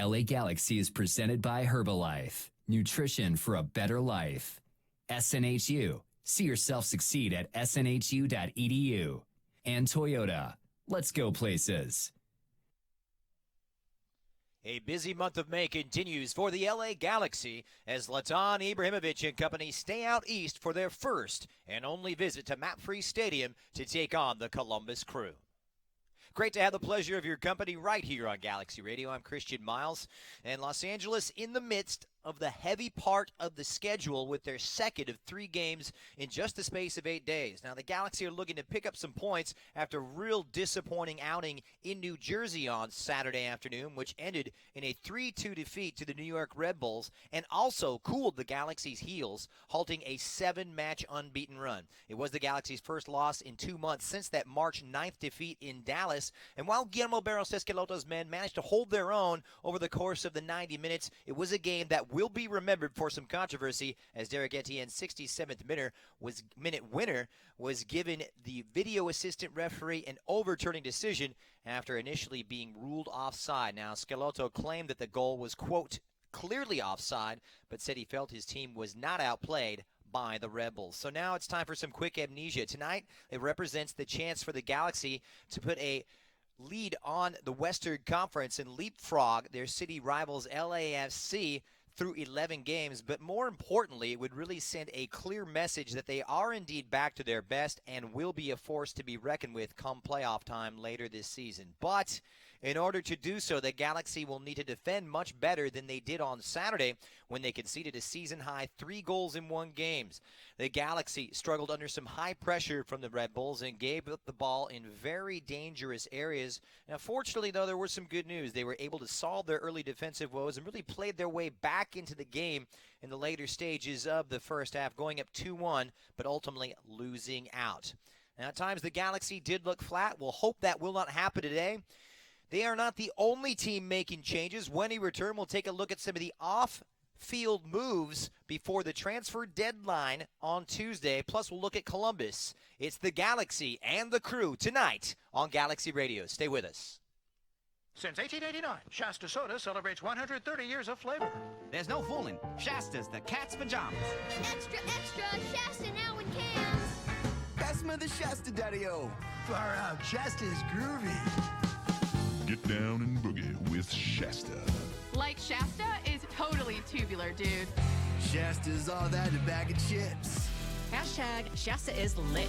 LA Galaxy is presented by Herbalife, nutrition for a better life. SNHU, see yourself succeed at snhu.edu. And Toyota, let's go places. A busy month of May continues for the LA Galaxy as Zlatan Ibrahimovic and company stay out east for their first and only visit to MAPFE Stadium to take on the Columbus Crew. Great to have the pleasure of your company right here on Galaxy Radio. I'm Christian Miles, and Los Angeles in the midst of the heavy part of the schedule with their second of 3 games in just the space of 8 days. Now, the Galaxy are looking to pick up some points after a real disappointing outing in New Jersey on Saturday afternoon, which ended in a 3-2 defeat to the New York Red Bulls and also cooled the Galaxy's heels, halting a 7-match unbeaten run. It was the Galaxy's first loss in 2 months since that March 9th defeat in Dallas, and while Guillermo Barros Esqueloto's men managed to hold their own over the course of the 90 minutes, it was a game that will be remembered for some controversy as Derek Etienne's 67th minute winner was given the video assistant referee an overturning decision after initially being ruled offside. Now, Schelotto claimed that the goal was, quote, clearly offside, but said he felt his team was not outplayed by the Red Bulls. So now it's time for some quick amnesia. Tonight, it represents the chance for the Galaxy to put a lead on the Western Conference and leapfrog their city rivals LAFC through 11 games, but more importantly, it would really send a clear message that they are indeed back to their best and will be a force to be reckoned with come playoff time later this season. But in order to do so, the Galaxy will need to defend much better than they did on Saturday when they conceded a season-high 3 goals in 1 game. The Galaxy struggled under some high pressure from the Red Bulls and gave up the ball in very dangerous areas. Now, fortunately, though, there was some good news. They were able to solve their early defensive woes and really played their way back into the game in the later stages of the first half, going up 2-1, but ultimately losing out. Now, at times, the Galaxy did look flat. We'll hope that will not happen today. They are not the only team making changes. When we return, we'll take a look at some of the off-field moves before the transfer deadline on Tuesday. Plus, we'll look at Columbus. It's the Galaxy and the Crew tonight on Galaxy Radio. Stay with us. Since 1889, Shasta Soda celebrates 130 years of flavor. There's no fooling. Shasta's the cat's pajamas. Extra, extra, Shasta now in cans. Best of the Shasta, Daddy-O. Far out, Shasta's groovy. Get down and boogie with Shasta. Like Shasta is totally tubular, dude. Shasta's all that in a bag of chips. Hashtag Shasta is lit.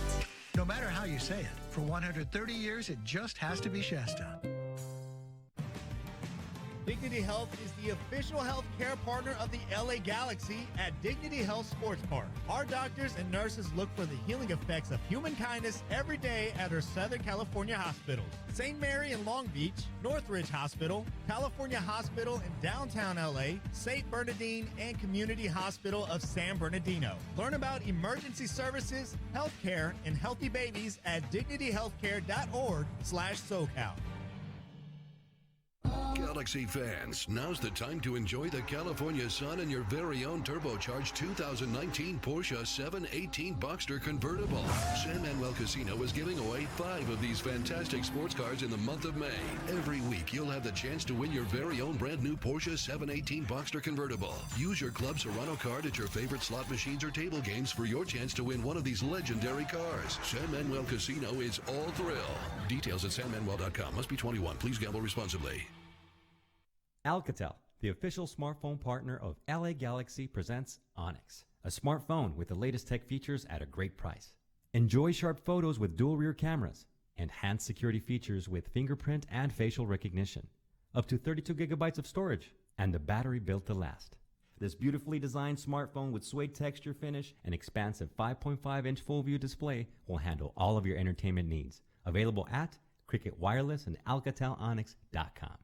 No matter how you say it, for 130 years, it just has to be Shasta. Dignity Health is the official health care partner of the LA Galaxy at Dignity Health Sports Park. Our doctors and nurses look for the healing effects of human kindness every day at our Southern California hospitals. St. Mary in Long Beach, Northridge Hospital, California Hospital in downtown LA, St. Bernardine, and Community Hospital of San Bernardino. Learn about emergency services, health care, and healthy babies at dignityhealthcare.org/SoCal. Galaxy fans, now's the time to enjoy the California sun in your very own turbocharged 2019 Porsche 718 Boxster convertible. San Manuel Casino is giving away 5 of these fantastic sports cars in the month of May. Every week, you'll have the chance to win your very own brand new Porsche 718 Boxster convertible. Use your Club Serrano card at your favorite slot machines or table games for your chance to win one of these legendary cars. San Manuel Casino is all thrill. Details at sanmanuel.com. Must be 21. Please gamble responsibly. Alcatel, the official smartphone partner of LA Galaxy, presents Onyx, a smartphone with the latest tech features at a great price. Enjoy sharp photos with dual rear cameras, enhanced security features with fingerprint and facial recognition, up to 32 gigabytes of storage, and the battery built to last. This beautifully designed smartphone with suede texture finish and expansive 5.5-inch full-view display will handle all of your entertainment needs. Available at Cricket Wireless and AlcatelOnyx.com.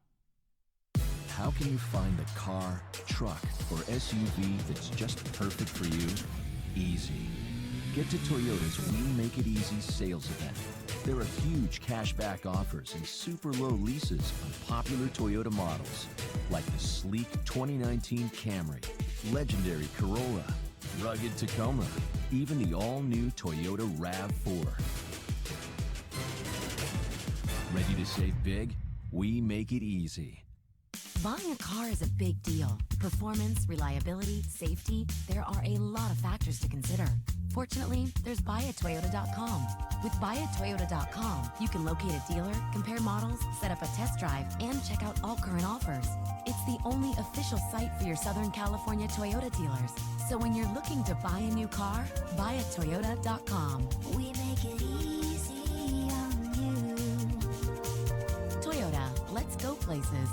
How can you find the car, truck, or SUV that's just perfect for you? Easy. Get to Toyota's We Make It Easy sales event. There are huge cashback offers and super low leases on popular Toyota models, like the sleek 2019 Camry, legendary Corolla, rugged Tacoma, even the all-new Toyota RAV4. Ready to save big? We make it easy. Buying a car is a big deal. Performance, reliability, safety, there are a lot of factors to consider. Fortunately, there's buyatoyota.com. With buyatoyota.com, you can locate a dealer, compare models, set up a test drive, and check out all current offers. It's the only official site for your Southern California Toyota dealers. So when you're looking to buy a new car, buyatoyota.com. We make it easy on you. Toyota, let's go places.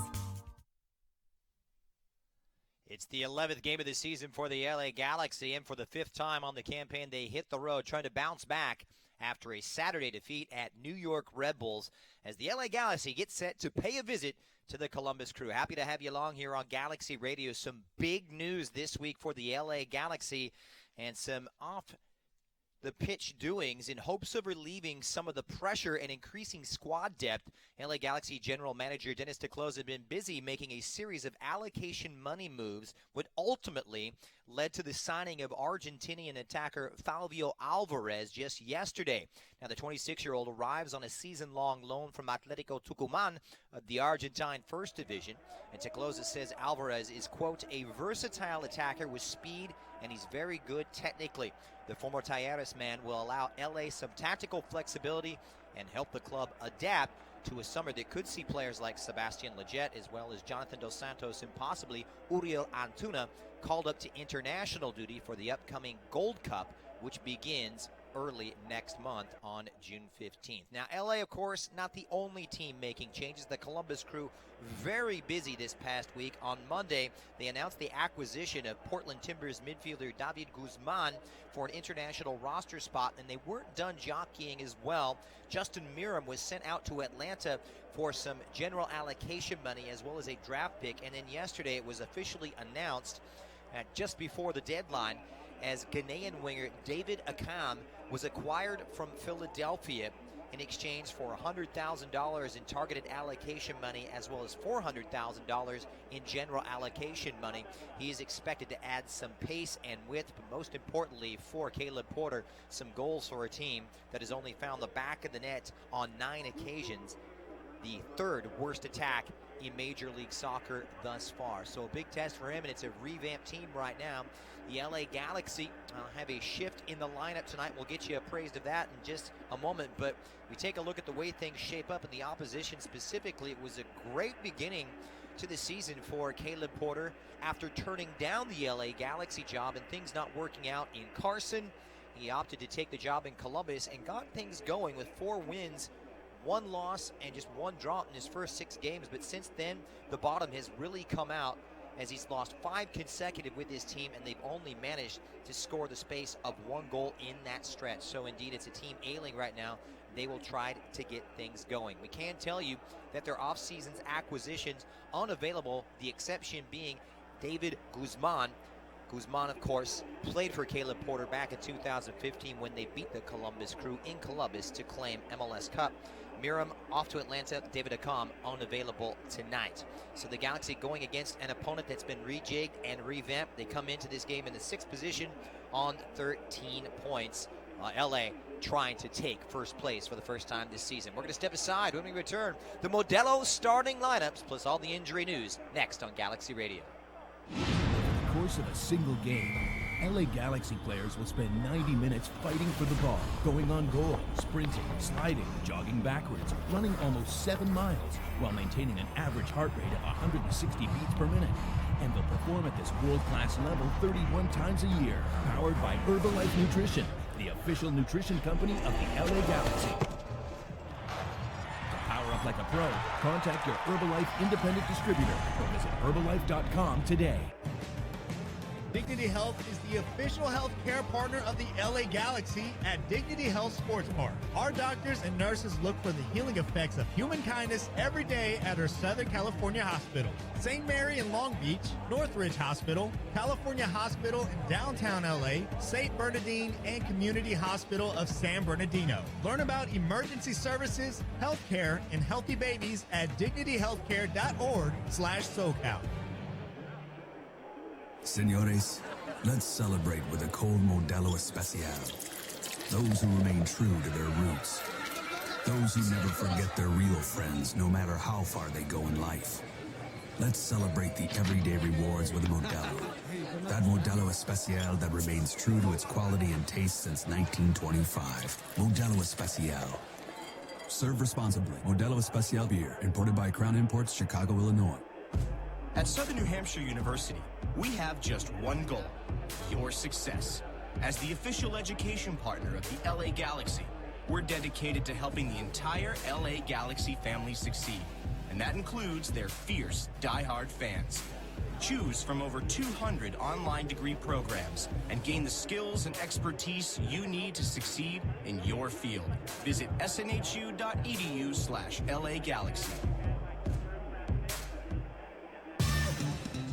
It's the 11th game of the season for the LA Galaxy, and for the 5th time on the campaign, they hit the road trying to bounce back after a Saturday defeat at New York Red Bulls as the LA Galaxy gets set to pay a visit to the Columbus Crew. Happy to have you along here on Galaxy Radio. Some big news this week for the LA Galaxy and some off-the-pitch doings in hopes of relieving some of the pressure and increasing squad depth. LA Galaxy General Manager Dennis DeClose had been busy making a series of allocation money moves, what ultimately led to the signing of Argentinian attacker Flavio Alvarez just yesterday. Now, the 26-year-old arrives on a season-long loan from Atletico Tucumán of the Argentine First Division, and DeClose says Alvarez is, quote, a versatile attacker with speed, and he's very good technically. The former Talleres man will allow LA some tactical flexibility and help the club adapt to a summer that could see players like Sebastian Lletget as well as Jonathan Dos Santos and possibly Uriel Antuna called up to international duty for the upcoming Gold Cup, which begins early next month on June 15th. Now, LA, of course, not the only team making changes. The Columbus Crew very busy this past week. On Monday, they announced the acquisition of Portland Timbers midfielder David Guzman for an international roster spot, and they weren't done jockeying as well. Justin Miram was sent out to Atlanta for some general allocation money as well as a draft pick, and then yesterday it was officially announced just before the deadline as Ghanaian winger David Akam was acquired from Philadelphia in exchange for $100,000 in targeted allocation money as well as $400,000 in general allocation money. He is expected to add some pace and width, but most importantly for Caleb Porter, some goals for a team that has only found the back of the net on 9 occasions, the 3rd worst attack in Major League Soccer thus far. So a big test for him, and it's a revamped team right now. The LA Galaxy have a shift in the lineup tonight. We'll get you appraised of that in just a moment, but we take a look at the way things shape up in the opposition specifically. It was a great beginning to the season for Caleb Porter after turning down the LA Galaxy job and things not working out in Carson. He opted to take the job in Columbus and got things going with 4 wins, 1 loss, and just 1 draw in his first 6 games. But since then, the bottom has really come out as he's lost 5 consecutive with his team, and they've only managed to score the space of 1 goal in that stretch. So indeed, it's a team ailing right now. They will try to get things going. We can tell you that their off-season's acquisitions unavailable, the exception being David Guzman. Guzman, of course, played for Caleb Porter back in 2015 when they beat the Columbus Crew in Columbus to claim MLS Cup. Miram off to Atlanta. David Akam unavailable tonight. So the Galaxy going against an opponent that's been rejigged and revamped. They come into this game in the 6th position on 13 points. LA trying to take first place for the first time this season. We're going to step aside when we return. The Modelo starting lineups plus all the injury news next on Galaxy Radio. Over the course of a single game, LA Galaxy players will spend 90 minutes fighting for the ball, going on goal, sprinting, sliding, jogging backwards, running almost 7 miles, while maintaining an average heart rate of 160 beats per minute. And they'll perform at this world-class level 31 times a year, powered by Herbalife Nutrition, the official nutrition company of the LA Galaxy. To power up like a pro, contact your Herbalife independent distributor or visit Herbalife.com today. Dignity Health is the official health care partner of the LA Galaxy at Dignity Health Sports Park. Our doctors and nurses look for the healing effects of human kindness every day at our Southern California hospitals. St. Mary in Long Beach, Northridge Hospital, California Hospital in downtown LA, St. Bernardine, and Community Hospital of San Bernardino. Learn about emergency services, health care, and healthy babies at dignityhealthcare.org/SoCal. Señores, let's celebrate with a cold Modelo Especial. Those who remain true to their roots. Those who never forget their real friends, no matter how far they go in life. Let's celebrate the everyday rewards with a Modelo. That Modelo Especial that remains true to its quality and taste since 1925. Modelo Especial. Serve responsibly. Modelo Especial beer, imported by Crown Imports, Chicago, Illinois. At Southern New Hampshire University, we have just one goal: your success. As the official education partner of the LA Galaxy, we're dedicated to helping the entire LA Galaxy family succeed. And that includes their fierce, diehard fans. Choose from over 200 online degree programs and gain the skills and expertise you need to succeed in your field. Visit snhu.edu/LA Galaxy.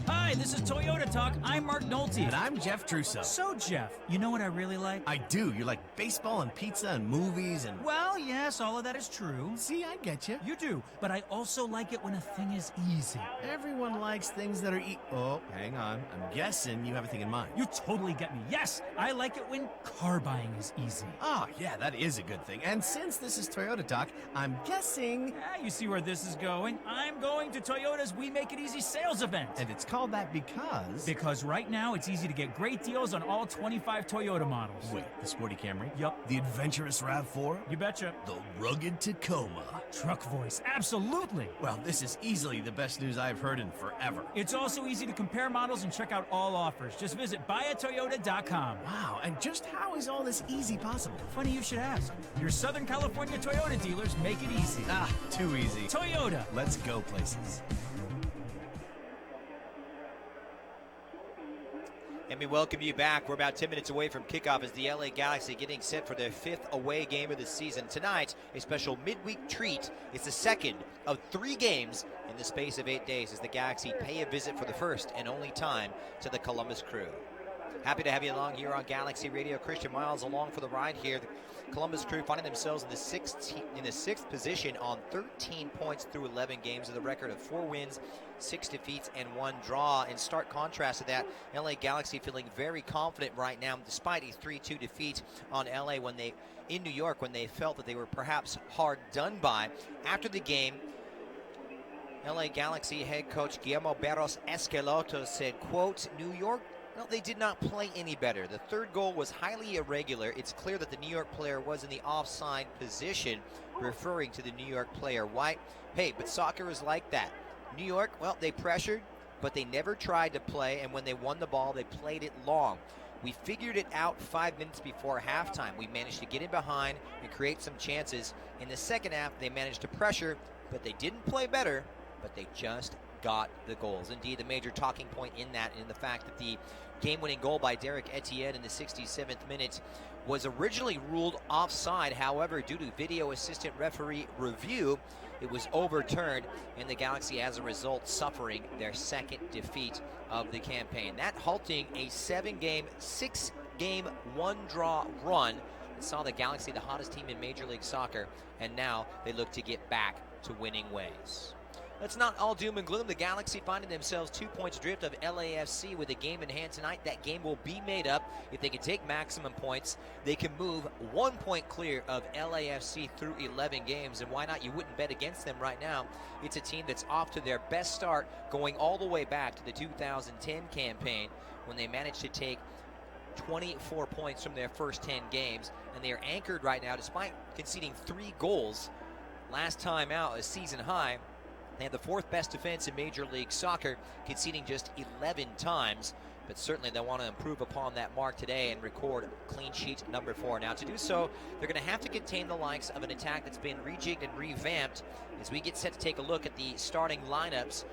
Hi, this is Toyota Talk. I'm Mark Nolte. And I'm Jeff Trusso. So, Jeff, you know what I really like? I do. You like baseball and pizza and movies and... Well, yes, all of that is true. See, I get you. You do, but I also like it when a thing is easy. Everyone likes things that are Oh, hang on. I'm guessing you have a thing in mind. You totally get me. Yes, I like it when car buying is easy. Ah, yeah, that is a good thing. And since this is Toyota Talk, I'm guessing... Yeah, you see where this is going. I'm going to Toyota's We Make It Easy sales event. And it's called that because... Because right now, it's easy to get great deals on all 25 Toyota models. Wait, the sporty Camry? Yup. The adventurous RAV4? You betcha. The rugged Tacoma? Truck voice, absolutely. Well, this is easily the best news I've heard in forever. It's also easy to compare models and check out all offers. Just visit buyatoyota.com. Wow, and just how is all this easy possible? Funny you should ask. Your Southern California Toyota dealers make it easy. Ah, too easy. Toyota. Let's go places. And we welcome you back. We're about 10 minutes away from kickoff as the LA Galaxy getting set for their 5th away game of the season. Tonight, a special midweek treat. It's the second of 3 games in the space of 8 days as the Galaxy pay a visit for the first and only time to the Columbus Crew. Happy to have you along here on Galaxy Radio. Christian Miles along for the ride here. The Columbus Crew finding themselves in the sixth position on 13 points through 11 games with a record of 4 wins, 6 defeats, and 1 draw. In stark contrast to that, LA Galaxy feeling very confident right now, despite a 3-2 defeat on LA in New York when they felt that they were perhaps hard done by. After the game, LA Galaxy head coach Guillermo Barros Esqueloto said, quote, New York, well, they did not play any better. The third goal was highly irregular. It's clear that the New York player was in the offside position, referring to the New York player White. Hey, but soccer is like that. New York, well, they pressured, but they never tried to play, and when they won the ball, they played it long. We figured it out 5 minutes before halftime. We managed to get in behind and create some chances. In the second half, they managed to pressure, but they didn't play better, but they just got the goals. Indeed, the major talking point in that, in the fact that the game-winning goal by Derek Etienne in the 67th minute was originally ruled offside. However, due to video assistant referee review, it was overturned, and the Galaxy, as a result, suffering their second defeat of the campaign. That halting a 7-game, 6-game, 1-draw run that saw the Galaxy the hottest team in Major League Soccer, and now they look to get back to winning ways. It's not all doom and gloom. The Galaxy finding themselves 2 points drift of LAFC with a game in hand tonight. That game will be made up. If they can take maximum points, they can move 1 point clear of LAFC through 11 games. And why not? You wouldn't bet against them right now. It's a team that's off to their best start, going all the way back to the 2010 campaign when they managed to take 24 points from their first 10 games. And they are anchored right now, despite conceding 3 goals last time out, a season high. They have the 4th best defense in Major League Soccer, conceding just 11 times. But certainly they want to improve upon that mark today and record clean sheet number 4. Now, to do so, they're going to have to contain the likes of an attack that's been rejigged and revamped. As we get set to take a look at the starting lineups,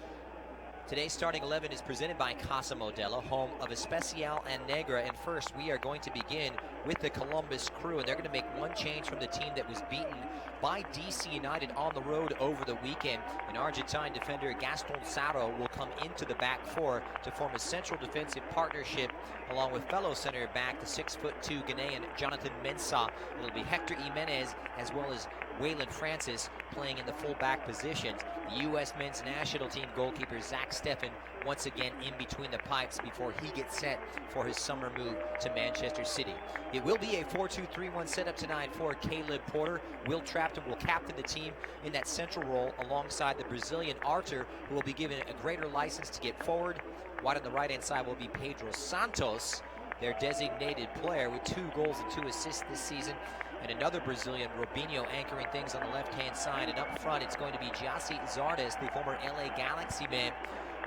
today's starting 11 is presented by Casa Modelo, home of Especial and Negra. And first, we are going to begin with the Columbus Crew, and they're going to make one change from the team that was beaten by DC United on the road over the weekend. An Argentine defender, Gaston Saro, will come into the back 4 to form a central defensive partnership along with fellow center back, the 6'2" Ghanaian Jonathan Mensah. It'll be Hector Jimenez as well as Waylon Francis playing in the fullback position. The U.S. men's national team goalkeeper Zach Steffen once again in between the pipes before he gets set for his summer move to Manchester City. It will be a 4-2-3-1 setup tonight for Caleb Porter. Will Trapton will captain the team in that central role alongside the Brazilian Arthur, who will be given a greater license to get forward. Wide on the right-hand side will be Pedro Santos, their designated player with 2 goals and 2 assists this season. And another Brazilian, Robinho, anchoring things on the left-hand side. And up front, it's going to be Giassi Zardes, the former LA Galaxy man,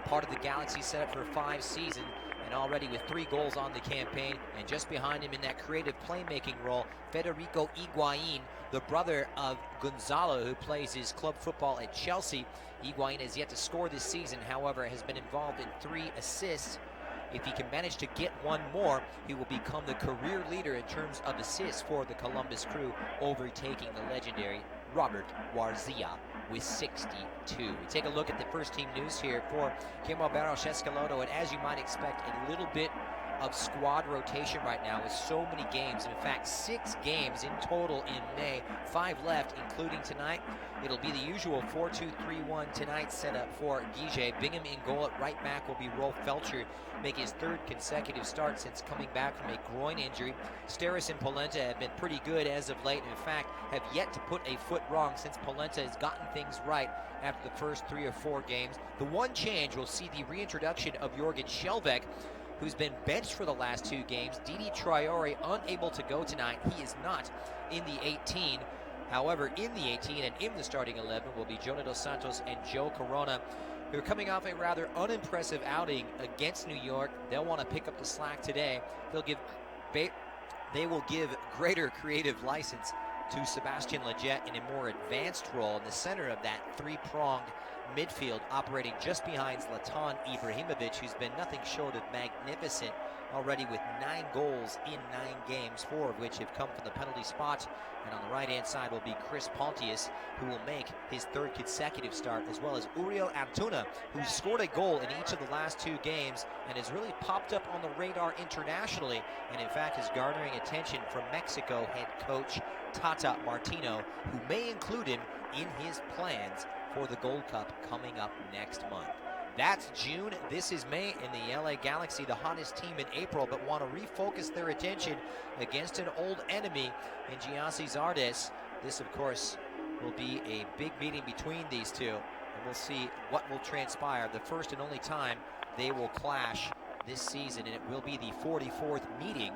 part of the Galaxy setup for 5 seasons, and already with 3 goals on the campaign. And just behind him in that creative playmaking role, Federico Higuain, the brother of Gonzalo, who plays his club football at Chelsea. Higuain has yet to score this season, however, has been involved in 3 assists. If he can manage to get 1 more, he will become the career leader in terms of assists for the Columbus Crew, overtaking the legendary Robert Warzia with 62. We take a look at the first team news here for Guillermo Barros Escaloto, and as you might expect, a little bit of squad rotation right now with so many games. In fact, 6 games in total in May, 5 left, including tonight. It'll be the usual 4-2-3-1 tonight setup for Guige. Bingham in goal. At right back will be Rolf Felcher, making his 3rd consecutive start since coming back from a groin injury. Steris and Polenta have been pretty good as of late, and in fact have yet to put a foot wrong since Polenta has gotten things right after the first 3 or 4 games. The one change will see the reintroduction of Jorgen Schelvek, who's been benched for the last 2 games. Didi Traore unable to go tonight. He is not in the 18. However, in the 18 and in the starting 11 will be Jonah Dos Santos and Joe Corona, who are coming off a rather unimpressive outing against New York. They'll want to pick up the slack today. They will give greater creative license to Sebastian Lletget in a more advanced role in the center of that 3-pronged midfield, operating just behind Zlatan Ibrahimovic, who's been nothing short of magnificent already with 9 goals in 9 games, 4 of which have come from the penalty spot. And on the right-hand side will be Chris Pontius, who will make his 3rd consecutive start, as well as Uriel Antuna, who scored a goal in each of the last 2 games and has really popped up on the radar internationally, and in fact is garnering attention from Mexico head coach Tata Martino, who may include him in his plans for the Gold Cup coming up next month. That's June. This is May, and the LA Galaxy, the hottest team in April, but want to refocus their attention against an old enemy in Giassi Zardes. This, of course, will be a big meeting between these two, and we'll see what will transpire. The first and only time they will clash this season, and it will be the 44th meeting.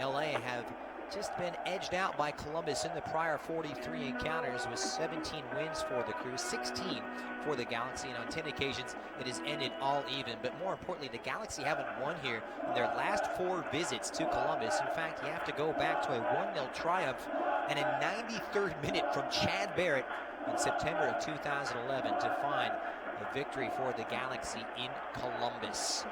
LA have just been edged out by Columbus in the prior 43 encounters, with 17 wins for the Crew, 16 for the Galaxy, and on 10 occasions it has ended all even. But more importantly, the Galaxy haven't won here in their last 4 visits to Columbus. In fact, you have to go back to a 1-0 triumph and a 93rd minute from Chad Barrett in September of 2011 to find a victory for the Galaxy in Columbus.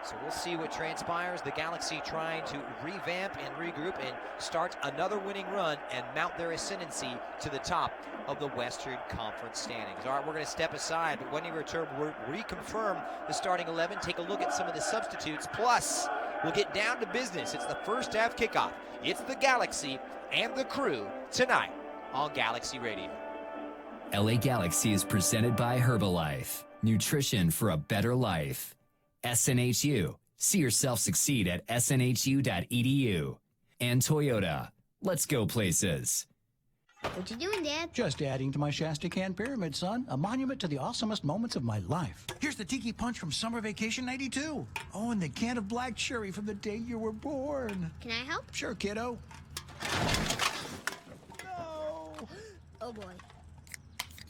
So we'll see what transpires. The Galaxy trying to revamp and regroup and start another winning run and mount their ascendancy to the top of the Western Conference standings. All right, we're going to step aside, but when we return, we'll reconfirm the starting 11, take a look at some of the substitutes, plus we'll get down to business. It's the first half kickoff. It's the Galaxy and the Crew tonight on Galaxy Radio. LA Galaxy is presented by Herbalife. Nutrition for a better life. SNHU. See yourself succeed at snhu.edu. And Toyota. Let's go places. What you doing, Dad? Just adding to my Shasta Can Pyramid, son. A monument to the awesomest moments of my life. Here's the Tiki Punch from Summer Vacation 92. Oh, and the can of black cherry from the day you were born. Can I help? Sure, kiddo. No. Oh, boy.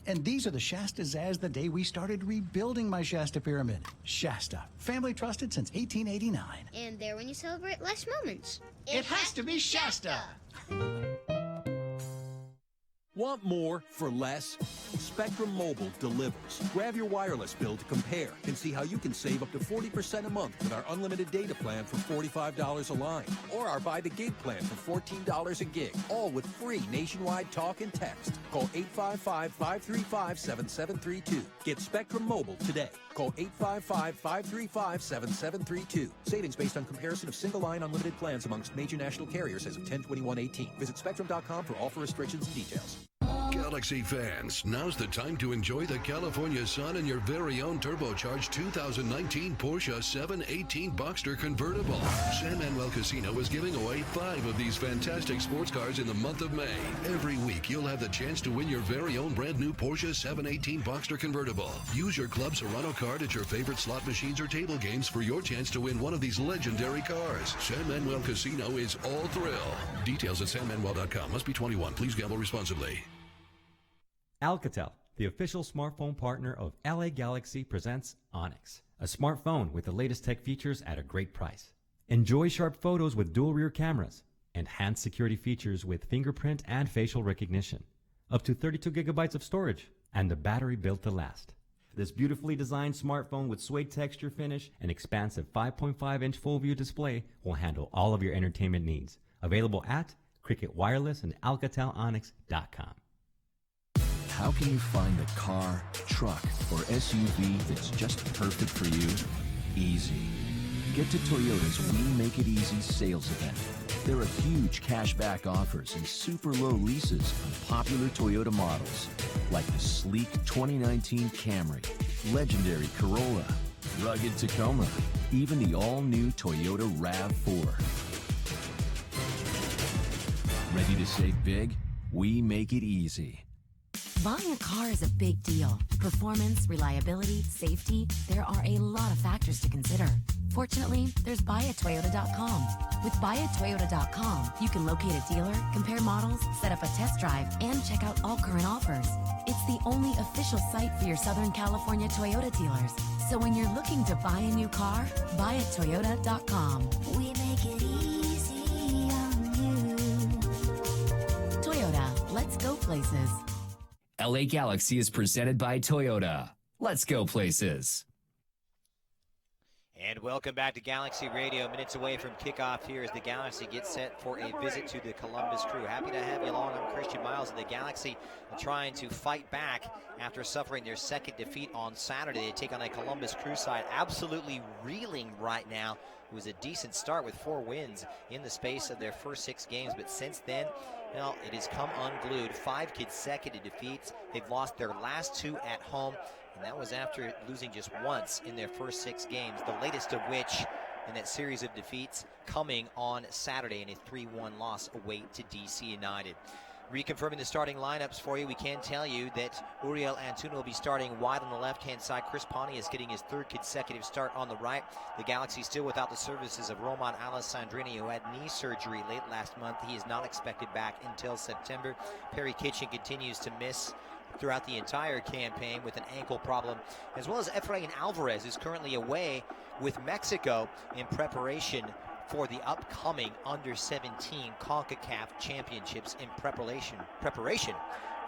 And these are the Shastas as the day we started rebuilding my Shasta Pyramid. Shasta, family trusted since 1889. And there when you celebrate life's moments. It has to be Shasta. Want more for less? Spectrum Mobile delivers. Grab your wireless bill to compare and see how you can save up to 40% a month with our unlimited data plan for $45 a line, or our Buy the Gig plan for $14 a gig, all with free nationwide talk and text. Call 855-535-7732. Get Spectrum Mobile today. Call 855-535-7732. Savings based on comparison of single-line unlimited plans amongst major national carriers as of 10/21/18. Visit Spectrum.com for offer restrictions and details. Go Galaxy fans, now's the time to enjoy the California sun in your very own turbocharged 2019 Porsche 718 Boxster convertible. San Manuel Casino is giving away 5 of these fantastic sports cars in the month of May. Every week, you'll have the chance to win your very own brand new Porsche 718 Boxster convertible. Use your Club Serrano card at your favorite slot machines or table games for your chance to win one of these legendary cars. San Manuel Casino is all thrill. Details at sanmanuel.com. Must be 21. Please gamble responsibly. Alcatel, the official smartphone partner of LA Galaxy, presents Onyx, a smartphone with the latest tech features at a great price. Enjoy sharp photos with dual rear cameras, enhanced security features with fingerprint and facial recognition, up to 32 gigabytes of storage, and the battery built to last. This beautifully designed smartphone with suede texture finish and expansive 5.5-inch full-view display will handle all of your entertainment needs. Available at Cricket Wireless and AlcatelOnyx.com. How can you find the car, truck, or SUV that's just perfect for you? Easy. Get to Toyota's We Make It Easy sales event. There are huge cashback offers and super low leases on popular Toyota models, like the sleek 2019 Camry, legendary Corolla, rugged Tacoma, even the all-new Toyota RAV4. Ready to save big? We make it easy. Buying a car is a big deal. Performance, reliability, safety, there are a lot of factors to consider. Fortunately, there's buyatoyota.com. With buyatoyota.com, you can locate a dealer, compare models, set up a test drive, and check out all current offers. It's the only official site for your Southern California Toyota dealers. So when you're looking to buy a new car, buyatoyota.com. We make it easy on you. Toyota, let's go places. LA Galaxy is presented by Toyota. Let's go places. And welcome back to Galaxy Radio. Minutes away from kickoff here as the Galaxy gets set for a visit to the Columbus Crew. Happy to have you along. I'm Christian Miles, and the Galaxy are trying to fight back after suffering their second defeat on Saturday. They take on a Columbus Crew side absolutely reeling right now. It was a decent start with 4 wins in the space of their first 6 games, but since then, well, it has come unglued. 5 consecutive defeats. They've lost their last 2 at home, and that was after losing just once in their first 6 games, the latest of which in that series of defeats coming on Saturday in a 3-1 loss away to DC United. Reconfirming the starting lineups for you, we can tell you that Uriel Antuna will be starting wide on the left-hand side. Chris Pontius getting his 3rd consecutive start on the right. The Galaxy still without the services of Roman Alessandrini, who had knee surgery late last month. He is not expected back until September. Perry Kitchen continues to miss throughout the entire campaign with an ankle problem, as well as Efrain Alvarez is currently away with Mexico in preparation for the upcoming Under-17 CONCACAF Championships in preparation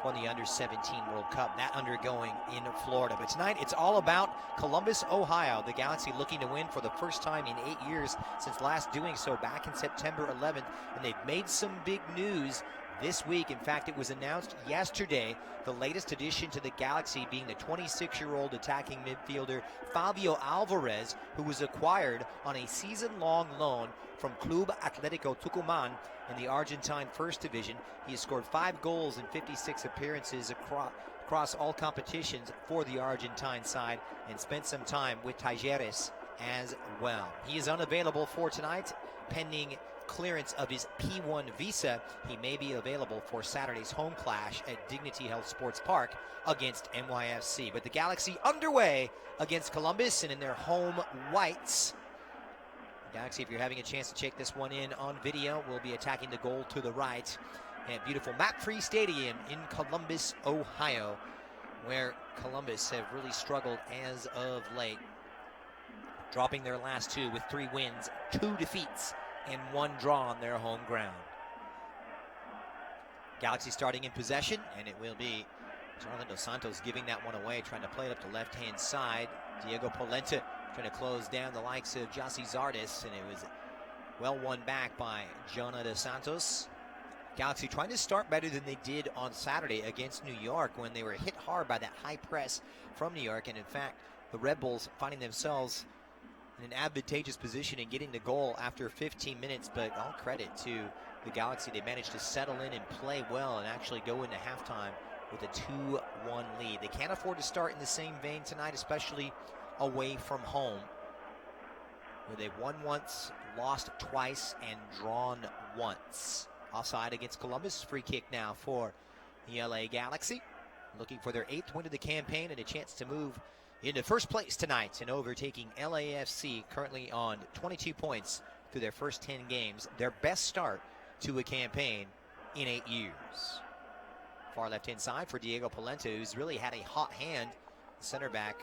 for the Under-17 World Cup, that undergoing in Florida. But tonight, it's all about Columbus, Ohio. The Galaxy looking to win for the first time in 8 years since last doing so back in September 11th, and they've made some big news this week. In fact, it was announced yesterday, the latest addition to the Galaxy being the 26-year-old attacking midfielder Fabio Alvarez, who was acquired on a season-long loan from Club Atlético Tucumán in the Argentine First Division. He has scored 5 goals in 56 appearances across all competitions for the Argentine side and spent some time with Talleres as well. He is unavailable for tonight, pending clearance of his P1 visa. He may be available for Saturday's home clash at Dignity Health Sports Park against NYFC. But the Galaxy underway against Columbus and in their home whites. Galaxy, if you're having a chance to check this one in on video, will be attacking the goal to the right at beautiful MAPFE Stadium in Columbus, Ohio, where Columbus have really struggled as of late, dropping their last 2 with 3 wins, 2 defeats, and 1 draw on their home ground. Galaxy starting in possession, and it will be Jonathan Dos Santos giving that one away, trying to play it up the left-hand side. Diego Polenta trying to close down the likes of Jossie Zardes, and it was well won back by Jonathan Dos Santos. Galaxy trying to start better than they did on Saturday against New York when they were hit hard by that high press from New York, and in fact, the Red Bulls finding themselves in an advantageous position in getting the goal after 15 minutes, but all credit to the Galaxy. They managed to settle in and play well and actually go into halftime with a 2-1 lead. They can't afford to start in the same vein tonight, especially away from home, where they've won once, lost twice, and drawn once. Offside against Columbus. Free kick now for the LA Galaxy, looking for their 8th win of the campaign and a chance to move into first place tonight and overtaking LAFC, currently on 22 points through their first 10 games, their best start to a campaign in 8 years. Far left-hand side for Diego Polenta, who's really had a hot hand, center back,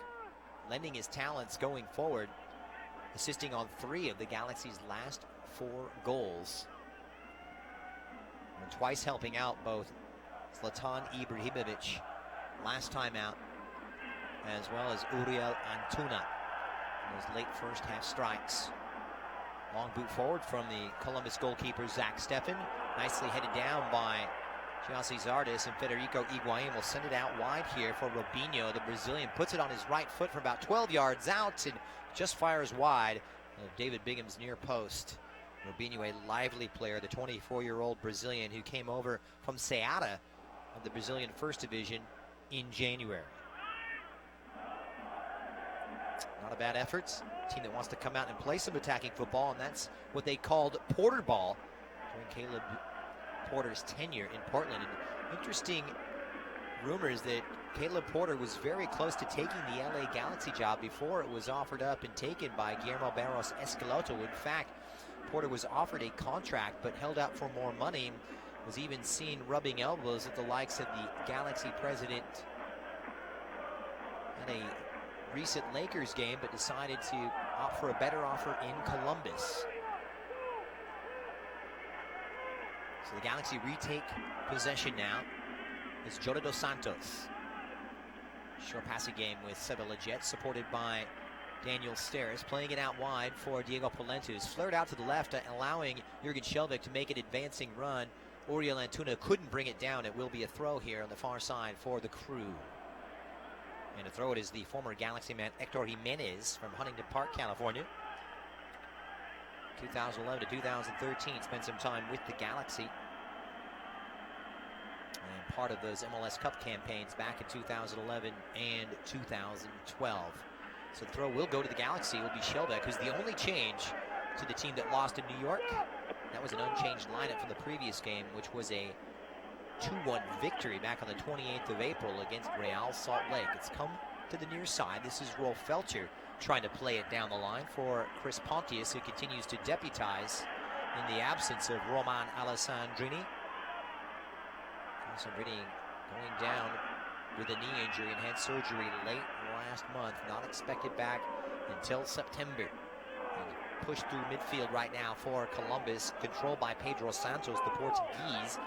lending his talents going forward, assisting on 3 of the Galaxy's last 4 goals, and twice helping out both Zlatan Ibrahimovic last time out, as well as Uriel Antuna. Those late first half strikes. Long boot forward from the Columbus goalkeeper Zach Steffen. Nicely headed down by Chelsea Zardes, and Federico Higuain will send it out wide here for Robinho. The Brazilian puts it on his right foot from about 12 yards out and just fires wide of David Bingham's near post. Robinho, a lively player, the 24-year-old Brazilian who came over from Ceará of the Brazilian First Division in January. Not a bad effort. A team that wants to come out and play some attacking football, and that's what they called Porter ball during Caleb Porter's tenure in Portland. And interesting rumors that Caleb Porter was very close to taking the LA Galaxy job before it was offered up and taken by Guillermo Barros Esqueloto. In fact, Porter was offered a contract but held out for more money, was even seen rubbing elbows with the likes of the Galaxy president at a recent Lakers game, but decided to opt for a better offer in Columbus. So the Galaxy retake possession now. It's Jota dos Santos. Short passing game with Seba Leggett, supported by Daniel Steres, playing it out wide for Diego Polenta, who's flared out to the left, allowing Jurgen Skjelvik to make an advancing run. Uriel Antuna couldn't bring it down. It will be a throw here on the far side for the Crew. And to throw it is the former Galaxy man Hector Jimenez from Huntington Park, California. 2011 to 2013, spent some time with the Galaxy. And part of those MLS Cup campaigns back in 2011 and 2012. So the throw will go to the Galaxy. It will be Skjelvik, who's the only change to the team that lost in New York. That was an unchanged lineup from the previous game, which was a 2-1 victory back on the 28th of April against Real Salt Lake. It's come to the near side. This is Rolf Felcher trying to play it down the line for Chris Pontius, who continues to deputize in the absence of Roman Alessandrini. Alessandrini going down with a knee injury and had surgery late last month. Not expected back until September. And pushed through midfield right now for Columbus, controlled by Pedro Santos, the Portuguese.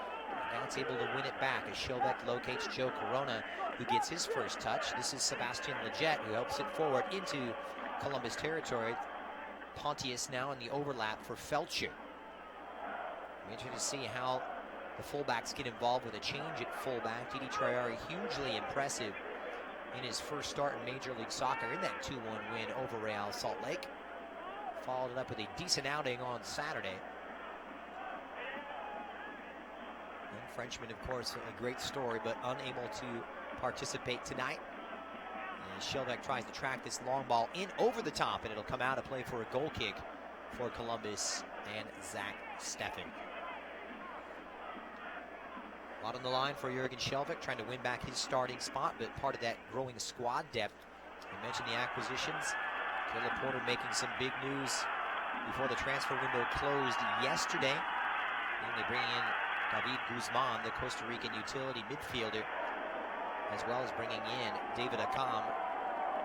Now it's able to win it back as Skjelvik locates Joe Corona, who gets his first touch. This is Sebastian Leggett, who helps it forward into Columbus territory. Pontius now in the overlap for Felcher. I'm interested to see how the fullbacks get involved with a change at fullback. Didi Traore, hugely impressive in his first start in Major League Soccer in that 2-1 win over Real Salt Lake. Followed it up with a decent outing on Saturday. And Frenchman, of course, a great story, but unable to participate tonight. And Skjelvik tries to track this long ball in over the top, and it'll come out to play for a goal kick for Columbus and Zach Steffen. A lot on the line for Jurgen Skjelvik, trying to win back his starting spot, but part of that growing squad depth. We mentioned the acquisitions. Caleb Porter making some big news before the transfer window closed yesterday. And they bring in David Guzman, the Costa Rican utility midfielder, as well as bringing in David Akam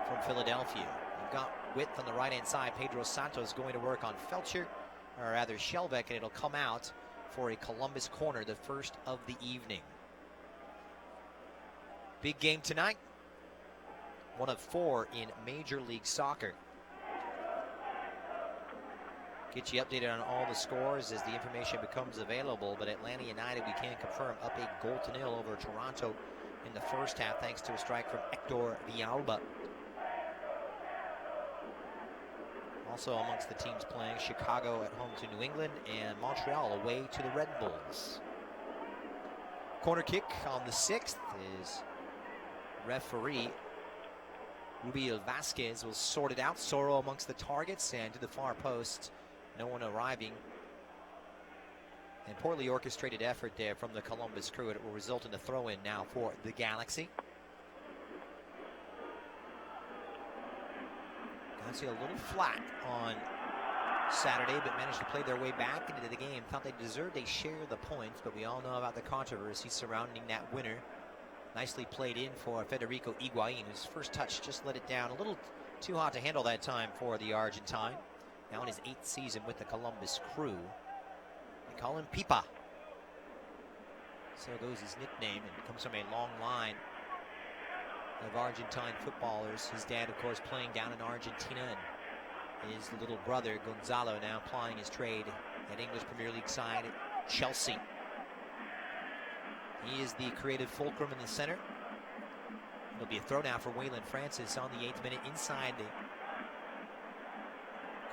from Philadelphia. They've got width on the right-hand side. Pedro Santos going to work on Felcher, or rather Skjelvik, and it'll come out for a Columbus corner, the first of the evening. Big game tonight. One of 4 in Major League Soccer. Get you updated on all the scores as the information becomes available, but Atlanta United, we can confirm, up a 1-0 over Toronto in the first half, thanks to a strike from Hector Villalba. Also amongst the teams playing, Chicago at home to New England and Montreal away to the Red Bulls. Corner kick on the 6th is referee Rubiel Vasquez will sort it out. Soro amongst the targets and to the far post. No one arriving. And poorly orchestrated effort there from the Columbus Crew. It will result in a throw-in now for the Galaxy. Galaxy a little flat on Saturday, but managed to play their way back into the game. Thought they deserved a share of the points, but we all know about the controversy surrounding that winner. Nicely played in for Federico Higuain, whose first touch just let it down. A little too hot to handle that time for the Argentine. Now in his 8th season with the Columbus Crew. They call him Pipa. So goes his nickname, and comes from a long line of Argentine footballers. His dad, of course, playing down in Argentina, and his little brother, Gonzalo, now plying his trade at English Premier League side Chelsea. He is the creative fulcrum in the center. It'll be a throw now for Waylon Francis on the 8th minute inside the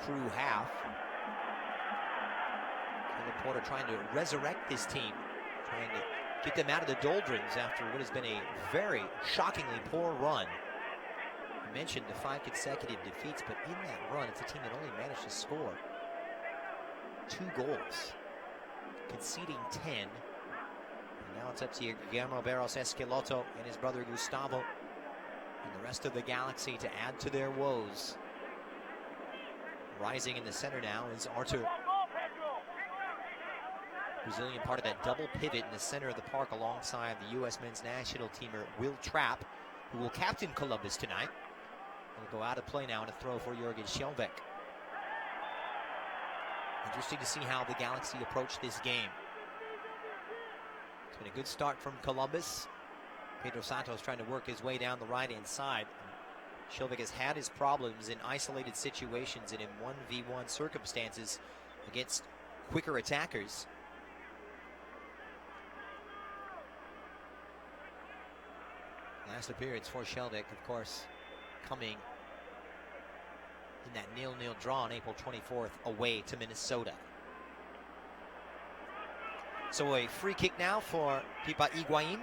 Crew half. Caleb Porter trying to resurrect this team, trying to get them out of the doldrums after what has been a very shockingly poor run. I mentioned the 5 consecutive defeats, but in that run, it's a team that only managed to score 2 goals, conceding 10. And now it's up to Guillermo Barros Esqueloto and his brother Gustavo and the rest of the Galaxy to add to their woes. Rising in the center now is Artur. Brazilian part of that double pivot in the center of the park alongside the U.S. men's national teamer Will Trapp, who will captain Columbus tonight. He'll go out of play now and a throw for Jürgen Schelbeck. Interesting to see how the Galaxy approach this game. It's been a good start from Columbus. Pedro Santos trying to work his way down the right-hand side. Schelbeck has had his problems in isolated situations and in 1v1 circumstances against quicker attackers. Last appearance for Schelbeck, of course, coming in that 0-0 draw on April 24th away to Minnesota. So a free kick now for Pipa Higuain.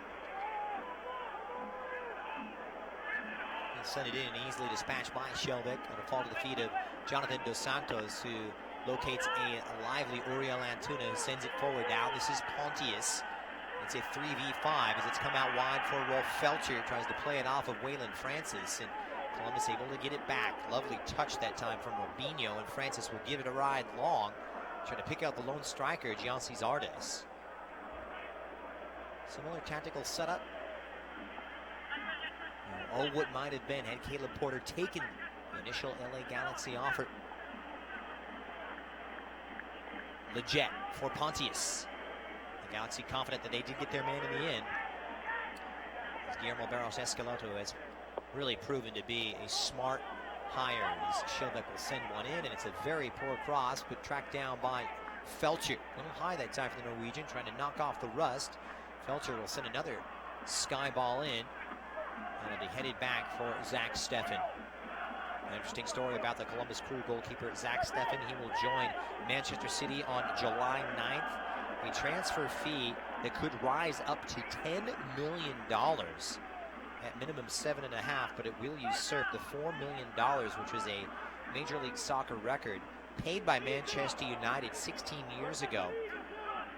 He'll send it in and easily dispatched by Schelbeck. It'll fall to the feet of Jonathan Dos Santos, who locates a lively Uriel Antuna, who sends it forward now. This is Pontius. It's a 3v5 as it's come out wide for Rolf Felcher. Tries to play it off of Waylon Francis, and Columbus able to get it back. Lovely touch that time from Robinho, and Francis will give it a ride long. Trying to pick out the lone striker, Giancy Zardes. Similar tactical setup. Oh, what might have been had Caleb Porter taken the initial LA Galaxy offer. Leggett for Pontius. The Galaxy confident that they did get their man in the end. As Guillermo Barros Esqueloto has really proven to be a smart hire. As Schelbeck will send one in, and it's a very poor cross, but tracked down by Felcher. A little high that time for the Norwegian, trying to knock off the rust. Felcher will send another sky ball in, and it'll be headed back for Zach Steffen. An interesting story about the Columbus Crew goalkeeper, Zach Steffen. He will join Manchester City on July 9th. A transfer fee that could rise up to $10 million. At minimum 7.5, but it will usurp the $4 million, which was a Major League Soccer record paid by Manchester United 16 years ago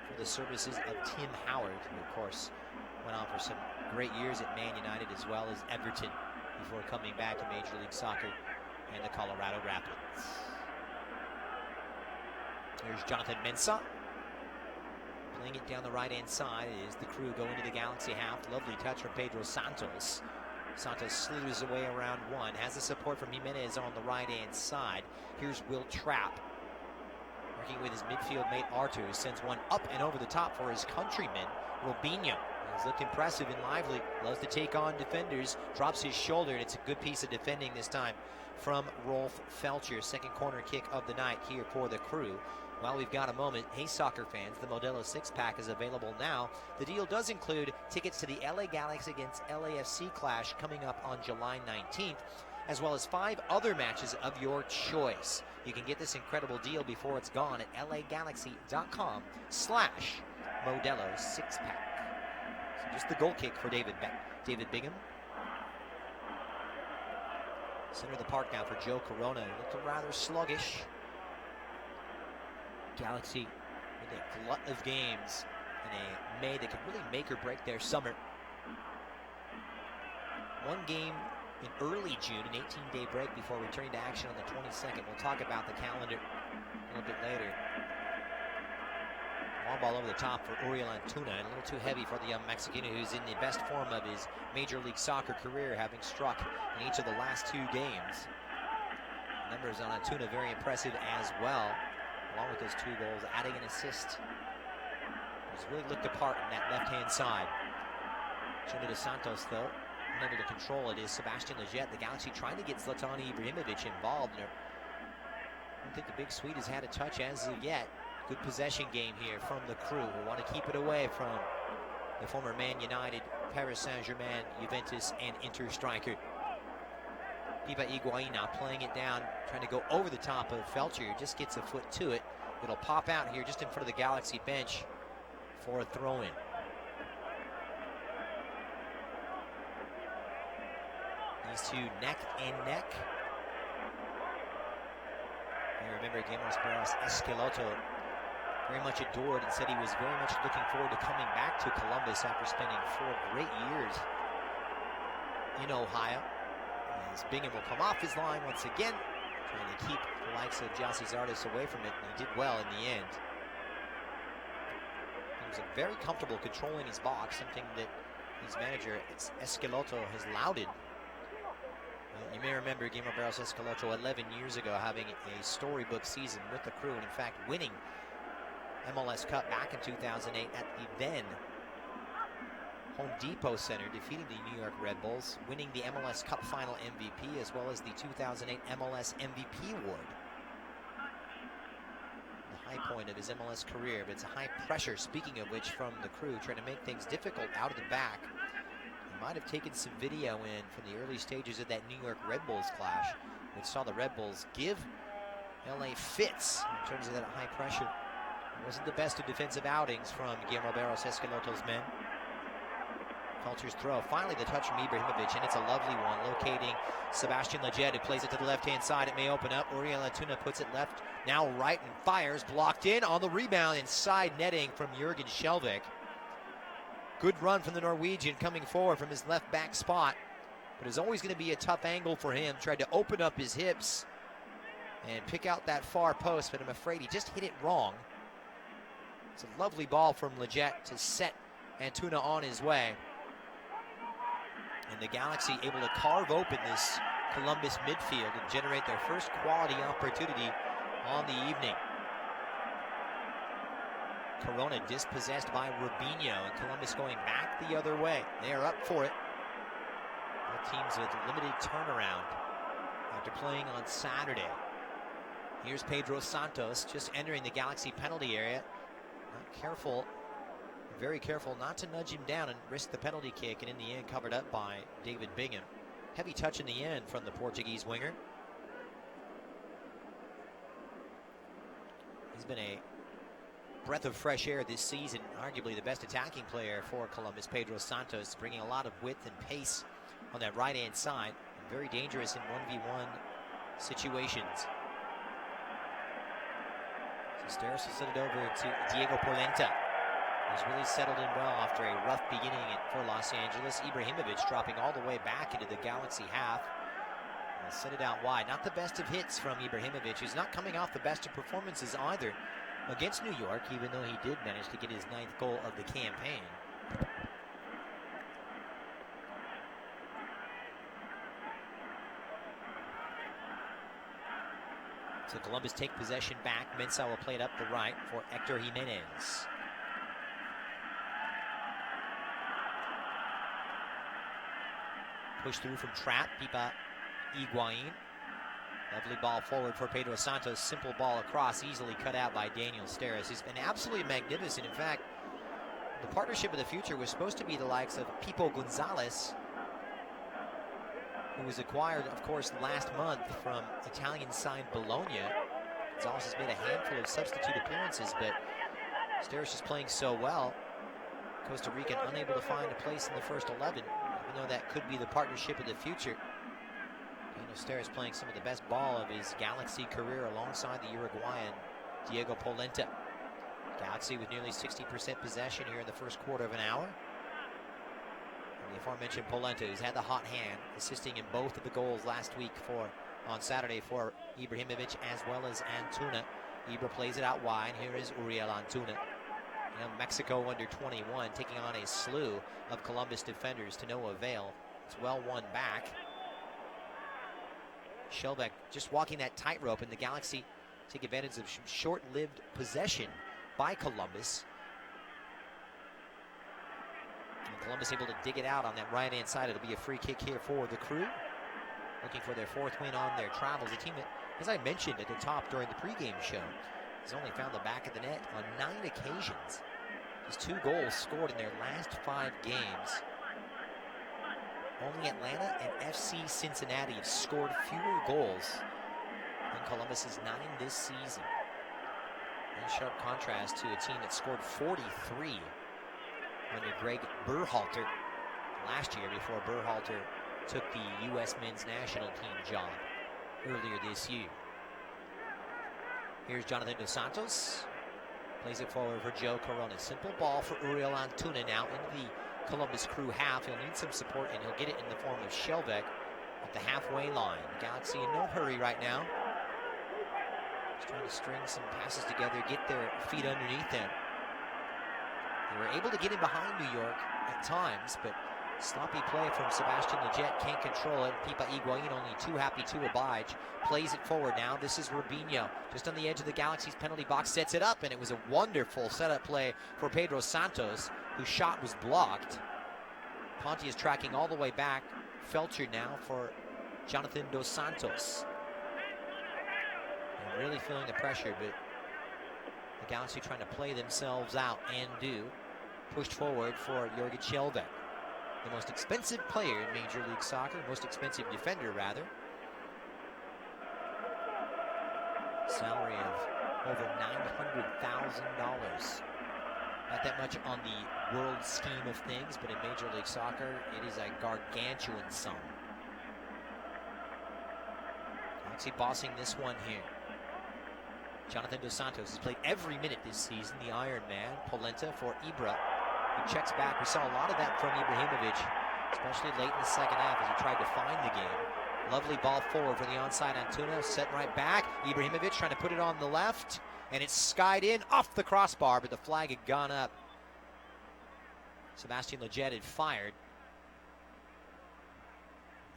for the services of Tim Howard, who of course went on for some great years at Man United as well as Everton before coming back to Major League Soccer and the Colorado Rapids. Here's Jonathan Mensah. Playing it down the right-hand side is the Crew going to the Galaxy half. Lovely touch from Pedro Santos. Santos slithers away around one. Has the support from Jimenez on the right-hand side. Here's Will Trapp. Working with his midfield mate Artur, who sends one up and over the top for his countryman, Robinho. He's looked impressive and lively. Loves to take on defenders. Drops his shoulder, and it's a good piece of defending this time from Rolf Felcher. Second corner kick of the night here for the Crew. While we've got a moment, hey soccer fans, the Modelo 6-pack is available now. The deal does include tickets to the LA Galaxy against LAFC clash coming up on July 19th, as well as 5 other matches of your choice. You can get this incredible deal before it's gone at lagalaxy.com/Modelo 6-pack. So just the goal kick for David Bingham. Center of the park now for Joe Corona. Looked rather sluggish. Galaxy with a glut of games in a May that could really make or break their summer. One game in early June, an 18-day break before returning to action on the 22nd. We'll talk about the calendar a little bit later. Long ball over the top for Uriel Antuna, and a little too heavy for the young Mexican who's in the best form of his Major League Soccer career, having struck in each of the last 2 games. Numbers on Antuna very impressive as well, along with those 2 goals, adding an assist. He's really looked apart on that left-hand side. Junior Dos Santos, though, unable to control it, is Sebastian Lletget. The Galaxy trying to get Zlatan Ibrahimovic involved. I don't think the Big Swede has had a touch as of yet. Good possession game here from the Crew, who want to keep it away from the former Man United, Paris Saint-Germain, Juventus, and Inter striker. Pipa Higuain now playing it down, trying to go over the top of Felcher. Just gets a foot to it. It'll pop out here just in front of the Galaxy bench for a throw-in. These two neck and neck. I remember Guillermo Esqueloto very much adored and said he was very much looking forward to coming back to Columbus after spending 4 great years in Ohio. As Bingham will come off his line once again, trying to keep the likes of Gyasi Zardes away from it, and he did well in the end. He was very comfortable controlling his box, something that his manager Esqueloto has lauded. You may remember Guillermo Esqueloto 11 years ago having a storybook season with the Crew, and in fact winning MLS Cup back in 2008 at the then Home Depot Center, defeating the New York Red Bulls, winning the MLS Cup Final MVP as well as the 2008 MLS MVP award. The high point of his MLS career, but it's a high pressure, speaking of which, from the Crew, trying to make things difficult out of the back. Might have taken some video in from the early stages of that New York Red Bulls clash, which saw the Red Bulls give LA fits in terms of that high pressure. It wasn't the best of defensive outings from Guillermo Esqueloto's men. Felcher's throw, finally the touch from Ibrahimovic, and it's a lovely one, locating Sebastian Lletget, who plays it to the left-hand side. It may open up. Uriel Antuna puts it left, now right, and fires, blocked in on the rebound, and side netting from Jürgen Skjelvik. Good run from the Norwegian coming forward from his left back spot, but it's always going to be a tough angle for him. Tried to open up his hips and pick out that far post, but I'm afraid he just hit it wrong. It's a lovely ball from Lletget to set Antuna on his way. And the Galaxy able to carve open this Columbus midfield and generate their first quality opportunity on the evening. Corona dispossessed by Rubinho, and Columbus going back the other way. They are up for it. Both teams with limited turnaround after playing on Saturday. Here's Pedro Santos just entering the Galaxy penalty area. Not careful, very careful not to nudge him down and risk the penalty kick, and in the end covered up by David Bingham. Heavy touch in the end from the Portuguese winger. He's been a breath of fresh air this season, arguably the best attacking player for Columbus, Pedro Santos, bringing a lot of width and pace on that right-hand side, and very dangerous in 1v1 situations. So Steres will send it over to Diego Polenta, who's really settled in well after a rough beginning for Los Angeles. Ibrahimovic dropping all the way back into the Galaxy half. He'll send it out wide. Not the best of hits from Ibrahimovic, who's not coming off the best of performances either against New York, even though he did manage to get his 9th goal of the campaign. So Columbus take possession back. Mensah will play it up the right for Hector Jimenez. Push through from Trapp, Pipa Higuain. Lovely ball forward for Pedro Santos. Simple ball across, easily cut out by Daniel Steres. He's been absolutely magnificent. In fact, the partnership of the future was supposed to be the likes of Pipo Gonzalez, who was acquired, of course, last month from Italian side Bologna. Gonzalez has made a handful of substitute appearances, but Steres is playing so well. Costa Rican unable to find a place in the first 11, even though that could be the partnership of the future. Daniel Steres playing some of the best ball of his Galaxy career alongside the Uruguayan Diego Polenta. Galaxy with nearly 60% possession here in the first quarter of an hour. And the aforementioned Polenta, who's had the hot hand, assisting in both of the goals last week on Saturday for Ibrahimovic as well as Antuna. Ibra plays it out wide. Here is Uriel Antuna. Mexico under 21 taking on a slew of Columbus defenders to no avail. It's well won back. Shelbeck just walking that tightrope, and the Galaxy take advantage of some short-lived possession by Columbus. And Columbus able to dig it out on that right-hand side. It'll be a free kick here for the Crew, looking for their 4th win on their travels. A team that, as I mentioned at the top during the pregame show, has only found the back of the net on 9 occasions. Just 2 goals scored in their last 5 games. Only Atlanta and FC Cincinnati have scored fewer goals than Columbus's 9 this season. In sharp contrast to a team that scored 43 under Greg Berhalter last year, before Berhalter took the U.S. men's national team job earlier this year. Here's Jonathan Dos Santos. Plays it forward for Joe Corona. Simple ball for Uriel Antuna now into the Columbus Crew half. He'll need some support, and he'll get it in the form of Shelbeck at the halfway line. The Galaxy in no hurry right now. Just trying to string some passes together, get their feet underneath them. They were able to get in behind New York at times, but sloppy play from Sebastian Lletget, can't control it. Pipa Higuain only too happy to oblige. Plays it forward now. This is Rubinho, just on the edge of the Galaxy's penalty box, sets it up, and it was a wonderful setup play for Pedro Santos, whose shot was blocked. Ponte is tracking all the way back. Felcher now for Jonathan Dos Santos. And really feeling the pressure, but the Galaxy trying to play themselves out, and do. Pushed forward for Jürgen Shelbeck, the most expensive player in Major League Soccer, most expensive defender, rather. Salary of over $900,000. Not that much on the world scheme of things, but in Major League Soccer, it is a gargantuan sum. Galaxy bossing this one here. Jonathan Dos Santos has played every minute this season, the Iron Man. Polenta for Ibra, who checks back. We saw a lot of that from Ibrahimovic, especially late in the second half as he tried to find the game. Lovely ball forward for the onside Antuna, set right back. Ibrahimovic trying to put it on the left, and it's skied in off the crossbar, but the flag had gone up. Sebastian Lletget had fired,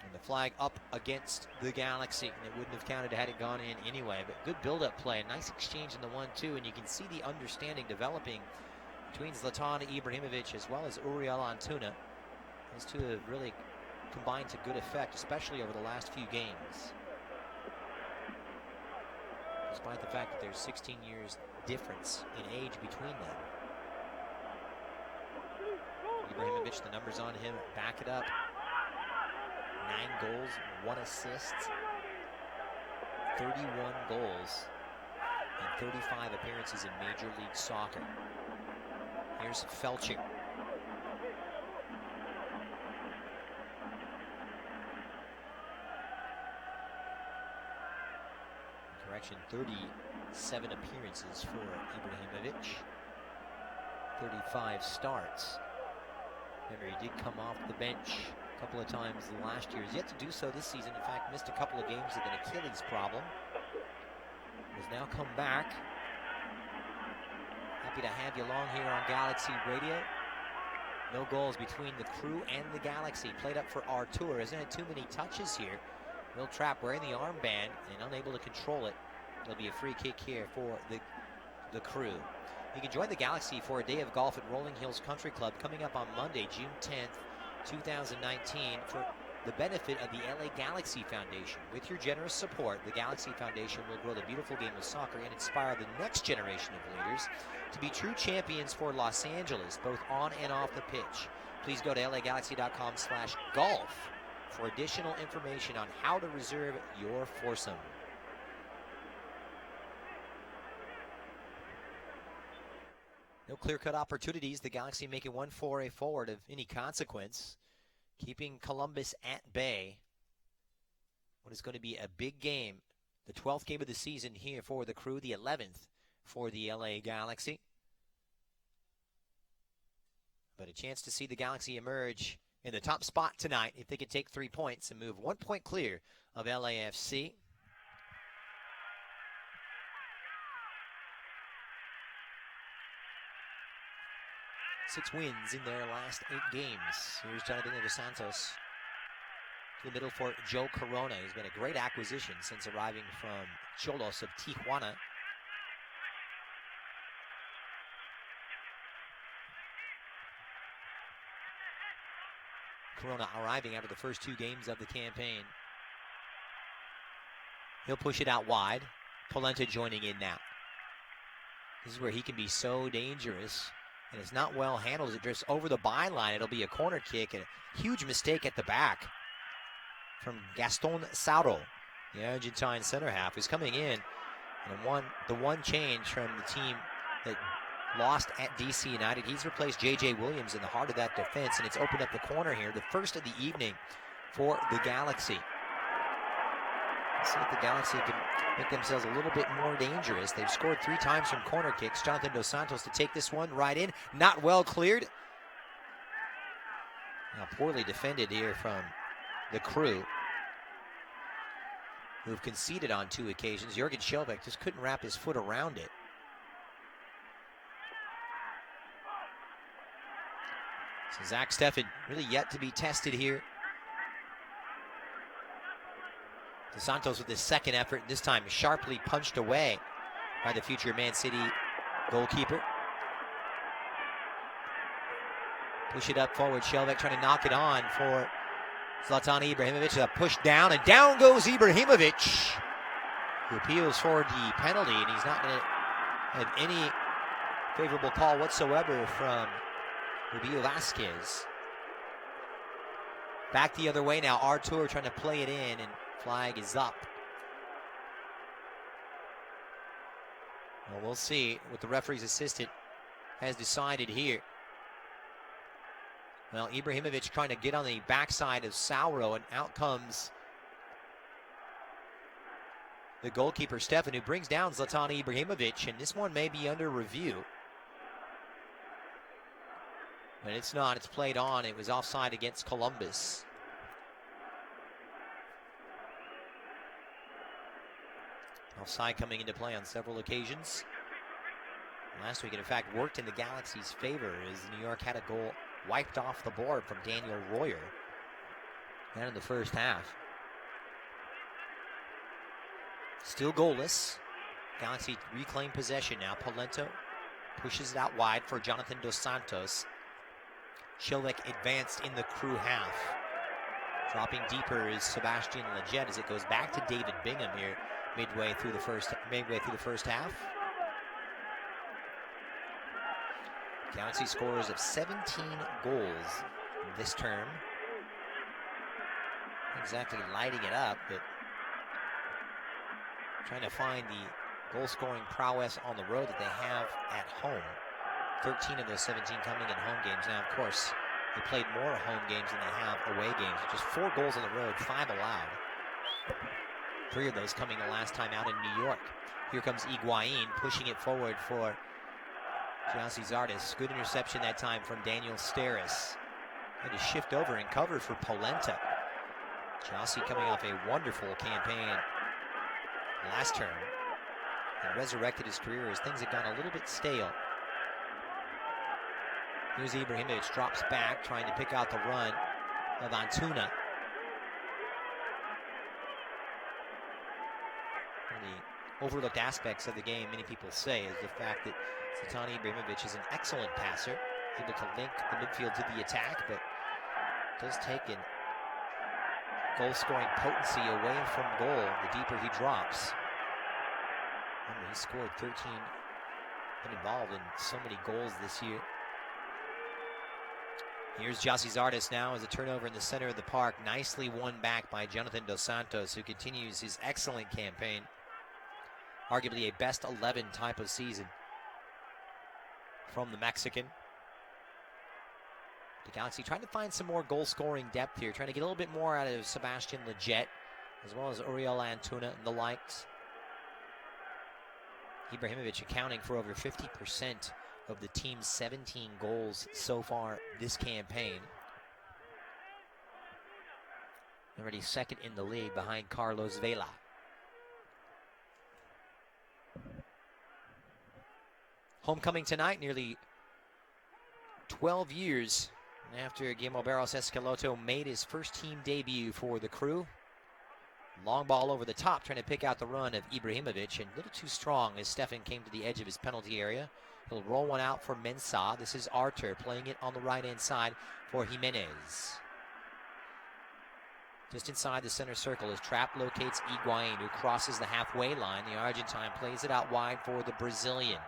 and the flag up against the Galaxy, and it wouldn't have counted had it gone in anyway. But good build-up play, a nice exchange in the 1-2, and you can see the understanding developing between Zlatan Ibrahimovic as well as Uriel Antuna. Those two have really combined to good effect, especially over the last few games, despite the fact that there's 16 years difference in age between them. Ibrahimovic, the numbers on him back it up. 9 goals, 1 assist, 31 goals, and 35 appearances in Major League Soccer. Here's Felcher. Correction, 37 appearances for Ibrahimovic. 35 starts. Remember, he did come off the bench a couple of times last year. He's yet to do so this season. In fact, missed a couple of games with an Achilles problem. Has now come back. Happy to have you along here on Galaxy Radio. No goals between the Crew and the Galaxy. Played up for Artur. Hasn't had too many touches here. Will Trapp wearing the armband and unable to control it. There'll be a free kick here for the Crew. You can join the Galaxy for a day of golf at Rolling Hills Country Club coming up on Monday, June 10th, 2019, for the benefit of the LA Galaxy Foundation. With your generous support, the Galaxy Foundation will grow the beautiful game of soccer and inspire the next generation of leaders to be true champions for Los Angeles, both on and off the pitch. Please go to lagalaxy.com/golf for additional information on how to reserve your foursome. No clear-cut opportunities. The Galaxy making one foray forward of any consequence, keeping Columbus at bay. What is going to be a big game, the 12th game of the season here for the Crew, the 11th for the LA Galaxy. But a chance to see the Galaxy emerge in the top spot tonight if they could take 3 points and move 1 point clear of LAFC. Six wins in their last 8 games. Here's Jonathan Dos Santos to the middle for Joe Corona, who's been a great acquisition since arriving from Cholos of Tijuana. Corona arriving after the first 2 games of the campaign. He'll push it out wide. Polenta joining in now. This is where he can be so dangerous. And it's not well handled as it drifts over the byline. It'll be a corner kick and a huge mistake at the back from Gaston Sauro, the Argentine center half, who's coming in. And the one change from the team that lost at DC United. He's replaced J.J. Williams in the heart of that defense, and it's opened up the corner here, the first of the evening for the Galaxy. Let's see if the Galaxy can make themselves a little bit more dangerous. They've scored 3 times from corner kicks. Jonathan Dos Santos to take this one right in. Not well cleared. Now poorly defended here from the Crew, who have conceded on 2 occasions. Jürgen Schellbeck just couldn't wrap his foot around it. So Zach Steffen really yet to be tested here. Dos Santos with his second effort, this time sharply punched away by the future Man City goalkeeper. Push it up forward, Schellbeck trying to knock it on for Zlatan Ibrahimovic. A push down, and down goes Ibrahimovic, who appeals for the penalty, and he's not going to have any favorable call whatsoever from Rubio Vasquez. Back the other way now, Artur trying to play it in, and flag is up. Well, we'll see what the referee's assistant has decided here. Well, Ibrahimovic trying to get on the backside of Sauro, and out comes the goalkeeper, Steffen, who brings down Zlatan Ibrahimovic, and this one may be under review. But it's not, it's played on. It was offside against Columbus. Offside coming into play on several occasions. Last week, it in fact worked in the Galaxy's favor as New York had a goal wiped off the board from Daniel Royer down in the first half. Still goalless. Galaxy reclaim possession now. Polenta pushes it out wide for Jonathan Dos Santos. Schellbeck advanced in the Crew half. Dropping deeper is Sebastian Lletget as it goes back to David Bingham here midway through the first half. Galaxy scores of 17 goals this term. Exactly lighting it up, but trying to find the goal-scoring prowess on the road that they have at home. 13 of those 17 coming in home games. Now, of course, they played more home games than they have away games. Just 4 goals on the road, 5 allowed. 3 of those coming the last time out in New York. Here comes Higuain pushing it forward for Gyasi Zardes. Good interception that time from Daniel Steres. Had to shift over and cover for Polenta. Gyasi coming off a wonderful campaign last term and resurrected his career as things had gone a little bit stale. Here's Ibrahimovic, drops back, trying to pick out the run of Antuna. One of the overlooked aspects of the game, many people say, is the fact that Zlatan Ibrahimovic is an excellent passer, able to link the midfield to the attack, but does take in goal-scoring potency away from goal the deeper he drops. Remember, he scored 13, been involved in so many goals this year. Here's Gyasi Zardes now as a turnover in the center of the park. Nicely won back by Jonathan Dos Santos, who continues his excellent campaign. Arguably a best 11 type of season. from the Mexican. The Galaxy trying to find some more goal-scoring depth here, trying to get a little bit more out of Sebastian Lletget, as well as Uriel Antuna and the likes. Ibrahimovic accounting for over 50% of the team's 17 goals so far this campaign. Already second in the league behind Carlos Vela. Homecoming tonight, nearly 12 years after Guillermo Barros Escaloto made his first team debut for the Crew. Long ball over the top, trying to pick out the run of Ibrahimovic, and a little too strong as Stefan came to the edge of his penalty area. He'll roll one out for Mensah. This is Artur playing it on the right-hand side for Jimenez. Just inside the center circle as Trapp locates Higuain, who crosses the halfway line. The Argentine plays it out wide for the Brazilian.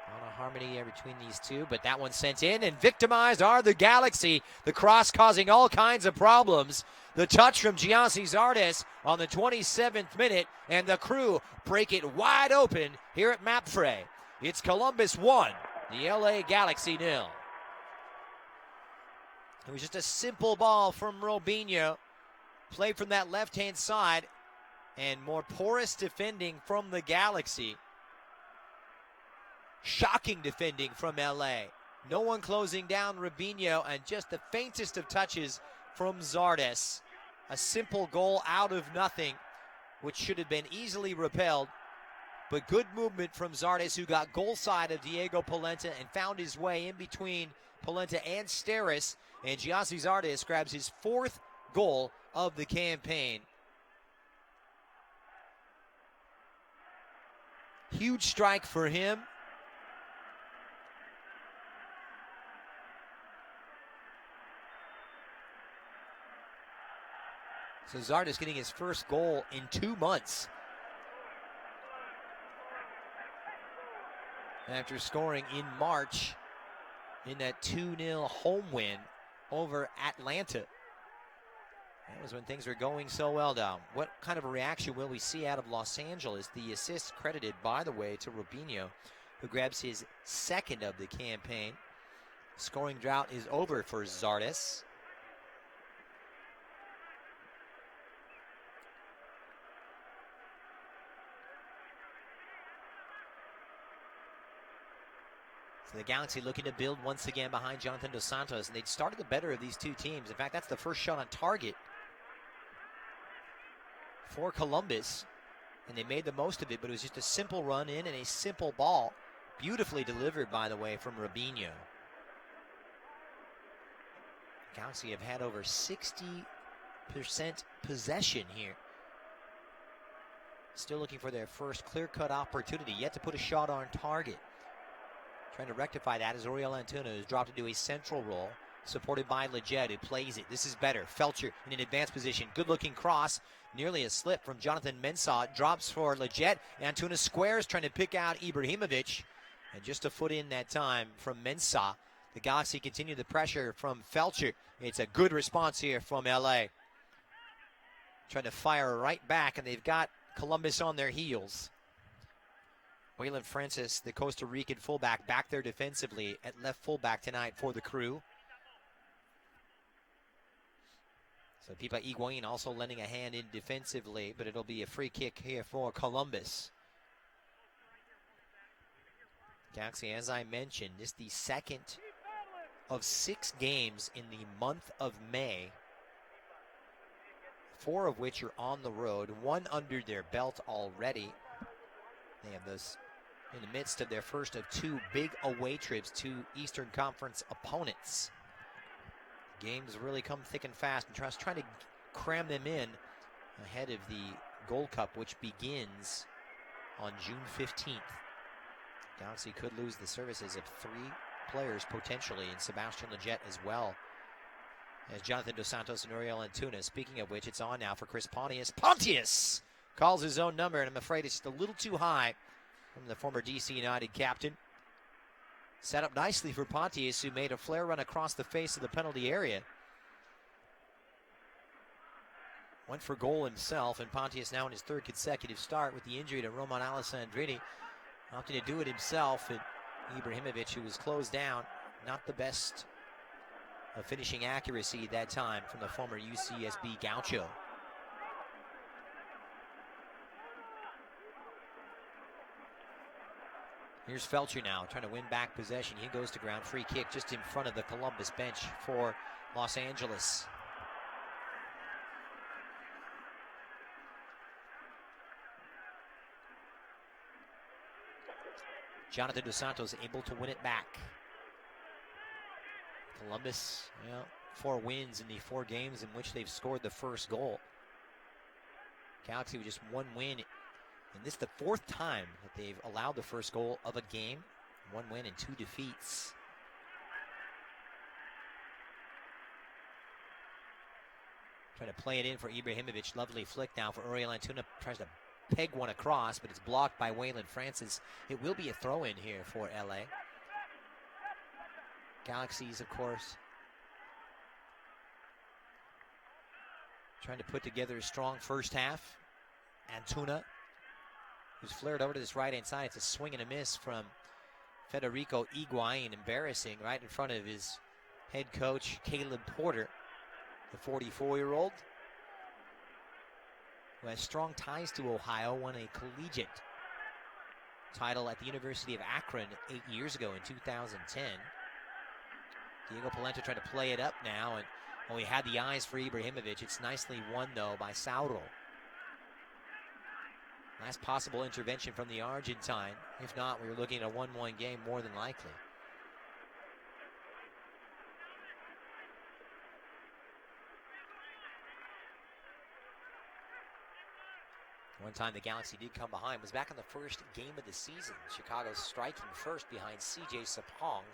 Not a harmony here between these two, but that one sent in, and victimized are the Galaxy. The cross causing all kinds of problems. The touch from Giassi Zardes on the 27th minute, and the Crew break it wide open here at MAPFE. It's Columbus 1, the LA Galaxy 0. It was just a simple ball from Robinho. Played from that left-hand side, and more porous defending from the Galaxy. Shocking defending from LA. No one closing down Robinho, and just the faintest of touches from Zardes. A simple goal out of nothing, which should have been easily repelled. But good movement from Zardes, who got goal side of Diego Polenta and found his way in between Polenta and Steris. And Giassi Zardes grabs his 4th goal of the campaign. Huge strike for him. So Zardes getting his first goal in 2 months. After scoring in March in that 2-0 home win over Atlanta. That was when things were going so well down. What kind of a reaction will we see out of Los Angeles? The assist credited, by the way, to Robinho, who grabs his 2nd of the campaign. Scoring drought is over for Zardes. So the Galaxy looking to build once again behind Jonathan Dos Santos, and they'd started the better of these two teams. In fact, that's the first shot on target for Columbus, and they made the most of it, but it was just a simple run in and a simple ball. Beautifully delivered, by the way, from Robinho. Galaxy have had over 60% possession here. Still looking for their first clear-cut opportunity, yet to put a shot on target. Trying to rectify that as Uriel Antuna is dropped into a central role, supported by Lletget, who plays it. This is better. Felcher in an advanced position. Good-looking cross. Nearly a slip from Jonathan Mensah. Drops for Lletget. Antuna squares, trying to pick out Ibrahimovic. And just a foot in that time from Mensah. The Galaxy continue the pressure from Felcher. It's a good response here from LA. Trying to fire right back, and they've got Columbus on their heels. Waylon Francis, the Costa Rican fullback, back there defensively at left fullback tonight for the Crew. So Pipa Higuain also lending a hand in defensively, but it'll be a free kick here for Columbus. Galaxy, as I mentioned, is the 2nd of 6 games in the month of May, 4 of which are on the road, 1 under their belt already. They have this in the midst of their first of 2 big away trips to Eastern Conference opponents. Games really come thick and fast, and trying to cram them in ahead of the Gold Cup, which begins on June 15th. Galaxy could lose the services of 3 players potentially, and Sebastian Lletget as well as Jonathan Dos Santos and Uriel Antuna. Speaking of which, it's on now for Chris Pontius. Pontius calls his own number, and I'm afraid it's just a little too high from the former DC United captain. Set up nicely for Pontius, who made a flare run across the face of the penalty area. Went for goal himself, and Pontius now in his 3rd consecutive start with the injury to Roman Alessandrini. Opting to do it himself, and Ibrahimovic, who was closed down. Not the best of finishing accuracy that time from the former UCSB Gaucho. Here's Felcher now trying to win back possession. He goes to ground, free kick just in front of the Columbus bench for Los Angeles. Jonathan Dos Santos able to win it back. Columbus, 4 wins in the 4 games in which they've scored the first goal. Galaxy with just 1 win. And this is the 4th time that they've allowed the first goal of a game. 1 win and 2 defeats. Trying to play it in for Ibrahimovic. Lovely flick now for Uriel Antuna. Tries to peg one across, but it's blocked by Waylon Francis. It will be a throw-in here for LA. Galaxies, of course, trying to put together a strong first half. Antuna, who's flared over to this right-hand side. It's a swing and a miss from Federico Higuain. Embarrassing right in front of his head coach, Caleb Porter, the 44-year-old, who has strong ties to Ohio, won a collegiate title at the University of Akron 8 years ago in 2010. Diego Polenta trying to play it up now, and he had the eyes for Ibrahimovic. It's nicely won, though, by Sauro. Last possible intervention from the Argentine. If not, we're looking at a 1-1 game more than likely. One time the Galaxy did come behind. It was back in the first game of the season. Chicago striking first behind C.J. Sapong.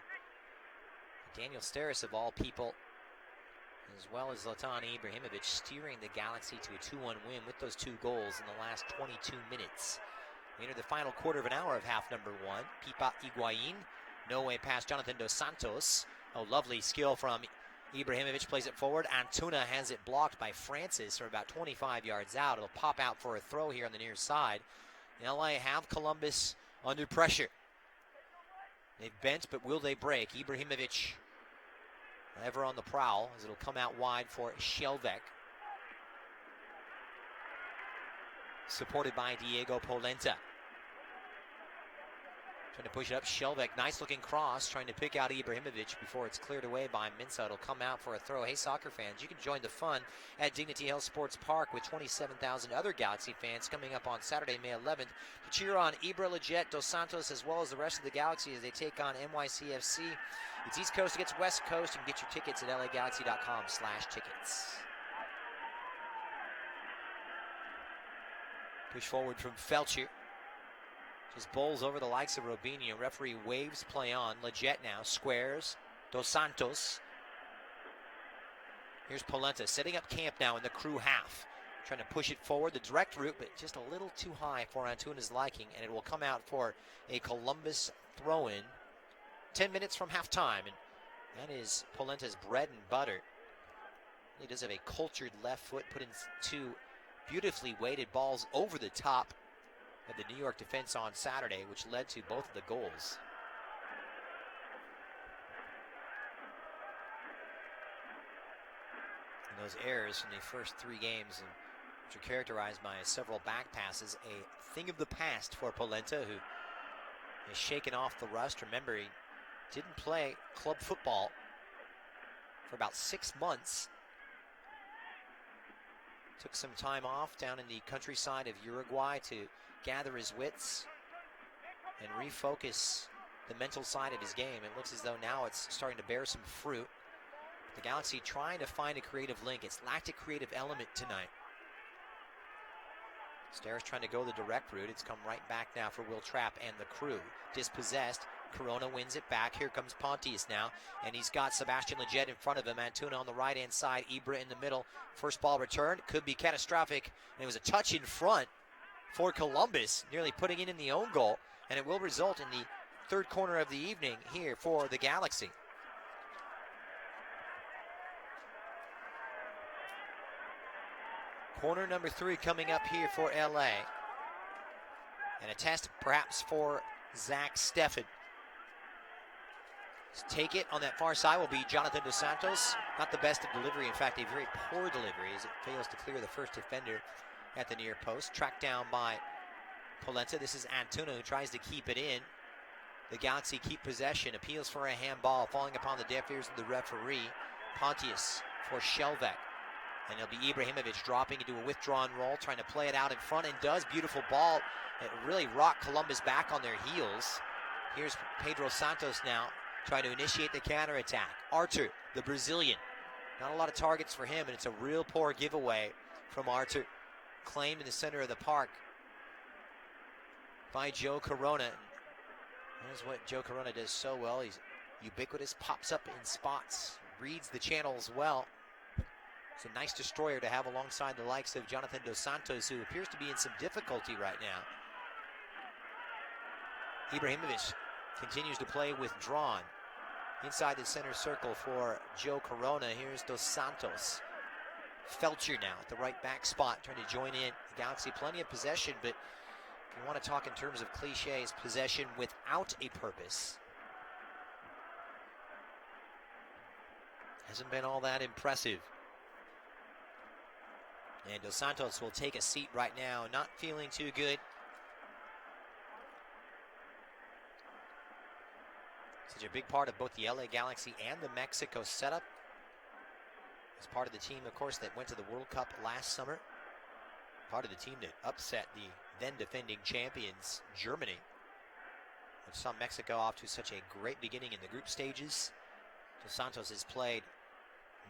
Daniel Steres, of all people, as well as Zlatan Ibrahimovic, steering the Galaxy to a 2-1 win with those 2 goals in the last 22 minutes. We enter the final quarter of an hour of half number 1. Pipa Higuain, no way past Jonathan Dos Santos. Oh, lovely skill from Ibrahimovic, plays it forward. Antuna has it blocked by Francis from about 25 yards out. It'll pop out for a throw here on the near side. LA have Columbus under pressure. They've bent, but will they break? Ibrahimovic ever on the prowl, as it'll come out wide for Shelvek. Supported by Diego Polenta. Trying to push it up, Shelvek, nice looking cross, trying to pick out Ibrahimovic before it's cleared away by Mensah. It'll come out for a throw. Hey, soccer fans, you can join the fun at Dignity Health Sports Park with 27,000 other Galaxy fans coming up on Saturday, May 11th to cheer on Ibra, Leggett, Dos Santos, as well as the rest of the Galaxy as they take on NYCFC. It's East Coast against West Coast. You can get your tickets at lagalaxy.com/tickets. Push forward from Felcher. Just bowls over the likes of Robinho. Referee waves play on. Leggett now squares. Dos Santos. Here's Polenta setting up camp now in the crew half. Trying to push it forward. The direct route, but just a little too high for Antuna's liking. And it will come out for a Columbus throw-in. 10 minutes from halftime. And that is Polenta's bread and butter. He does have a cultured left foot. Put in 2 beautifully weighted balls over the top of the New York defense on Saturday, which led to both of the goals. And those errors from the first 3 games, which are characterized by several back passes, a thing of the past for Polenta, who has shaken off the rust. Remember, he didn't play club football for about 6 months. Took some time off down in the countryside of Uruguay to gather his wits and refocus the mental side of his game. It looks as though now it's starting to bear some fruit. The Galaxy trying to find a creative link. It's lacked a creative element tonight. Steres trying to go the direct route. It's come right back now for Will Trapp and the crew. Dispossessed. Corona wins it back. Here comes Pontius now, and he's got Sebastian Leggett in front of him. Antuna on the right-hand side. Ibra in the middle. First ball returned. Could be catastrophic. And it was a touch in front for Columbus, nearly putting it in the own goal. And it will result in the 3rd corner of the evening here for the Galaxy. Corner number 3 coming up here for LA. And a test perhaps for Zach Steffen. take it on that far side will be Jonathan Dos Santos. Not the best of delivery. In fact, a very poor delivery as it fails to clear the first defender at the near post. Tracked down by Polenta. This is Antuna who tries to keep it in. The Galaxy keep possession. Appeals for a handball, falling upon the deaf ears of the referee. Pontius for Shelvek. And it'll be Ibrahimovic dropping into a withdrawn roll, trying to play it out in front, and does. Beautiful ball. It really rocked Columbus back on their heels. Here's Pedro Santos now, trying to initiate the counterattack. Arthur, the Brazilian. Not a lot of targets for him, and it's a real poor giveaway from Arthur. Claimed in the center of the park by Joe Corona. Here's what Joe Corona does so well. He's ubiquitous, pops up in spots, reads the channels well. It's a nice destroyer to have alongside the likes of Jonathan Dos Santos, who appears to be in some difficulty right now. Ibrahimovic continues to play withdrawn. Inside the center circle for Joe Corona. Here's Dos Santos. Felcher now at the right back spot, trying to join in. The Galaxy plenty of possession, but if you want to talk in terms of cliches, possession without a purpose hasn't been all that impressive. And Dos Santos will take a seat right now, not feeling too good. Such a big part of both the LA Galaxy and the Mexico setup. As part of the team, of course, that went to the World Cup last summer. Part of the team that upset the then defending champions, Germany, which saw Mexico off to such a great beginning in the group stages. Dos Santos has played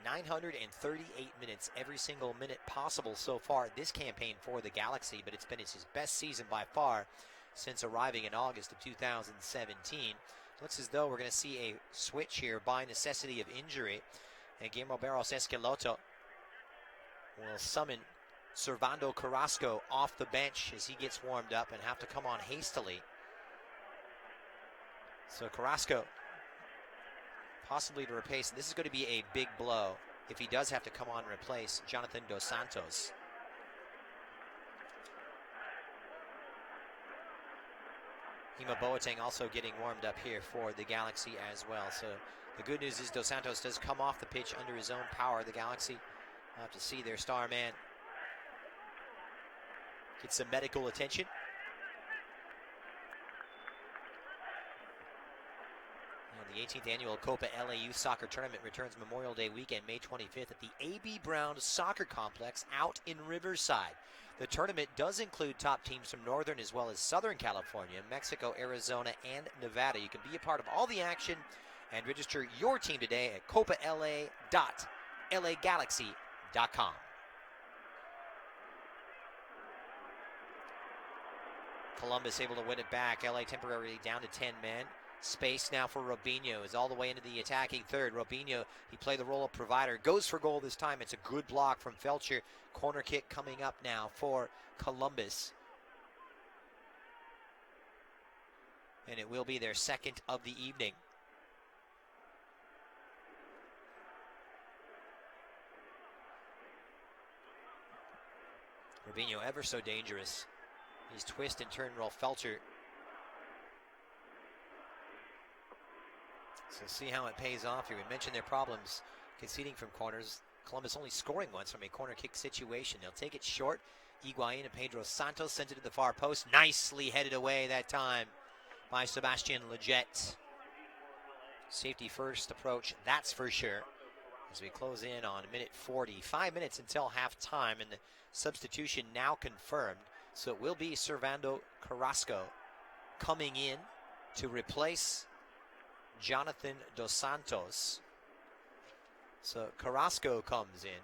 938 minutes, every single minute possible so far this campaign for the Galaxy, but it's been his best season by far since arriving in August of 2017. Looks as though we're going to see a switch here by necessity of injury, and Guillermo Barros Esqueloto will summon Servando Carrasco off the bench as he gets warmed up and have to come on hastily. So Carrasco possibly to replace. This is going to be a big blow if he does have to come on and replace Jonathan Dos Santos. Hima Boateng also getting warmed up here for the Galaxy as well. So the good news is Dos Santos does come off the pitch under his own power. The Galaxy will have to see their star man get some medical attention. The 18th annual Copa LA Youth Soccer Tournament returns Memorial Day weekend, May 25th at the A.B. Brown Soccer Complex out in Riverside. The tournament does include top teams from Northern as well as Southern California, Mexico, Arizona, and Nevada. You can be a part of all the action and register your team today at copala.lagalaxy.com. Columbus able to win it back. LA temporarily down to 10 men. Space now for Robinho, is all the way into the attacking third. Robinho, he played the role of provider, goes for goal this time. It's a good block from Felcher. Corner kick coming up now for Columbus. And it will be their second of the evening. Robinho ever so dangerous. He's twist and turn roll Felcher. So see how it pays off here. We mentioned their problems conceding from corners. Columbus only scoring once from a corner kick situation. They'll take it short. Higuain and Pedro Santos sent it to the far post. Nicely headed away that time by Sebastian Lletget. Safety first approach, that's for sure. As we close in on minute 40. 5 minutes until halftime, and the substitution now confirmed. So it will be Servando Carrasco coming in to replace Jonathan Dos Santos. So Carrasco comes in,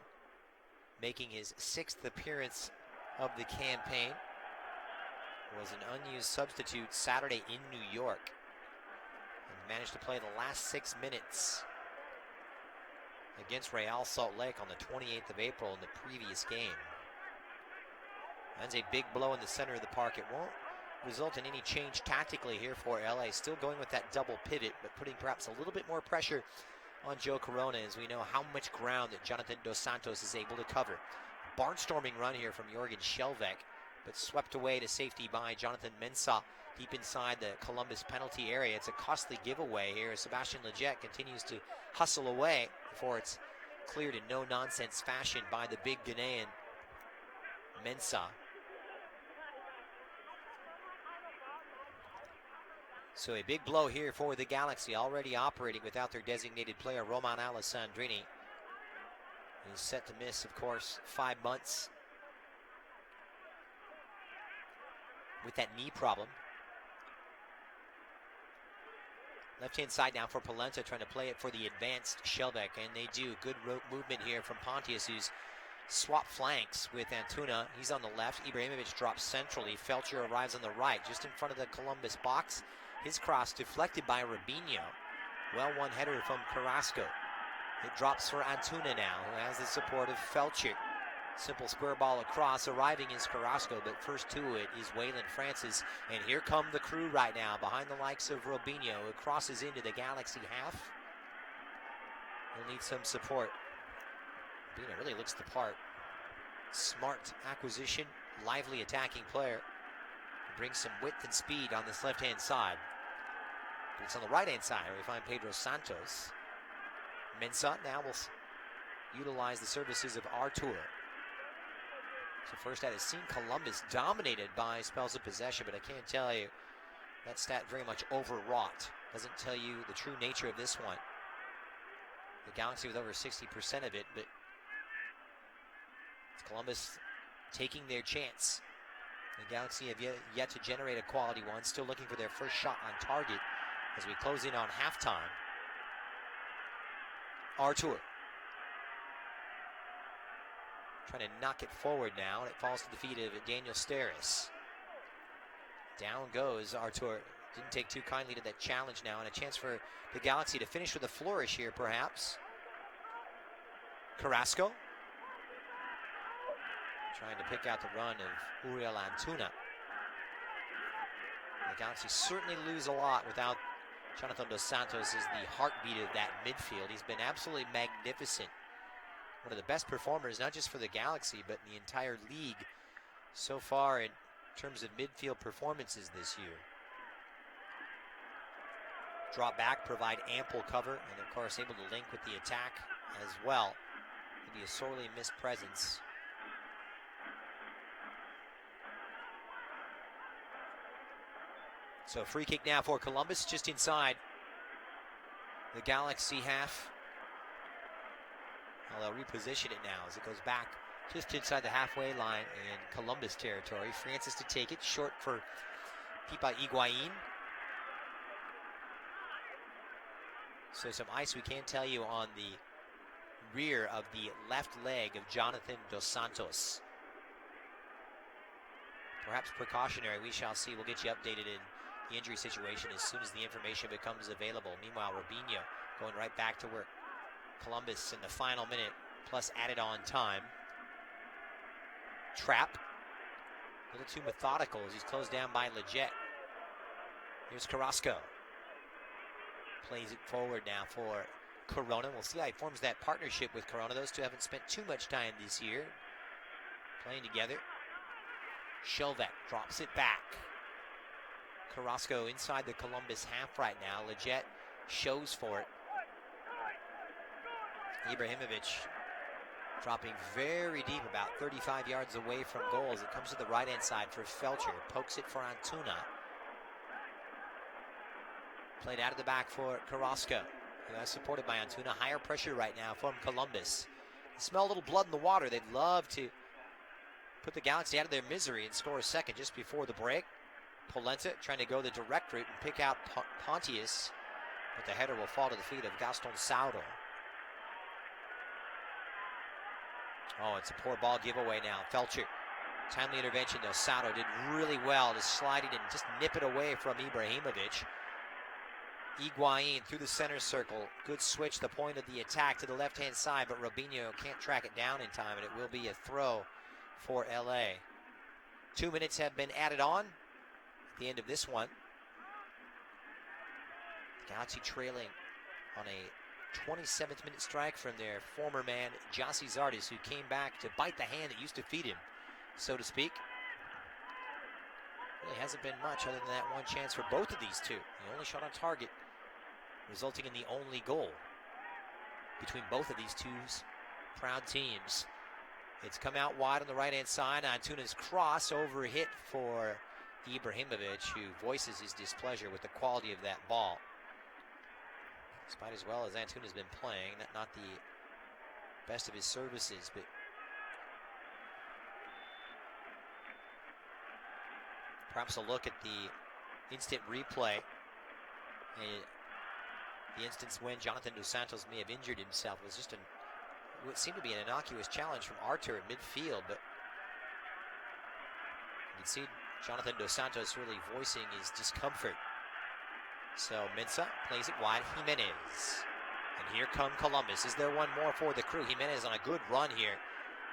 making his 6th appearance of the campaign. Was an unused substitute Saturday in New York, and managed to play the last 6 minutes against Real Salt Lake on the 28th of April in the previous game. That's a big blow in the center of the park. It won't result in any change tactically here for LA. Still going with that double pivot, but putting perhaps a little bit more pressure on Joe Corona, as we know how much ground that Jonathan Dos Santos is able to cover. Barnstorming run here from Jorgen Shelvek, but swept away to safety by Jonathan Mensah. deep inside the Columbus penalty area. It's a costly giveaway here as Sebastian Lletget continues to hustle away before it's cleared in no-nonsense fashion by the big Ghanaian Mensah. So a big blow here for the Galaxy, already operating without their designated player, Roman Alessandrini, who's set to miss, of course, 5 months with that knee problem. Left-hand side now for Polenta, trying to play it for the advanced Shelbeck, and they do. Good movement here from Pontius, who's swapped flanks with Antuna. He's on the left. Ibrahimovic drops centrally. Felcher arrives on the right, just in front of the Columbus box. His cross deflected by Rubinho. Well-won header from Carrasco. It drops for Antuna now, who has the support of Felcher. Simple square ball across, arriving is Carrasco, but first to it is Waylon Francis. And here come the crew right now, behind the likes of Robinho, who crosses into the Galaxy half. He'll need some support. Robinho really looks the part. Smart acquisition, lively attacking player. Brings some width and speed on this left-hand side. But it's on the right-hand side where we find Pedro Santos. Mensah now will utilize the services of Artur. So first that has seen Columbus dominated by spells of possession, but I can't tell you that stat very much overwrought. Doesn't tell you the true nature of this one. The Galaxy with over 60% of it, but it's Columbus taking their chance. The Galaxy have yet to generate a quality one, still looking for their first shot on target as we close in on halftime. Artur trying to knock it forward now, and it falls to the feet of Daniel Steres. Down goes Artur. Didn't take too kindly to that challenge now, and a chance for the Galaxy to finish with a flourish here, perhaps. Carrasco trying to pick out the run of Uriel Antuna. The Galaxy certainly lose a lot without Jonathan Dos Santos as the heartbeat of that midfield. He's been absolutely magnificent. One of the best performers, not just for the Galaxy, but in the entire league so far in terms of midfield performances this year. Drop back, provide ample cover, and of course able to link with the attack as well. Maybe a sorely missed presence. So free kick now for Columbus, just inside the Galaxy half. Well, they'll reposition it now as it goes back just inside the halfway line in Columbus territory. Francis to take it, short for Pipa Higuain. So some ice we can tell you on the rear of the left leg of Jonathan Dos Santos. Perhaps precautionary, we shall see. We'll get you updated in the injury situation as soon as the information becomes available. Meanwhile, Robinho going right back to work. Columbus in the final minute, plus added on time. Trap. A little too methodical as he's closed down by Lletget. Here's Carrasco. Plays it forward now for Corona. We'll see how he forms that partnership with Corona. Those two haven't spent too much time this year playing together. Shelbeck drops it back. Carrasco inside the Columbus half right now. Lletget shows for it. Ibrahimovic dropping very deep, about 35 yards away from goals. It comes to the right-hand side for Felcher. Pokes it for Antuna. Played out of the back for Carrasco, who is supported by Antuna. Higher pressure right now from Columbus. They smell a little blood in the water. They'd love to put the Galaxy out of their misery and score a second just before the break. Polenta trying to go the direct route and pick out Pontius, but the header will fall to the feet of Gaston Sauro. Oh, it's a poor ball giveaway now. Felcher, timely intervention though. Sauro did really well to slide it and just nip it away from Ibrahimovic. Higuain through the center circle. Good switch, the point of the attack to the left-hand side, but Robinho can't track it down in time, and it will be a throw for LA. 2 minutes have been added on at the end of this one. Galaxy trailing on a 27th minute strike from their former man, Jossie Zardes, who came back to bite the hand that used to feed him, so to speak. Really hasn't been much other than that one chance for both of these two. The only shot on target, resulting in the only goal between both of these two proud teams. It's come out wide on the right-hand side. Antunes' crossover hit for Ibrahimovic, who voices his displeasure with the quality of that ball. Despite as well as Antunes has been playing, not the best of his services, but perhaps a look at the instant replay. The instance when Jonathan Dos Santos may have injured himself was just what seemed to be an innocuous challenge from Artur at midfield, but you can see Jonathan Dos Santos really voicing his discomfort. So Mensah plays it wide, Jimenez. And here come Columbus. Is there one more for the crew? Jimenez on a good run here.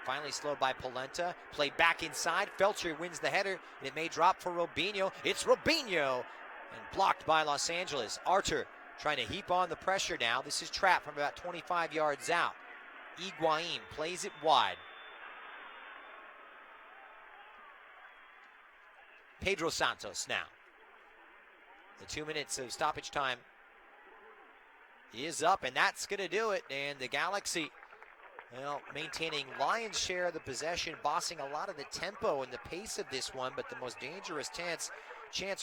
Finally slowed by Polenta. Played back inside. Felcher wins the header, and it may drop for Robinho. It's Robinho! And blocked by Los Angeles. Artur trying to heap on the pressure now. This is trapped from about 25 yards out. Higuain plays it wide. Pedro Santos now. The 2 minutes of stoppage time is up, and that's going to do it. And the Galaxy, well, maintaining lion's share of the possession, bossing a lot of the tempo and the pace of this one, but the most dangerous chance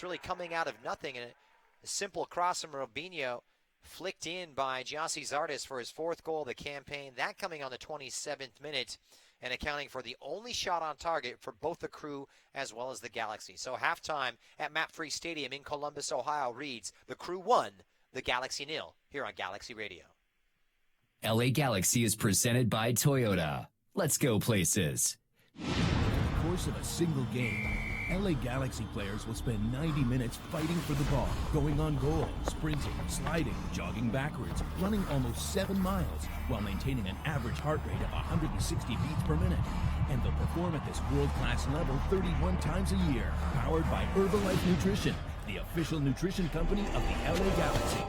really coming out of nothing. And a simple cross from Robinho, flicked in by Gyasi Zardes for his 4th goal of the campaign. That coming on the 27th minute and accounting for the only shot on target for both the Crew as well as the Galaxy. So halftime at MAPFE Stadium in Columbus, Ohio reads, the Crew 1, the Galaxy 0, here on Galaxy Radio. LA Galaxy is presented by Toyota. Let's go places. Over the course of a single game, LA Galaxy players will spend 90 minutes fighting for the ball, going on goal, sprinting, sliding, jogging backwards, running almost 7 miles, while maintaining an average heart rate of 160 beats per minute. And they'll perform at this world-class level 31 times a year, powered by Herbalife Nutrition, the official nutrition company of the LA Galaxy.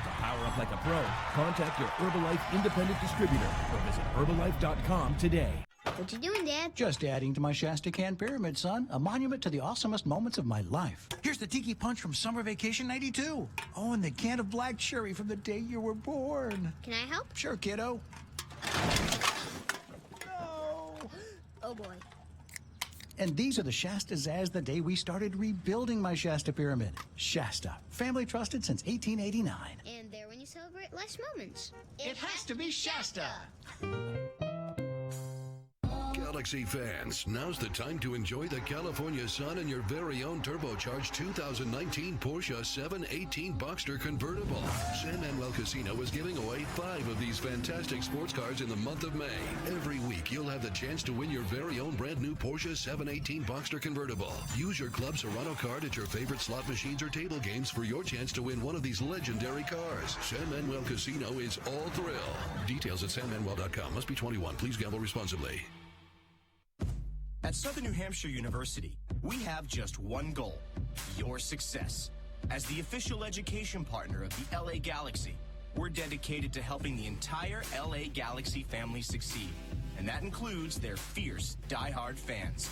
To power up like a pro, contact your Herbalife independent distributor or visit Herbalife.com today. What you doing, Dad? Just adding to my Shasta Can Pyramid, son. A monument to the awesomest moments of my life. Here's the Tiki Punch from Summer Vacation 92. Oh, and the can of black cherry from the day you were born. Can I help? Sure, kiddo. No. Oh, boy. And these are the Shastas as the day we started rebuilding my Shasta Pyramid. Shasta, family trusted since 1889. And there when you celebrate life's moments. It has to be Shasta. Galaxy fans, now's the time to enjoy the California sun in your very own turbocharged 2019 Porsche 718 Boxster convertible. San Manuel Casino is giving away 5 of these fantastic sports cars in the month of May. Every week, you'll have the chance to win your very own brand new Porsche 718 Boxster convertible. Use your Club Serrano card at your favorite slot machines or table games for your chance to win one of these legendary cars. San Manuel Casino is all thrill. Details at sanmanuel.com. Must be 21. Please gamble responsibly. At Southern New Hampshire University, we have just one goal, your success. As the official education partner of the LA Galaxy, we're dedicated to helping the entire LA Galaxy family succeed, and that includes their fierce, die-hard fans.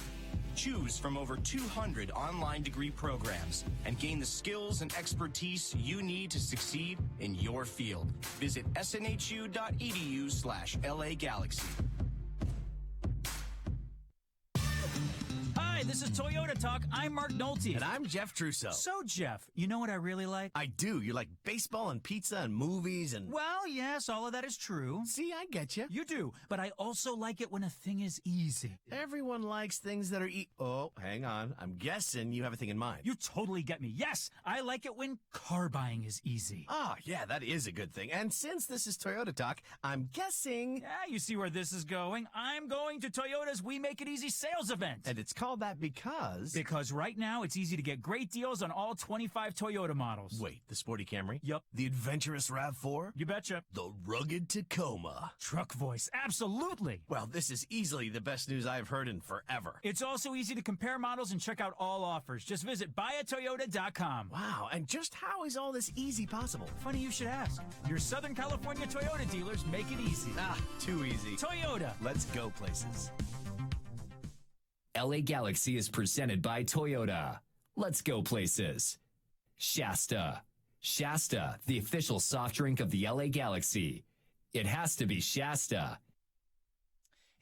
Choose from over 200 online degree programs and gain the skills and expertise you need to succeed in your field. Visit snhu.edu/LA Galaxy. Hi, this is Toyota Talk. I'm Mark Nolte. And I'm Jeff Trusso. So, Jeff, you know what I really like? I do. You like baseball and pizza and movies and... Well, yes, all of that is true. See, I get you. You do, but I also like it when a thing is easy. Everyone likes things that are Oh, hang on. I'm guessing you have a thing in mind. You totally get me. Yes, I like it when car buying is easy. Oh, yeah, that is a good thing. And since this is Toyota Talk, I'm guessing... Yeah, you see where this is going. I'm going to Toyota's We Make It Easy sales event. And it's called that because... Because right now, it's easy to get great deals on all 25 Toyota models. Wait, the Sporty Camry? Yep. The adventurous RAV4? You betcha. The rugged Tacoma? Truck voice, absolutely. Well, this is easily the best news I've heard in forever. It's also easy to compare models and check out all offers. Just visit buyatoyota.com. Wow, and just how is all this easy possible? Funny you should ask. Your Southern California Toyota dealers make it easy. Ah, too easy. Toyota. Let's go places. LA Galaxy is presented by Toyota. Let's go places. Shasta. Shasta, the official soft drink of the LA Galaxy. It has to be Shasta.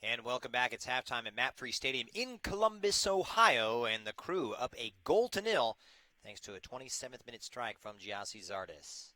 And welcome back. It's halftime at MAPFE Stadium in Columbus, Ohio, and the Crew up a 0-0 thanks to a 27th minute strike from Giassi Zardes.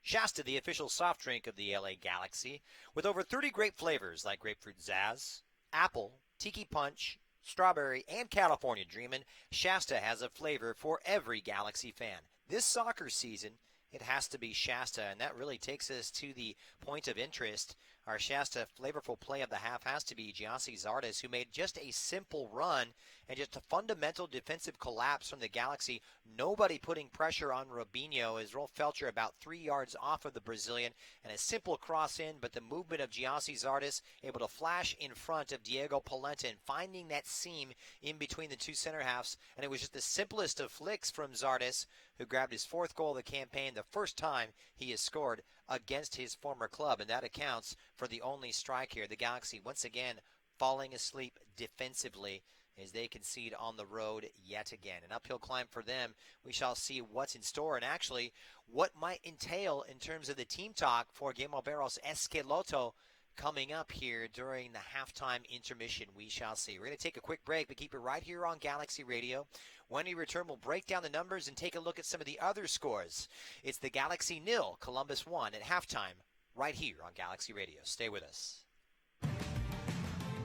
Shasta, the official soft drink of the LA Galaxy, with over 30 great flavors like grapefruit zazz, apple, tiki punch, strawberry, and California Dreamin', Shasta has a flavor for every Galaxy fan. This soccer season, it has to be Shasta, and that really takes us to the point of interest. Our Shasta flavorful play of the half has to be Giassi Zardes, who made just a simple run and just a fundamental defensive collapse from the Galaxy. Nobody putting pressure on Robinho as Rolf Felcher about 3 yards off of the Brazilian, and a simple cross in, but the movement of Giassi Zardes able to flash in front of Diego Polenta and finding that seam in between the two center halves, and it was just the simplest of flicks from Zardes, who grabbed his 4th goal of the campaign, the first time he has scored against his former club, and that accounts for the only strike here. The Galaxy once again falling asleep defensively as they concede on the road yet again. An uphill climb for them. We shall see what's in store and actually what might entail in terms of the team talk for Guillermo Barros Esqueloto coming up here during the halftime intermission. We shall see. We're going to take a quick break, but keep it right here on Galaxy Radio. When we return, we'll break down the numbers and take a look at some of the other scores. It's the Galaxy 0, Columbus 1 at halftime right here on Galaxy Radio. Stay with us.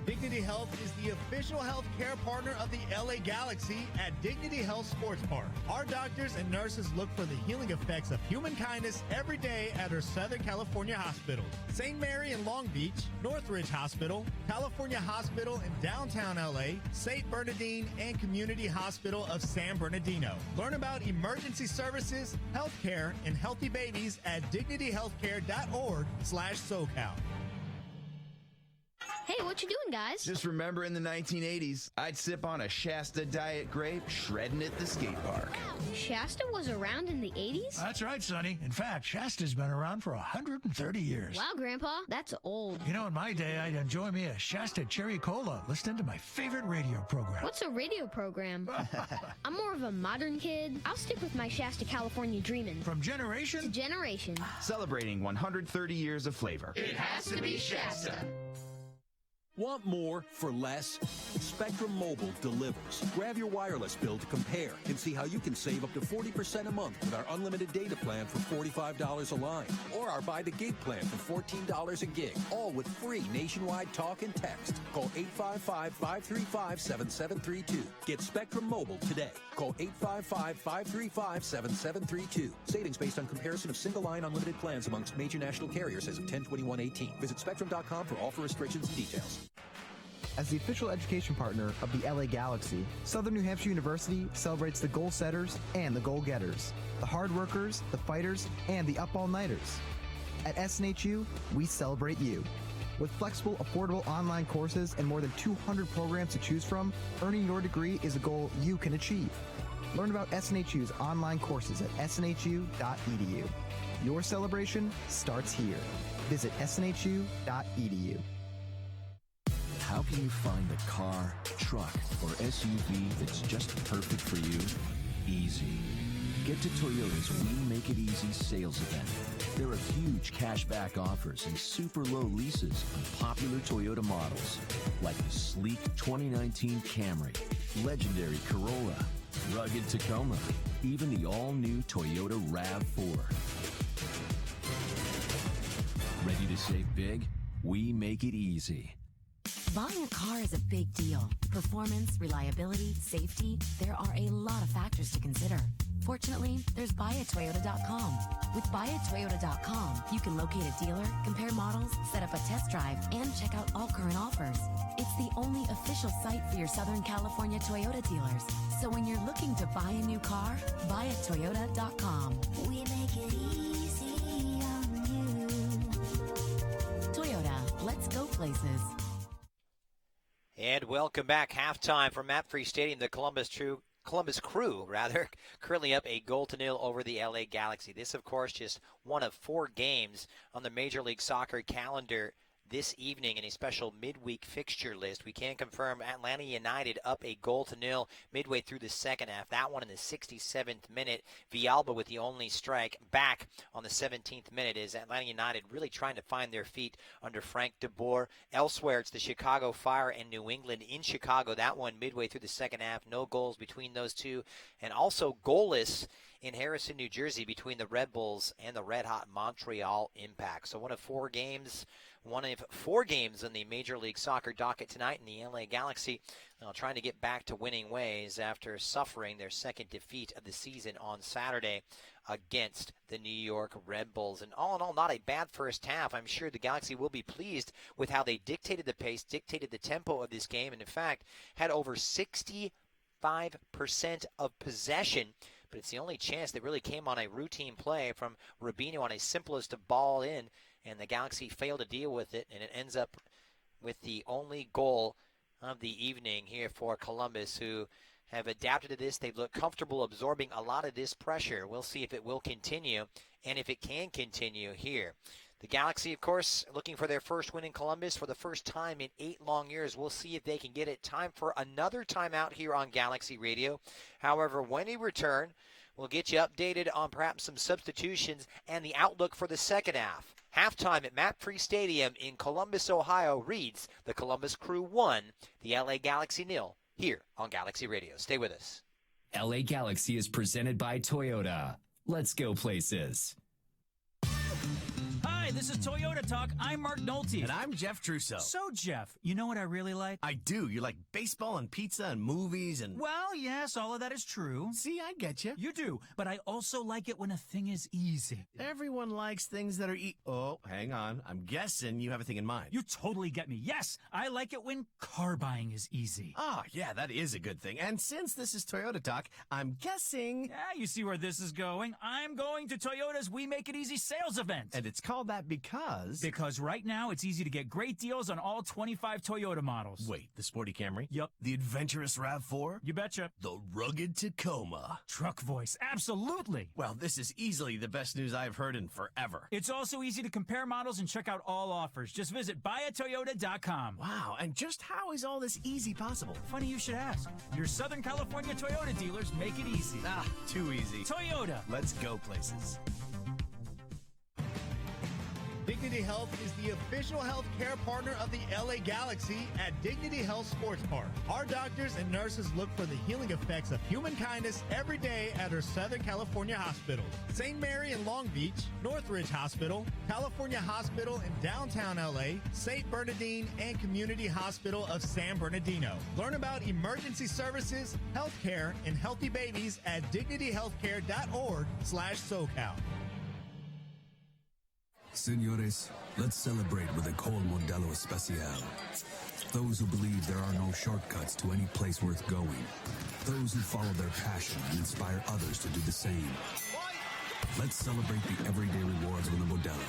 Dignity Health is the official health care partner of the LA Galaxy at Dignity Health Sports Park. Our doctors and nurses look for the healing effects of human kindness every day at our Southern California hospitals. St. Mary in Long Beach, Northridge Hospital, California Hospital in downtown LA, St. Bernardine, and Community Hospital of San Bernardino. Learn about emergency services, healthcare, and healthy babies at dignityhealthcare.org/SoCal. Hey, what you doing, guys? Just remember in the 1980s, I'd sip on a Shasta Diet Grape, shredding at the skate park. Shasta was around in the 80s? That's right, Sonny. In fact, Shasta's been around for 130 years. Wow, Grandpa, that's old. You know, in my day, I'd enjoy me a Shasta Cherry Cola, listening to my favorite radio program. What's a radio program? I'm more of a modern kid. I'll stick with my Shasta California Dreamin'. From generation to generation. Celebrating 130 years of flavor. It has to be Shasta. Want more for less? Spectrum Mobile delivers. Grab your wireless bill to compare and see how you can save up to 40% a month with our unlimited data plan for $45 a line, or our buy the gig plan for $14 a gig, all with free nationwide talk and text. Call 855-535-7732. Get Spectrum Mobile today. Call 855-535-7732. Savings based on comparison of single-line unlimited plans amongst major national carriers as of 10/21/18. Visit spectrum.com for offer restrictions and details. As the official education partner of the LA Galaxy, Southern New Hampshire University celebrates the goal setters and the goal getters, the hard workers, the fighters, and the up all-nighters. At SNHU, we celebrate you. With flexible, affordable online courses and more than 200 programs to choose from, earning your degree is a goal you can achieve. Learn about SNHU's online courses at snhu.edu. Your celebration starts here. Visit snhu.edu. How can you find the car, truck, or SUV that's just perfect for you? Easy. Get to Toyota's We Make It Easy sales event. There are huge cashback offers and super low leases on popular Toyota models like the sleek 2019 Camry, legendary Corolla, rugged Tacoma, even the all-new Toyota RAV4. Ready to save big? We make it easy. Buying a car is a big deal. Performance, reliability, safety, there are a lot of factors to consider. Fortunately, there's buyatoyota.com. With buyatoyota.com, you can locate a dealer, compare models, set up a test drive, and check out all current offers. It's the only official site for your Southern California Toyota dealers. So when you're looking to buy a new car, buyatoyota.com. We make it easy on you. Toyota, let's go places. And welcome back. Halftime from MAPFRE Stadium. The Columbus Crew, currently up a 0-0 over the LA Galaxy. This, of course, just one of 4 games on the Major League Soccer calendar this evening in a special midweek fixture list. We can confirm Atlanta United up a 0-0 midway through the second half. That one in the 67th minute. Villalba with the only strike. Back on the 17th minute is Atlanta United really trying to find their feet under Frank de Boer. Elsewhere, it's the Chicago Fire and New England in Chicago. That one midway through the second half. No goals between those two. And also goalless in Harrison, New Jersey, between the Red Bulls and the red-hot Montreal Impact. So one of four games in the Major League Soccer docket tonight, in the LA Galaxy trying to get back to winning ways after suffering their second defeat of the season on Saturday against the New York Red Bulls. And all in all, not a bad first half. I'm sure the Galaxy will be pleased with how they dictated the pace, dictated the tempo of this game, and in fact had over 65% of possession. But it's the only chance that really came on a routine play from Rubino on a simplest ball in, and the Galaxy failed to deal with it, and it ends up with the only goal of the evening here for Columbus, who have adapted to this. They've looked comfortable absorbing a lot of this pressure. We'll see if it will continue, and if it can continue here. The Galaxy, of course, looking for their first win in Columbus for the first time in 8 long years. We'll see if they can get it. Time for another timeout here on Galaxy Radio. However, when we return, we'll get you updated on perhaps some substitutions and the outlook for the second half. Halftime at MAPFE Stadium in Columbus, Ohio reads the Columbus Crew 1, the LA Galaxy 0, here on Galaxy Radio. Stay with us. LA Galaxy is presented by Toyota. Let's go places. Hi, this is Toyota Talk. I'm Mark Nolte. And I'm Jeff Trousseau. So, Jeff, you know what I really like? I do. You like baseball and pizza and movies and... Well, yes, all of that is true. See, I get you. You do, but I also like it when a thing is easy. Everyone likes things that are Oh, hang on. I'm guessing you have a thing in mind. You totally get me. Yes, I like it when car buying is easy. Oh, yeah, that is a good thing. And since this is Toyota Talk, I'm guessing... Yeah, you see where this is going. I'm going to Toyota's We Make It Easy sales event. And it's called that because... Because right now it's easy to get great deals on all 25 Toyota models. Wait, the Sporty Camry? Yep. The adventurous RAV4? You betcha. The rugged Tacoma? Truck voice, absolutely. Well, this is easily the best news I've heard in forever. It's also easy to compare models and check out all offers. Just visit buyatoyota.com. Wow, and just how is all this easy possible? Funny you should ask. Your Southern California Toyota dealers make it easy. Ah, too easy. Toyota. Let's go places. Dignity Health is the official health care partner of the LA Galaxy at Dignity Health Sports Park. Our doctors and nurses look for the healing effects of human kindness every day at our Southern California hospitals. St. Mary in Long Beach, Northridge Hospital, California Hospital in downtown LA, St. Bernardine, and Community Hospital of San Bernardino. Learn about emergency services, healthcare, and healthy babies at dignityhealthcare.org/SoCal. Senores, let's celebrate with a Col Modelo Especial. Those who believe there are no shortcuts to any place worth going. Those who follow their passion and inspire others to do the same. Let's celebrate the everyday rewards with a Modelo.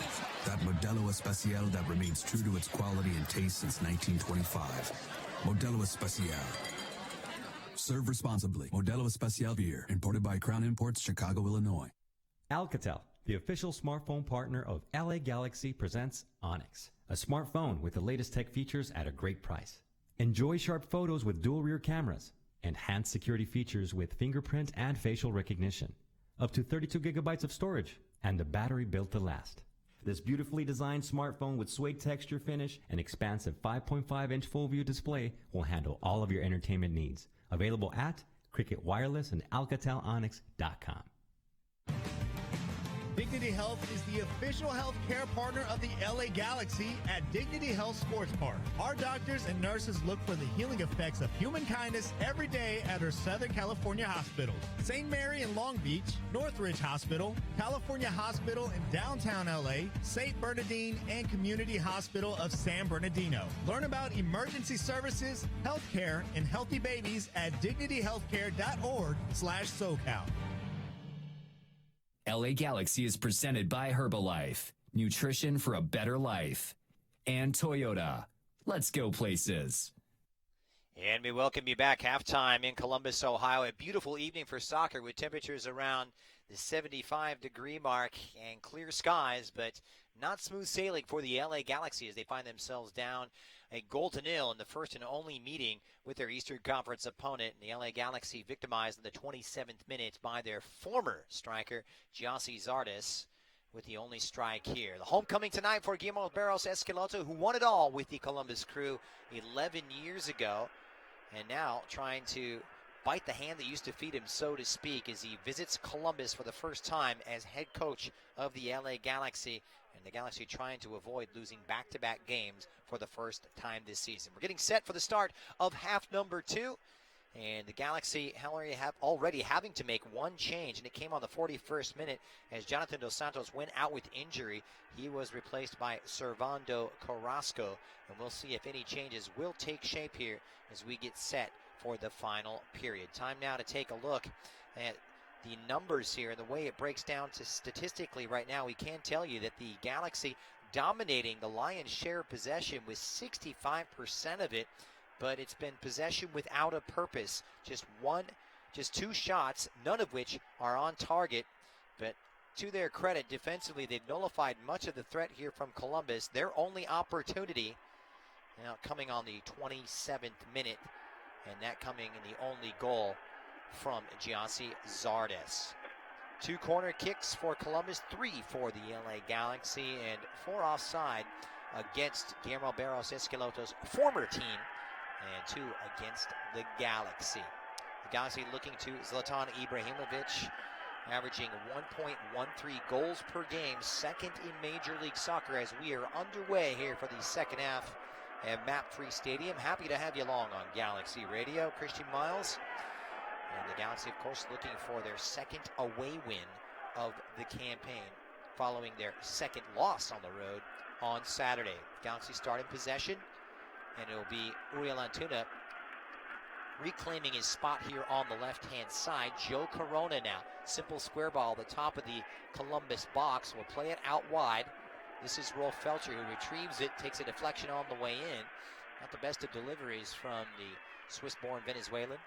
That Modelo Especial that remains true to its quality and taste since 1925. Modelo Especial. Serve responsibly. Modelo Especial beer, imported by Crown Imports, Chicago, Illinois. Alcatel, the official smartphone partner of LA Galaxy, presents Onyx, a smartphone with the latest tech features at a great price. Enjoy sharp photos with dual rear cameras, enhanced security features with fingerprint and facial recognition, up to 32 gigabytes of storage, and a battery built to last. This beautifully designed smartphone with suede texture finish and expansive 5.5-inch full-view display will handle all of your entertainment needs. Available at Cricket Wireless and AlcatelOnyx.com. Dignity Health is the official health care partner of the LA Galaxy at Dignity Health Sports Park. Our doctors and nurses look for the healing effects of human kindness every day at our Southern California hospitals. St. Mary in Long Beach, Northridge Hospital, California Hospital in downtown LA, St. Bernardine, and Community Hospital of San Bernardino. Learn about emergency services, healthcare, and healthy babies at dignityhealthcare.org/SoCal. LA Galaxy is presented by Herbalife, nutrition for a better life, and Toyota. Let's go places. And we welcome you back. Halftime in Columbus, Ohio. A beautiful evening for soccer with temperatures around the 75-degree mark and clear skies, but not smooth sailing for the LA Galaxy as they find themselves down a 0-0 in the first and only meeting with their Eastern Conference opponent. And the LA Galaxy victimized in the 27th minute by their former striker, Giassi Zardes, with the only strike here. The homecoming tonight for Guillermo Barros Esqueloto, who won it all with the Columbus Crew 11 years ago, and now trying to bite the hand that used to feed him, so to speak, as he visits Columbus for the first time as head coach of the LA Galaxy. And the Galaxy trying to avoid losing back-to-back games for the first time this season. We're getting set for the start of half number 2. And the Galaxy already having to make one change, and it came on the 41st minute as Jonathan Dos Santos went out with injury. He was replaced by Servando Carrasco, and we'll see if any changes will take shape here as we get set for the final period. Time now to take a look at the numbers here and the way it breaks down to statistically right now. We can tell you that the Galaxy dominating the lion's share of possession with 65% of it, but it's been possession without a purpose. Just two shots, none of which are on target. But to their credit, defensively, they've nullified much of the threat here from Columbus. Their only opportunity now coming on the 27th minute, and that coming in the only goal from Giassi Zardes. 2 corner kicks for Columbus, 3 for the LA Galaxy, and 4 offside against Guillermo Barros Esqueloto's former team, and 2 against the Galaxy. The Galaxy looking to Zlatan Ibrahimovic, averaging 1.13 goals per game, second in Major League Soccer, as we are underway here for the second half at MAPFE Stadium. Happy to have you along on Galaxy Radio. Christian Miles. And the Galaxy, of course, looking for their second away win of the campaign following their second loss on the road on Saturday. Galaxy starting possession, and it'll be Uriel Antuna reclaiming his spot here on the left-hand side. Joe Corona now. Simple square ball at the top of the Columbus box. Will play it out wide. This is Rolf Felcher, who retrieves it, takes a deflection on the way in. Not the best of deliveries from the Swiss-born Venezuelan.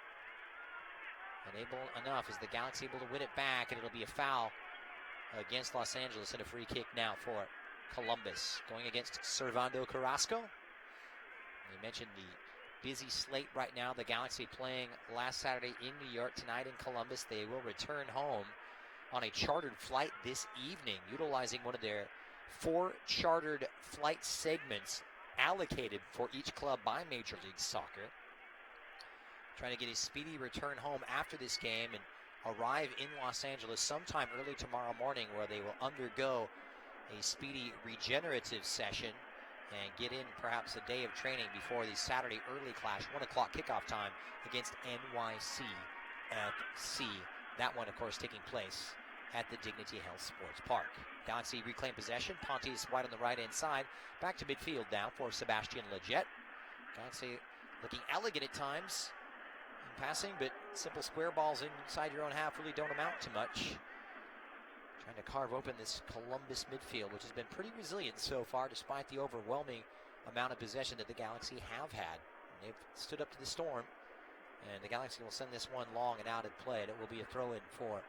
Unable enough is the Galaxy able to win it back, and it'll be a foul against Los Angeles and a free kick now for Columbus. Going against Servando Carrasco. We mentioned the busy slate right now. The Galaxy playing last Saturday in New York, tonight in Columbus. They will return home on a chartered flight this evening, utilizing one of their 4 chartered flight segments allocated for each club by Major League Soccer. Trying to get a speedy return home after this game and arrive in Los Angeles sometime early tomorrow morning, where they will undergo a speedy regenerative session and get in perhaps a day of training before the Saturday early clash, 1 o'clock kickoff time against NYCFC. That one, of course, taking place at the Dignity Health Sports Park. Galaxy reclaim possession. Pontius wide on the right-hand side. Back to midfield now for Sebastian Lletget. Galaxy looking elegant at times in passing, but simple square balls inside your own half really don't amount to much. Trying to carve open this Columbus midfield, which has been pretty resilient so far, despite the overwhelming amount of possession that the Galaxy have had. And they've stood up to the storm, and the Galaxy will send this one long and out of play, and it will be a throw-in for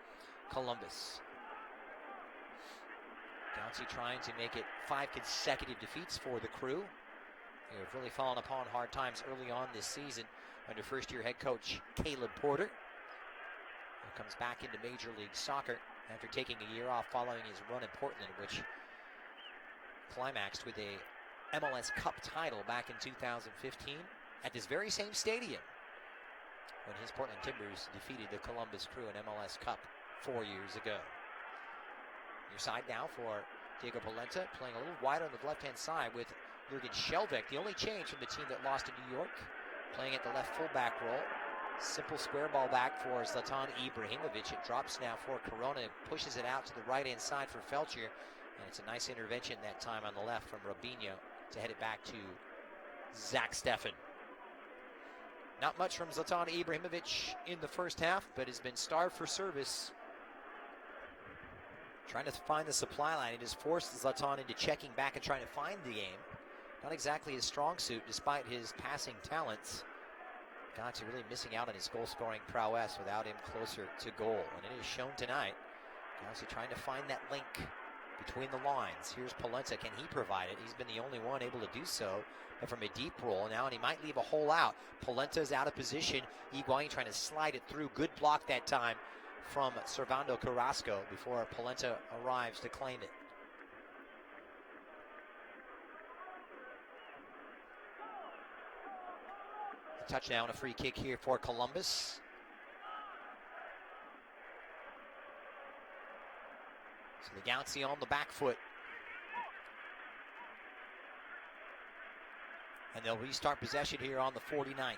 Columbus. Galaxy trying to make it 5 consecutive defeats for the Crew. They have really fallen upon hard times early on this season under first-year head coach Caleb Porter, who comes back into Major League Soccer after taking a year off following his run in Portland, which climaxed with a MLS Cup title back in 2015 at this very same stadium when his Portland Timbers defeated the Columbus Crew in MLS Cup 4 years ago. Your side now for Diego Polenta, playing a little wider on the left-hand side with Jurgen Schelbeck, the only change from the team that lost in New York, playing at the left fullback role. Simple square ball back for Zlatan Ibrahimovic. It drops now for Corona, pushes it out to the right-hand side for Felcher, and it's a nice intervention that time on the left from Robinho to head it back to Zach Steffen. Not much from Zlatan Ibrahimovic in the first half, but has been starved for service. Trying to find the supply line. It has forced Zlatan into checking back and trying to find the game. Not exactly his strong suit, despite his passing talents. Galaxy really missing out on his goal-scoring prowess without him closer to goal. And it is shown tonight Galaxy trying to find that link between the lines. Here's Polenta. Can he provide it? He's been the only one able to do so. But from a deep roll now, and he might leave a hole out. Polenta's out of position. Higuain trying to slide it through. Good block that time from Servando Carrasco before Polenta arrives to claim it. A touchdown, a free kick here for Columbus. So the Galaxy on the back foot. And they'll restart possession here on the 49th.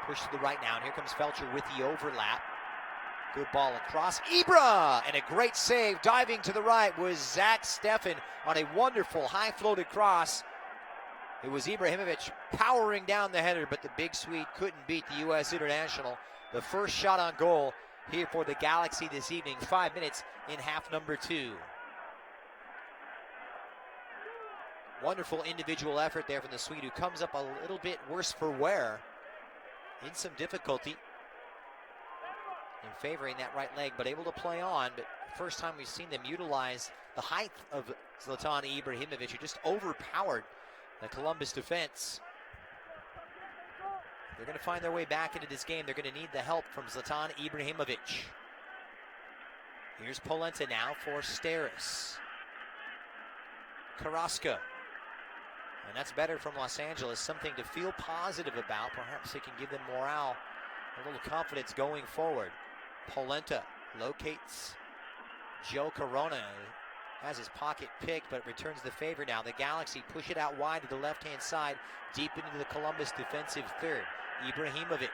Push to the right now, and here comes Felcher with the overlap. Good ball across. Ibra! And a great save. Diving to the right was Zach Steffen on a wonderful high-floated cross. It was Ibrahimovic powering down the header, but the big Swede couldn't beat the U.S. international. The first shot on goal here for the Galaxy this evening. 5 minutes in half number 2. Wonderful individual effort there from the Swede, who comes up a little bit worse for wear. In some difficulty in favoring that right leg, but able to play on. But first time we've seen them utilize the height of Zlatan Ibrahimovic, who just overpowered the Columbus defense. They're going to find their way back into this game. They're going to need the help from Zlatan Ibrahimovic. Here's Polenta now for Steris. Carrasco. And that's better from Los Angeles. Something to feel positive about. Perhaps they can give them morale, a little confidence going forward. Polenta locates Joe Corona. Has his pocket picked, but returns the favor now. The Galaxy push it out wide to the left-hand side, deep into the Columbus defensive third. Ibrahimovic.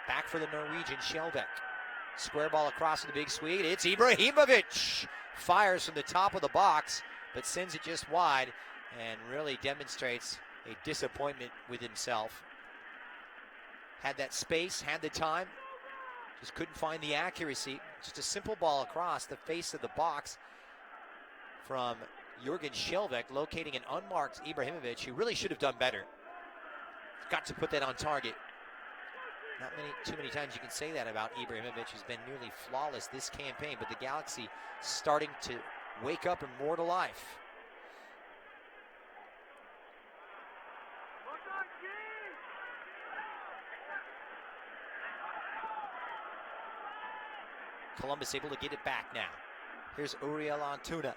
Back for the Norwegian, Skjelvik. Square ball across to the big Swede. It's Ibrahimovic. Fires from the top of the box, but sends it just wide and really demonstrates a disappointment with himself. Had that space, had the time, just couldn't find the accuracy. Just a simple ball across the face of the box from Jurgen Skjelvik, locating an unmarked Ibrahimovic, who really should have done better. Got to put that on target. Not too many times you can say that about Ibrahimovic, who's been nearly flawless this campaign, but the Galaxy starting to wake up and more to life. Columbus able to get it back now. Here's Uriel Antuna.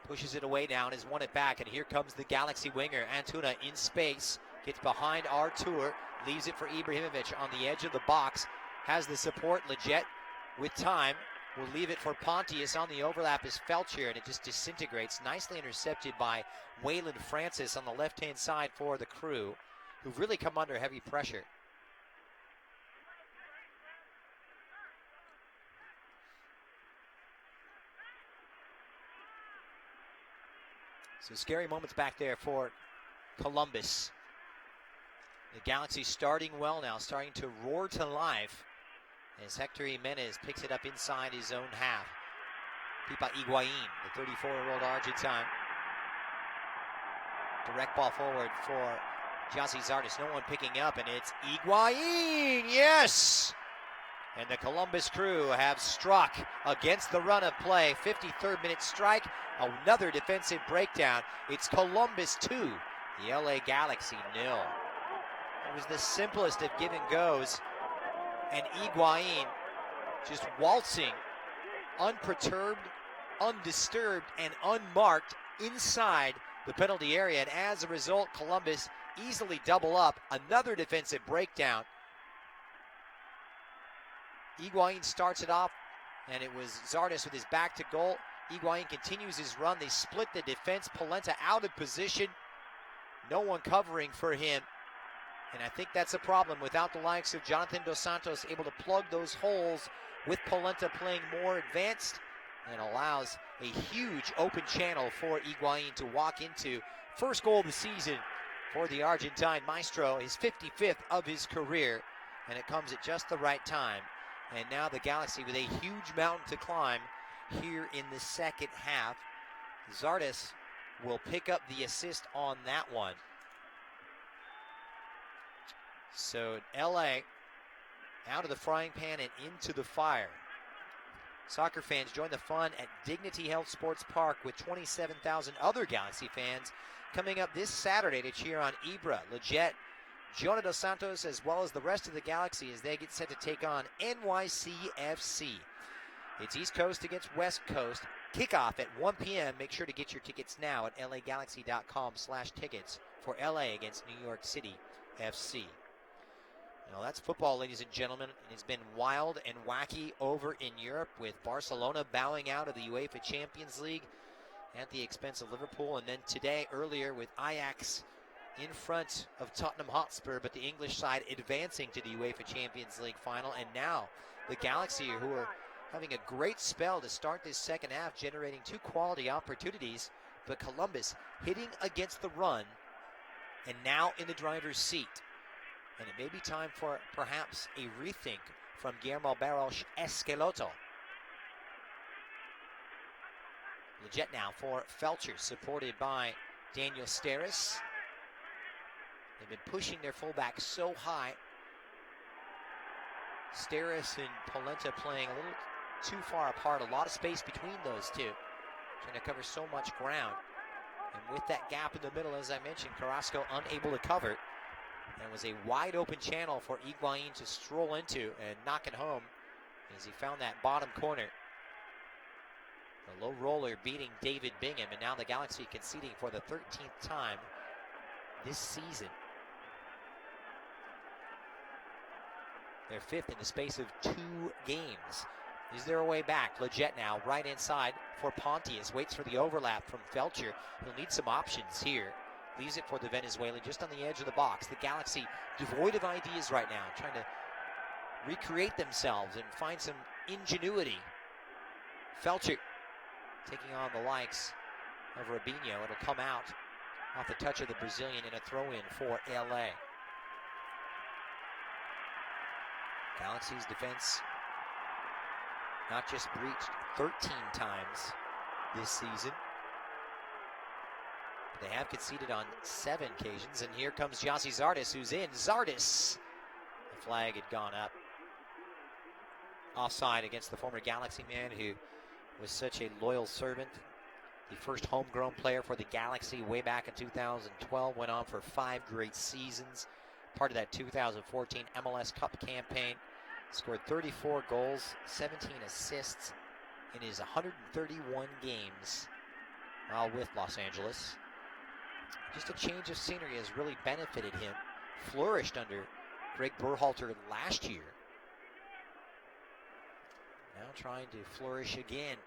Pushes it away now and has won it back. And here comes the Galaxy winger. Antuna in space. Gets behind Artur. Leaves it for Ibrahimovic on the edge of the box. Has the support. Leggett with time. Will leave it for Pontius on the overlap is Felcher. And it just disintegrates. Nicely intercepted by Waylon Francis on the left-hand side for the Crew, who've really come under heavy pressure. So scary moments back there for Columbus. The Galaxy starting well now, starting to roar to life as Hector Jimenez picks it up inside his own half. Pipa Higuain, the 34-year-old Argentine. Direct ball forward for Gyasi Zardes. No one picking up, and it's Higuain! Yes! And the Columbus Crew have struck against the run of play. 53rd minute strike, another defensive breakdown. It's Columbus 2, the LA Galaxy 0. It was the simplest of give and goes, and Higuain just waltzing, unperturbed, undisturbed, and unmarked inside the penalty area. And as a result, Columbus easily double up. Another defensive breakdown. Higuain starts it off, and it was Zardes with his back to goal. Higuain continues his run. They split the defense. Polenta out of position. No one covering for him. And I think that's a problem without the likes of Jonathan Dos Santos able to plug those holes with Polenta playing more advanced, and allows a huge open channel for Higuain to walk into. First goal of the season for the Argentine Maestro, his 55th of his career, and it comes at just the right time. And now the Galaxy with a huge mountain to climb here in the second half. Zardes will pick up the assist on that one. So LA out of the frying pan and into the fire. Soccer fans join the fun at Dignity Health Sports Park with 27,000 other Galaxy fans coming up this Saturday to cheer on Ibra, Leggett, Jonah Dos Santos, as well as the rest of the Galaxy as they get set to take on NYCFC. It's East Coast against West Coast. Kickoff at 1 p.m. Make sure to get your tickets now at lagalaxy.com/tickets for LA against New York City FC. Now that's football, ladies and gentlemen. It's been wild and wacky over in Europe with Barcelona bowing out of the UEFA Champions League at the expense of Liverpool. And then today, earlier, with Ajax in front of Tottenham Hotspur, but the English side advancing to the UEFA Champions League final. And now the Galaxy, who are having a great spell to start this second half, generating two quality opportunities, but Columbus hitting against the run and now in the driver's seat. And it may be time for perhaps a rethink from Guillermo Barros Esqueloto. Leggett now for Felcher, supported by Daniel Steres. They've been pushing their fullback so high. Steres and Polenta playing a little too far apart. A lot of space between those two, trying to cover so much ground. And with that gap in the middle, as I mentioned, Carrasco unable to cover. And it was a wide open channel for Higuain to stroll into and knock it home as he found that bottom corner. A low roller beating David Bingham, and now the Galaxy conceding for the 13th time this season. They're fifth in the space of 2 games. Is there a way back? Leggett now right inside for Pontius. Waits for the overlap from Felcher. He'll need some options here. Leaves it for the Venezuelan just on the edge of the box. The Galaxy devoid of ideas right now, trying to recreate themselves and find some ingenuity. Felcher taking on the likes of Robinho. It'll come out off the touch of the Brazilian in a throw-in for LA. Galaxy's defense not just breached 13 times this season, but they have conceded on 7 occasions. And here comes Gyasi Zardes, who's in. Zardes! The flag had gone up. Offside against the former Galaxy man who was such a loyal servant. The first homegrown player for the Galaxy way back in 2012. Went on for 5 great seasons. Part of that 2014 MLS Cup campaign. Scored 34 goals, 17 assists in his 131 games while with Los Angeles. Just a change of scenery has really benefited him. Flourished under Greg Berhalter last year. Now trying to flourish again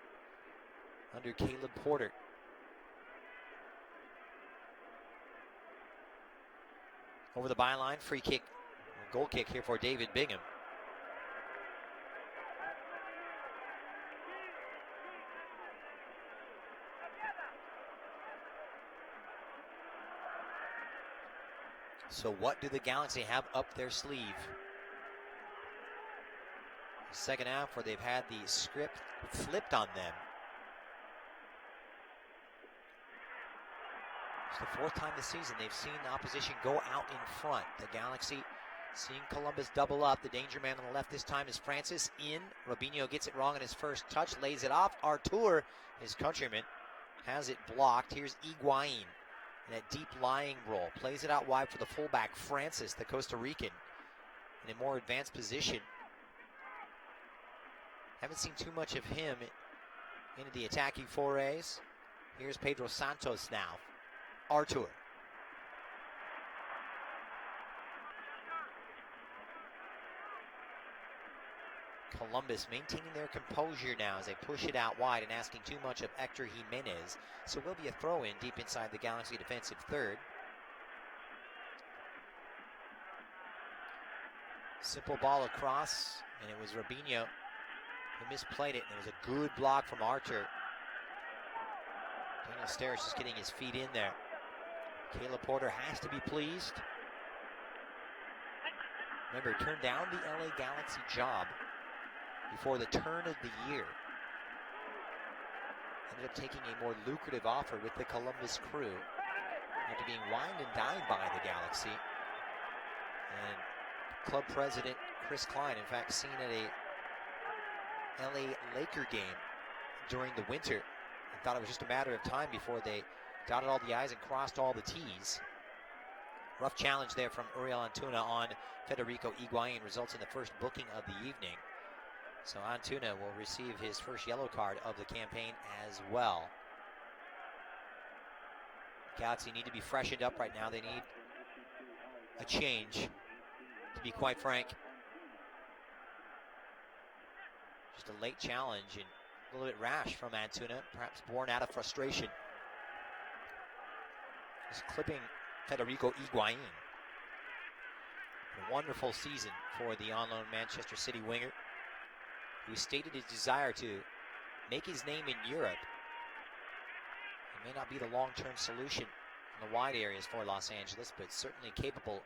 under Caleb Porter. Over the byline, free kick, goal kick here for David Bingham. So what do the Galaxy have up their sleeve? The second half where they've had the script flipped on them. It's the 4th time this season they've seen the opposition go out in front. The Galaxy seeing Columbus double up. The danger man on the left this time is Francis in. Robinho gets it wrong on his first touch, lays it off. Artur, his countryman, has it blocked. Here's Higuain. That deep lying roll. Plays it out wide for the fullback, Francis, the Costa Rican, in a more advanced position. Haven't seen too much of him into the attacking forays. Here's Pedro Santos now. Artur. Columbus maintaining their composure now as they push it out wide and asking too much of Hector Jimenez. So it will be a throw-in deep inside the Galaxy defensive third. Simple ball across, and it was Robinho who misplayed it, and it was a good block from Artur. Daniel Steres just getting his feet in there. Caleb Porter has to be pleased. Remember, turned down the LA Galaxy job before the turn of the year. ended up taking a more lucrative offer with the Columbus Crew after being wined and dined by the Galaxy. And club president Chris Klein, in fact, seen at a LA Laker game during the winter, and thought it was just a matter of time before they dotted all the I's and crossed all the T's. Rough challenge there from Uriel Antuna on Federico Higuain results in the first booking of the evening. So Antuna will receive his first yellow card of the campaign as well. Galaxy need to be freshened up right now. They need a change, to be quite frank. Just a late challenge and a little bit rash from Antuna, perhaps born out of frustration. Just clipping Federico Higuain. A wonderful season for the on-loan Manchester City winger, who stated his desire to make his name in Europe. It may not be the long-term solution in the wide areas for Los Angeles, but certainly capable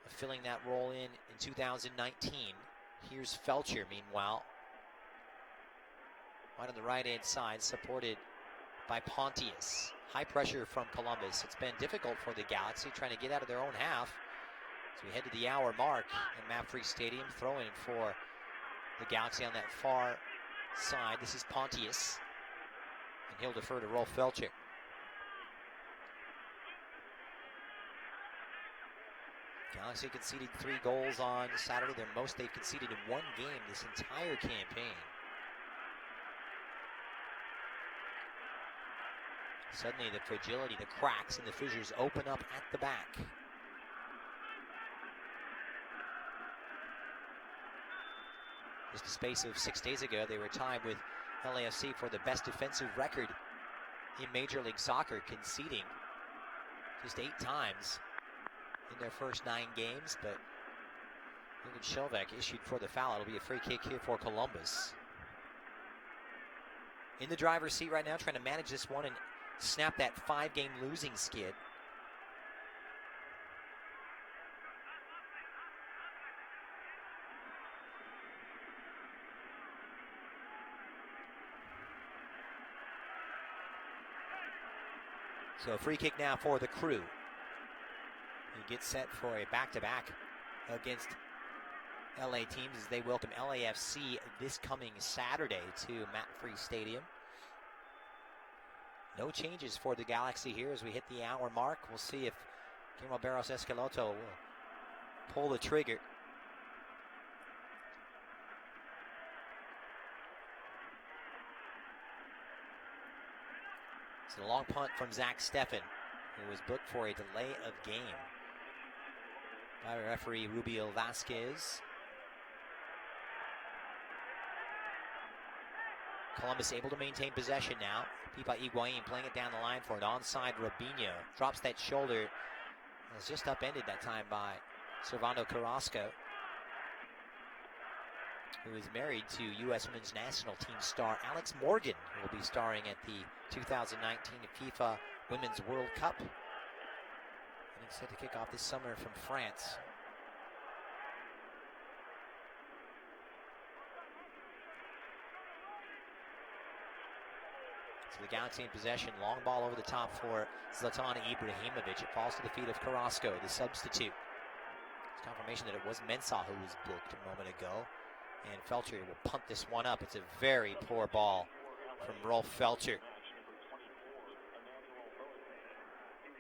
of filling that role in 2019. Here's Felcher, meanwhile, right on the right-hand side, supported by Pontius. High pressure from Columbus. It's been difficult for the Galaxy trying to get out of their own half. As we head to the hour mark in MAPFE Stadium, throw-in for the Galaxy on that far side. This is Pontius, and he'll defer to Rolf Felcher. Galaxy conceded 3 goals on Saturday. They're most they've conceded in one game this entire campaign. Suddenly the fragility, the cracks, and the fissures open up at the back. Just a space of 6 days ago, they were tied with LAFC for the best defensive record in Major League Soccer, conceding just 8 times in their first 9 games, but Lukas Shelvek issued for the foul. It'll be a free kick here for Columbus. In the driver's seat right now, trying to manage this one and snap that 5-game losing skid. So a free kick now for the Crew. He gets set for a back-to-back against LA teams as they welcome LAFC this coming Saturday to MAPFRE Stadium. No changes for the Galaxy here as we hit the hour mark. We'll see if Guillermo Barros Esqueloto will pull the trigger. It's a long punt from Zach Steffen, who was booked for a delay of game by referee Rubio Vasquez. Columbus able to maintain possession now. Pipa Higuain playing it down the line for an onside Robinho. Drops that shoulder. It was just upended that time by Servando Carrasco, who is married to U.S. Women's National Team star Alex Morgan, who will be starring at the 2019 FIFA Women's World Cup. And he's set to kick off this summer from France. So the Galaxy in possession, long ball over the top for Zlatan Ibrahimovic. It falls to the feet of Carrasco, the substitute. It's confirmation that it was Mensah who was booked a moment ago. And Felcher will punt this one up. It's a very poor ball from Rolf Felcher.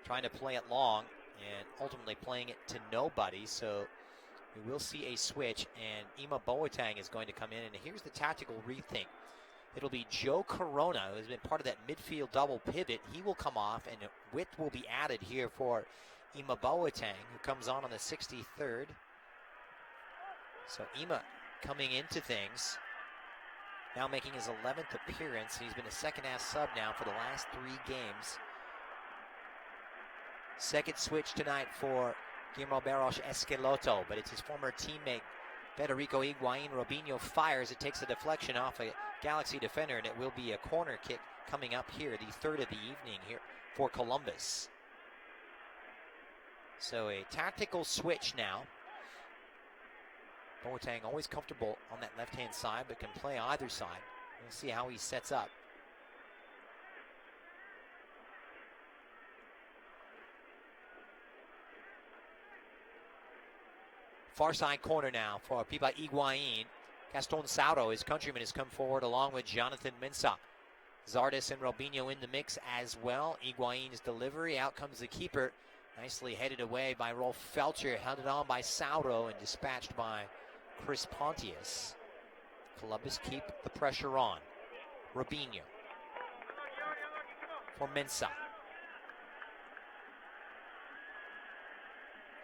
Trying to play it long and ultimately playing it to nobody. So we will see a switch, and Ima Boateng is going to come in. And here's the tactical rethink. It'll be Joe Corona, who has been part of that midfield double pivot. He will come off, and width will be added here for Ima Boateng, who comes on the 63rd. So Ima coming into things, now making his 11th appearance. He's been a second-half sub now for the last 3 games. Second switch tonight for Guillermo Barros Esqueloto, but it's his former teammate Federico Higuain. Robinho fires. It takes a deflection off a Galaxy defender, and it will be a corner kick coming up here, the 3rd of the evening here for Columbus. So a tactical switch now. Boateng always comfortable on that left-hand side, but can play either side. We'll see how he sets up. Far side corner now for Pipa Higuain. Gaston Sauro, his countryman, has come forward along with Jonathan Mensah. Zardes and Robinho in the mix as well. Higuain's delivery. Out comes the keeper. Nicely headed away by Rolf Felcher. Held it on by Sauro and dispatched by Chris Pontius. Columbus keep the pressure on. Robinho for Mensah.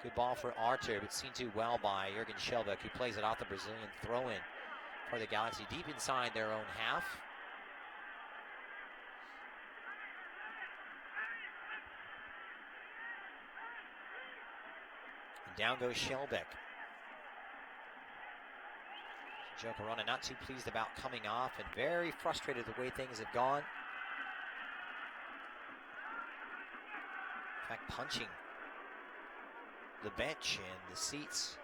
Good ball for Arter, but seen too well by Jurgen Schelbeck, who plays it off the Brazilian throw-in for the Galaxy, deep inside their own half. And down goes Schelbeck. Joe Corona not too pleased about coming off and very frustrated the way things have gone. In fact, punching the bench and the seats,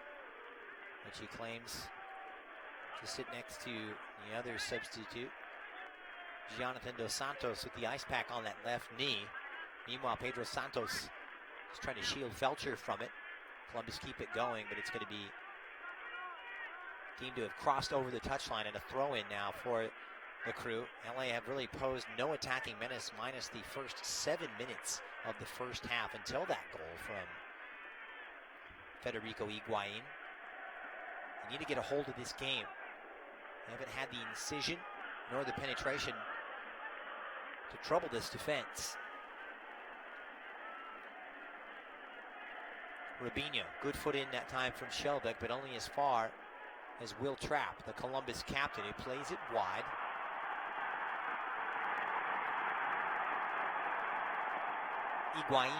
which he claims to sit next to the other substitute, Jonathan Dos Santos, with the ice pack on that left knee. Meanwhile, Pedro Santos is trying to shield Felcher from it. Columbus keep it going, but it's going to be deemed to have crossed over the touchline, and a throw-in now for the Crew. LA have really posed no attacking menace minus the first 7 minutes of the first half until that goal from Federico Higuain. They need to get a hold of this game. They haven't had the incision nor the penetration to trouble this defense. Robinho, good foot in that time from Schelbeck, but only as far as Will Trapp, the Columbus captain, who plays it wide. Higuain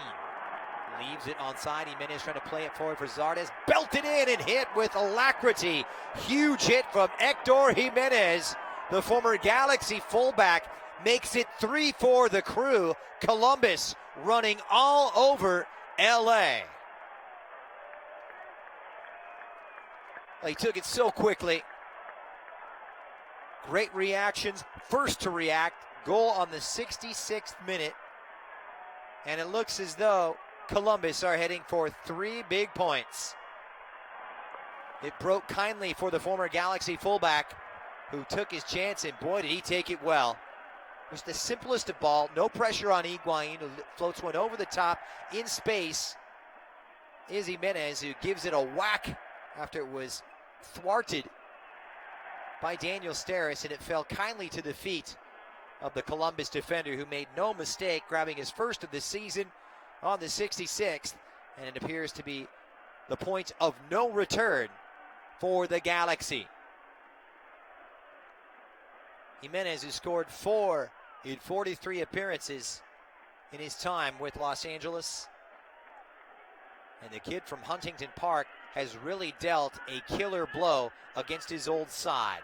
leaves it onside. Jimenez trying to play it forward for Zardes. Belted in and hit with alacrity. Huge hit from Hector Jimenez. The former Galaxy fullback makes it 3-4 the Crew. Columbus running all over LA. He took it so quickly. Great reactions. First to react. Goal on the 66th minute. And it looks as though Columbus are heading for 3 big points. It broke kindly for the former Galaxy fullback, who took his chance, and boy, did he take it well. It was the simplest of ball. No pressure on Higuain, who floats one over the top in space. Is Jimenez, who gives it a whack after it was thwarted by Daniel Steres, and it fell kindly to the feet of the Columbus defender, who made no mistake grabbing his first of the season on the 66th, and it appears to be the point of no return for the Galaxy. Jimenez, who scored 4 in 43 appearances in his time with Los Angeles, and the kid from Huntington Park has really dealt a killer blow against his old side.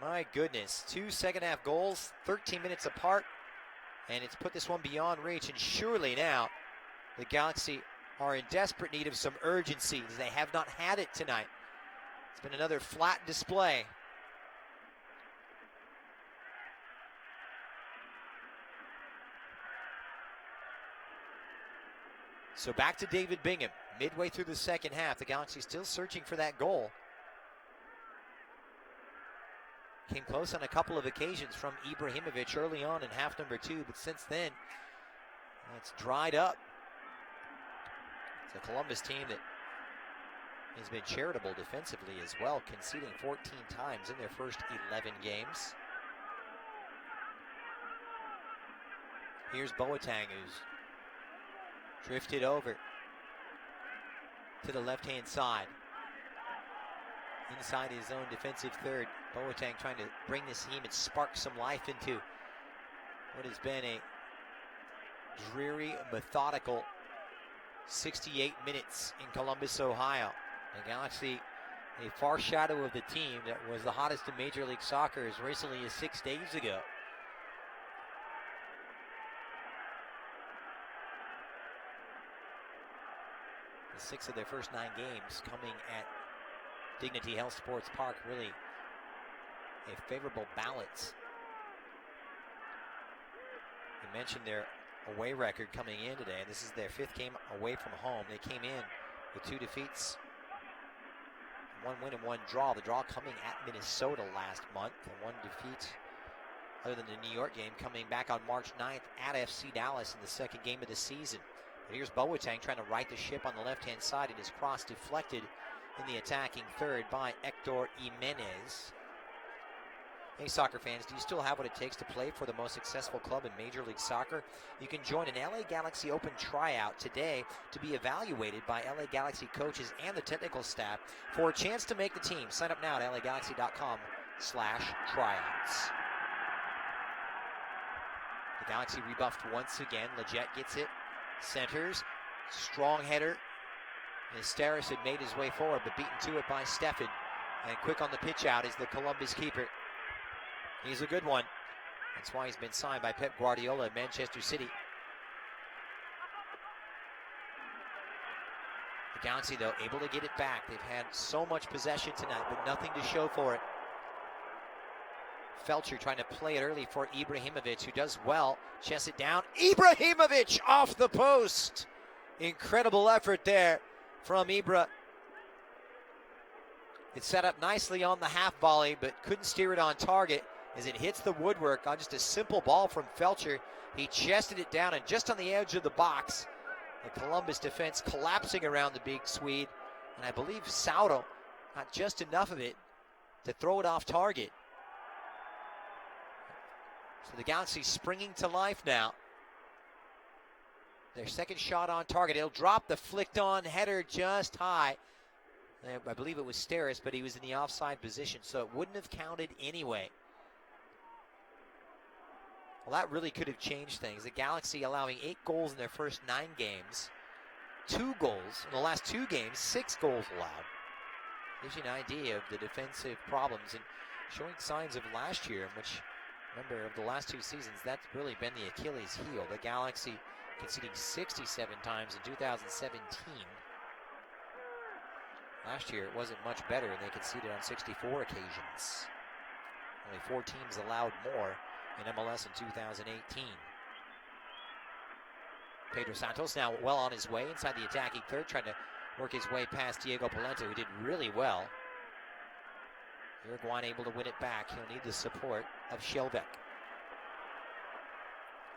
My goodness, 2 second-half goals, 13 minutes apart, and it's put this one beyond reach, and surely now the Galaxy are in desperate need of some urgency, as they have not had it tonight. It's been another flat display. So back to David Bingham. Midway through the second half, the Galaxy still searching for that goal. Came close on a couple of occasions from Ibrahimovic early on in half number 2, but since then, it's dried up. It's a Columbus team that has been charitable defensively as well, conceding 14 times in their first 11 games. Here's Boateng, who's drifted over to the left-hand side. Inside his own defensive third, Boateng trying to bring this team and spark some life into what has been a dreary, methodical 68 minutes in Columbus, Ohio. The Galaxy, a far shadow of the team that was the hottest in Major League Soccer as recently as 6 days ago. The 6 of their first 9 games coming at Dignity Health Sports Park, really a favorable balance. You mentioned their away record coming in today. This is their 5th game away from home. They came in with 2 defeats, 1 win and 1 draw. The draw coming at Minnesota last month, and 1 defeat other than the New York game coming back on March 9th at FC Dallas in the 2nd game of the season. But here's Boateng trying to right the ship on the left-hand side, and his cross deflected in the attacking third by Hector Jimenez. Hey, soccer fans, do you still have what it takes to play for the most successful club in Major League Soccer? You can join an LA Galaxy Open tryout today to be evaluated by LA Galaxy coaches and the technical staff for a chance to make the team. Sign up now at lagalaxy.com/tryouts. The Galaxy rebuffed once again. Leggett gets it, centers, strong header. And Steris had made his way forward, but beaten to it by Steffen. And quick on the pitch out is the Columbus keeper. He's a good one. That's why he's been signed by Pep Guardiola at Manchester City. The Galaxy, though, able to get it back. They've had so much possession tonight, but nothing to show for it. Felcher trying to play it early for Ibrahimovic, who does well. Chests it down. Ibrahimovic off the post. Incredible effort there from Ibra. It's set up nicely on the half volley, but couldn't steer it on target as it hits the woodwork on just a simple ball from Felcher. He chested it down, and just on the edge of the box, the Columbus defense collapsing around the big Swede. And I believe Sauto got just enough of it to throw it off target. So the Galaxy springing to life now. Their second shot on target. It'll drop the flicked on header just high. I believe it was Steris, but he was in the offside position, so it wouldn't have counted anyway. Well, that really could have changed things. The Galaxy allowing 8 goals in their first 9 games. 2 goals in the last 2 games, 6 goals allowed. Gives you an idea of the defensive problems and showing signs of last year, which, remember, of the last 2 seasons, that's really been the Achilles heel. The Galaxy conceding 67 times in 2017. Last year, it wasn't much better, and they conceded on 64 occasions. Only 4 teams allowed more in MLS in 2018. Pedro Santos now well on his way inside the attacking third, trying to work his way past Diego Polenta, who did really well. Uruguayan able to win it back. He'll need the support of Shelvek.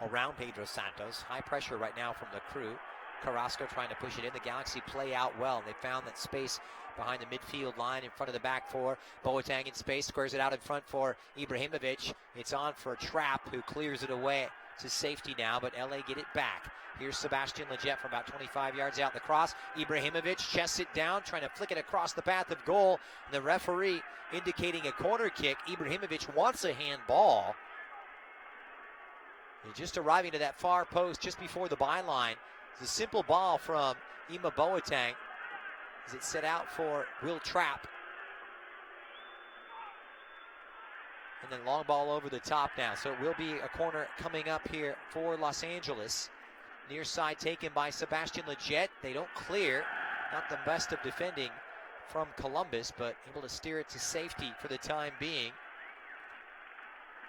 Around Pedro Santos. High pressure right now from the crew. Carrasco trying to push it in. The Galaxy play out well. They found that space behind the midfield line in front of the back four. Boateng in space, squares it out in front for Ibrahimovic. It's on for Trapp, who clears it away to safety now, but LA get it back. Here's Sebastian Leggett from about 25 yards out the cross. Ibrahimovic chests it down, trying to flick it across the path of goal. And the referee indicating a corner kick. Ibrahimovic wants a handball. He's just arriving to that far post just before the byline. It's a simple ball from Ima Boateng as it's set out for Will Trapp. And then long ball over the top now. So it will be a corner coming up here for Los Angeles. Near side taken by Sebastian Leggett. They don't clear. Not the best of defending from Columbus, but able to steer it to safety for the time being.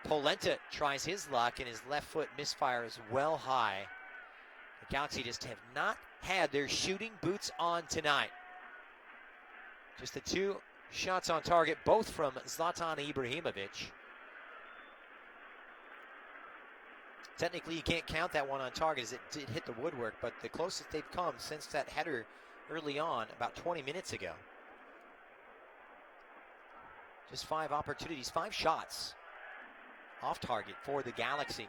Polenta tries his luck, and his left foot misfires well high. The Galaxy just have not had their shooting boots on tonight. Just the 2 shots on target, both from Zlatan Ibrahimovic. Technically, you can't count that one on target as it did hit the woodwork, but the closest they've come since that header early on, about 20 minutes ago. Just 5 opportunities, 5 shots off target for the Galaxy.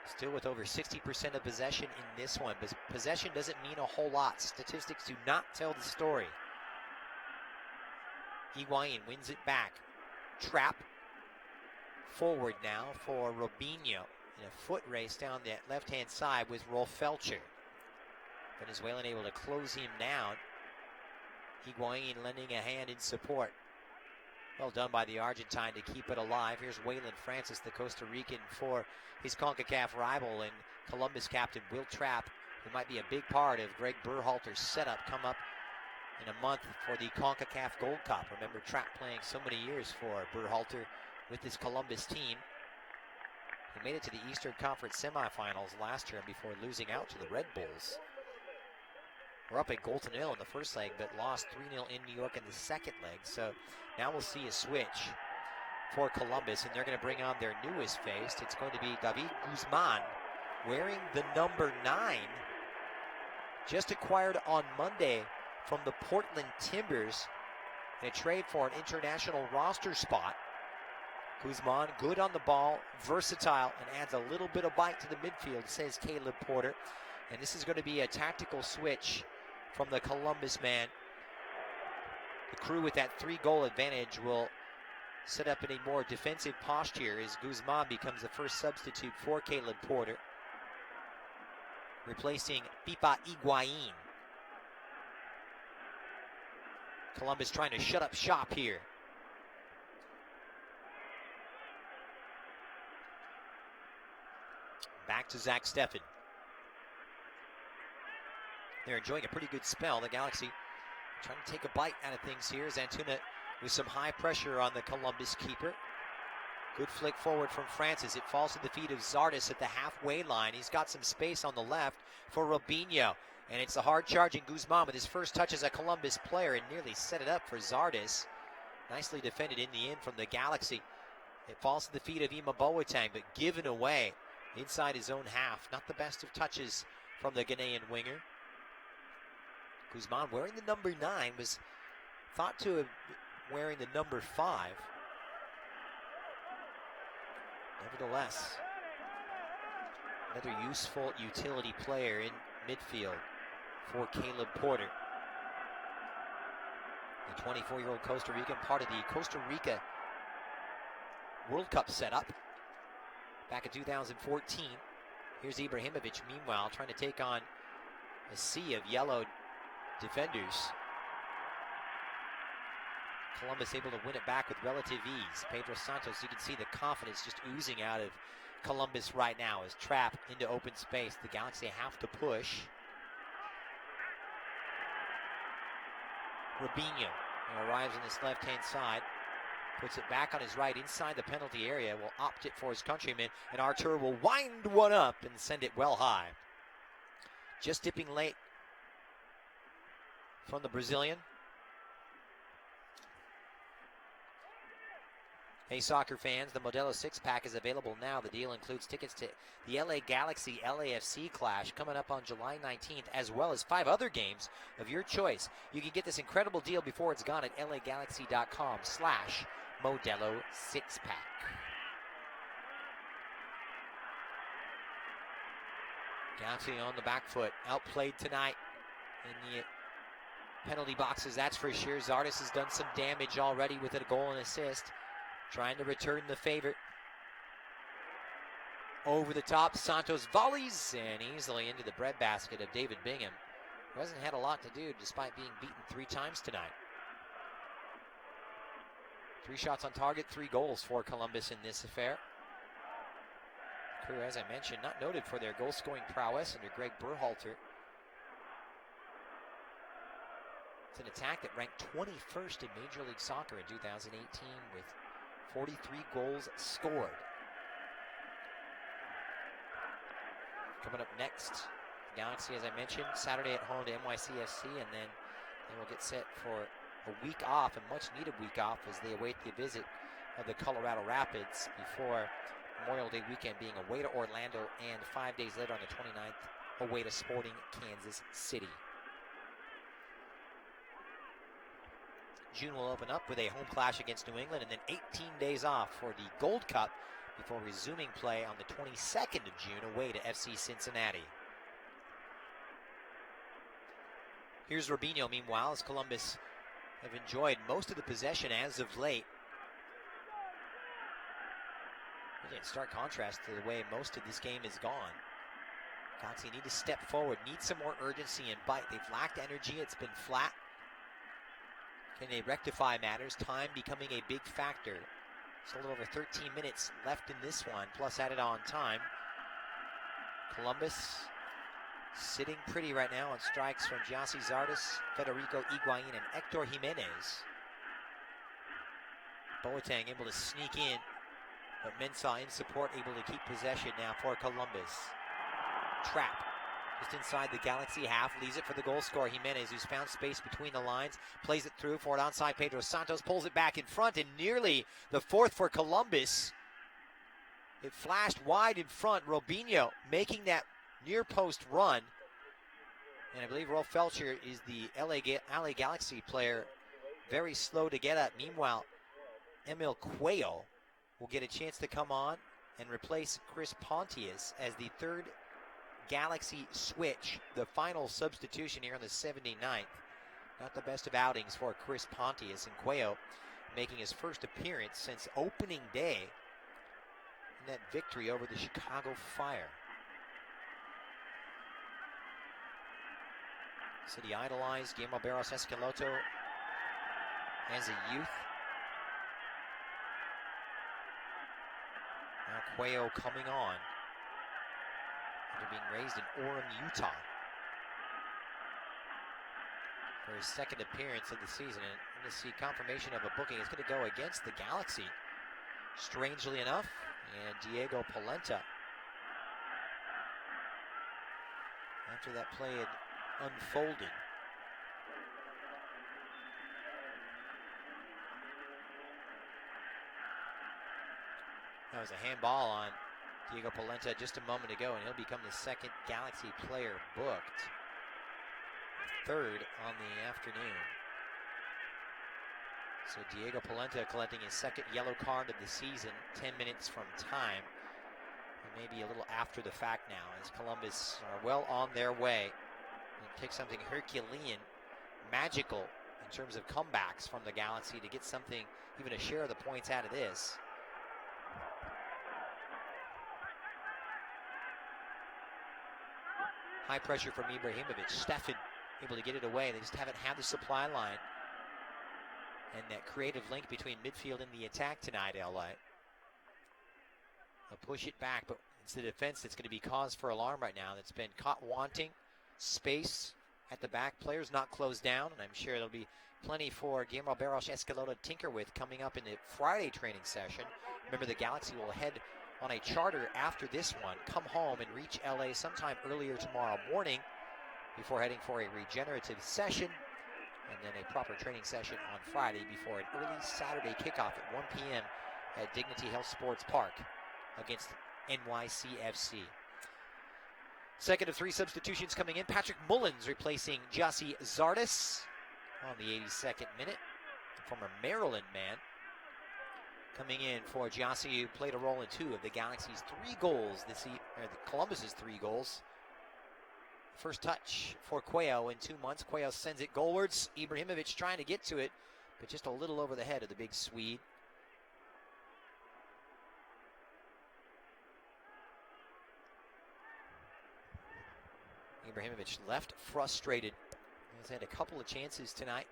Still with over 60% of possession in this one, but possession doesn't mean a whole lot. Statistics do not tell the story. Higuain wins it back. Trapp forward now for Robinho in a foot race down that left-hand side with Rolf Felcher. Venezuelan able to close him down. Higuain lending a hand in support. Well done by the Argentine to keep it alive. Here's Waylon Francis, the Costa Rican, for his CONCACAF rival, and Columbus captain Will Trapp, who might be a big part of Greg Berhalter's setup, come up in a month for the CONCACAF Gold Cup. Remember Trapp playing so many years for Berhalter with this Columbus team. He made it to the Eastern Conference semifinals last year before losing out to the Red Bulls. We're up at goal to nil in the first leg, but lost 3-0 in New York in the second leg. So now we'll see a switch for Columbus, and they're going to bring on their newest face. It's going to be David Guzman, wearing the number 9, just acquired on Monday from the Portland Timbers in a trade for an international roster spot. Guzman, good on the ball, versatile, and adds a little bit of bite to the midfield, says Caleb Porter. And this is going to be a tactical switch from the Columbus man. The Crew with that 3-goal advantage will set up in a more defensive posture as Guzman becomes the first substitute for Caleb Porter, replacing Pipa Higuain. Columbus trying to shut up shop here. Back to Zach Steffen. They're enjoying a pretty good spell. The Galaxy trying to take a bite out of things here. Zantuna with some high pressure on the Columbus keeper. Good flick forward from Francis. It falls to the feet of Zardes at the halfway line. He's got some space on the left for Robinho. And it's a hard-charging Guzman with his first touch as a Columbus player and nearly set it up for Zardes. Nicely defended in the end from the Galaxy. It falls to the feet of Ima Boateng, but given away inside his own half. Not the best of touches from the Ghanaian winger. Guzman, wearing the number 9, was thought to have been wearing the number 5. Nevertheless, another useful utility player in midfield for Caleb Porter. The 24-year-old Costa Rican, part of the Costa Rica World Cup setup back in 2014. Here's Ibrahimovic, meanwhile, trying to take on a sea of yellow defenders. Columbus able to win it back with relative ease. Pedro Santos, you can see the confidence just oozing out of Columbus right now as trapped into open space. The Galaxy have to push. Robinho arrives on this left-hand side. Puts it back on his right inside the penalty area. Will opt it for his countryman. And Artur will wind one up and send it well high. Just dipping late from the Brazilian. Hey, soccer fans, the Modelo 6-pack is available now. The deal includes tickets to the LA Galaxy LAFC clash coming up on July 19th, as well as 5 other games of your choice. You can get this incredible deal before it's gone at lagalaxy.com/Modelo 6-pack. Galaxy on the back foot, outplayed tonight in the penalty boxes, that's for sure. Zardes has done some damage already with a goal and assist. Trying to return the favor. Over the top, Santos volleys and easily into the breadbasket of David Bingham, who hasn't had a lot to do despite being beaten 3 times tonight. 3 shots on target, 3 goals for Columbus in this affair. Crew, as I mentioned, not noted for their goal-scoring prowess under Greg Berhalter. It's an attack that ranked 21st in Major League Soccer in 2018 with 43 goals scored. Coming up next, Galaxy, as I mentioned, Saturday at home to NYCFC, and then they will get set for a week off, a much-needed week off, as they await the visit of the Colorado Rapids before Memorial Day weekend being away to Orlando, and 5 days later on the 29th, away to Sporting Kansas City. June will open up with a home clash against New England, and then 18 days off for the Gold Cup before resuming play on the 22nd of June away to FC Cincinnati. Here's Robinho, meanwhile, as Columbus have enjoyed most of the possession as of late. Really in stark contrast to the way most of this game is gone. Galaxy need to step forward, need some more urgency and bite. They've lacked energy, it's been flat. Can they rectify matters? Time becoming a big factor. It's a little over 13 minutes left in this one, plus added on time. Columbus sitting pretty right now on strikes from Gyasi Zardes, Federico Higuain, and Hector Jimenez. Boateng able to sneak in But Mensah in support, able to keep possession now for Columbus. Trap just inside the Galaxy half, leaves it for the goal scorer Jimenez, who's found space between the lines, plays it through for it onside. Pedro Santos pulls it back in front, and nearly the fourth for Columbus. It flashed wide in front. Robinho making that near post run. And I believe Rolf Felcher is the LA Galaxy player, very slow to get at. Meanwhile, Emil Cuello will get a chance to come on and replace Chris Pontius as the third Galaxy switch, the final substitution here in the 79th. Not the best of outings for Chris Pontius, and Cuello making his first appearance since opening day in that victory over the Chicago Fire. City idolized Guillermo Barros Escaloto as a youth. Now Cuello coming on after being raised in Orem, Utah, for his second appearance of the season. And we're going to see confirmation of a booking. It's going to go against the Galaxy, strangely enough, and Diego Polenta. After that play had unfolded. That was a handball on Diego Polenta just a moment ago, and he'll become the second Galaxy player booked. Third on the afternoon. So Diego Polenta collecting his second yellow card of the season, 10 minutes from time. And maybe a little after the fact now, as Columbus are well on their way. It takes something Herculean, magical in terms of comebacks from the Galaxy to get something, even a share of the points out of this. High pressure from Ibrahimovic. Stefan able to get it away. They just haven't had the supply line and that creative link between midfield and the attack tonight, LA. They'll push it back, but it's the defense that's going to be cause for alarm right now. That's been caught wanting space at the back. Players not closed down, and I'm sure there'll be plenty for Guillermo Barros Escaloto to tinker with coming up in the Friday training session. Remember, the Galaxy will head on a charter after this one, come home and reach LA sometime earlier tomorrow morning before heading for a regenerative session and then a proper training session on Friday before an early Saturday kickoff at 1 p.m. at Dignity Health Sports Park against NYCFC. Second of three substitutions coming in. Patrick Mullins replacing Jussi Zardes on the 82nd minute. The former Maryland man coming in for Jussi, who played a role in two of the Galaxy's 3 goals this season, or the Columbus's 3 goals. First touch for Cuello in 2 months. Cuello sends it goalwards. Ibrahimovic trying to get to it, but just a little over the head of the big Swede. Ibrahimovic left frustrated. He's had a couple of chances tonight,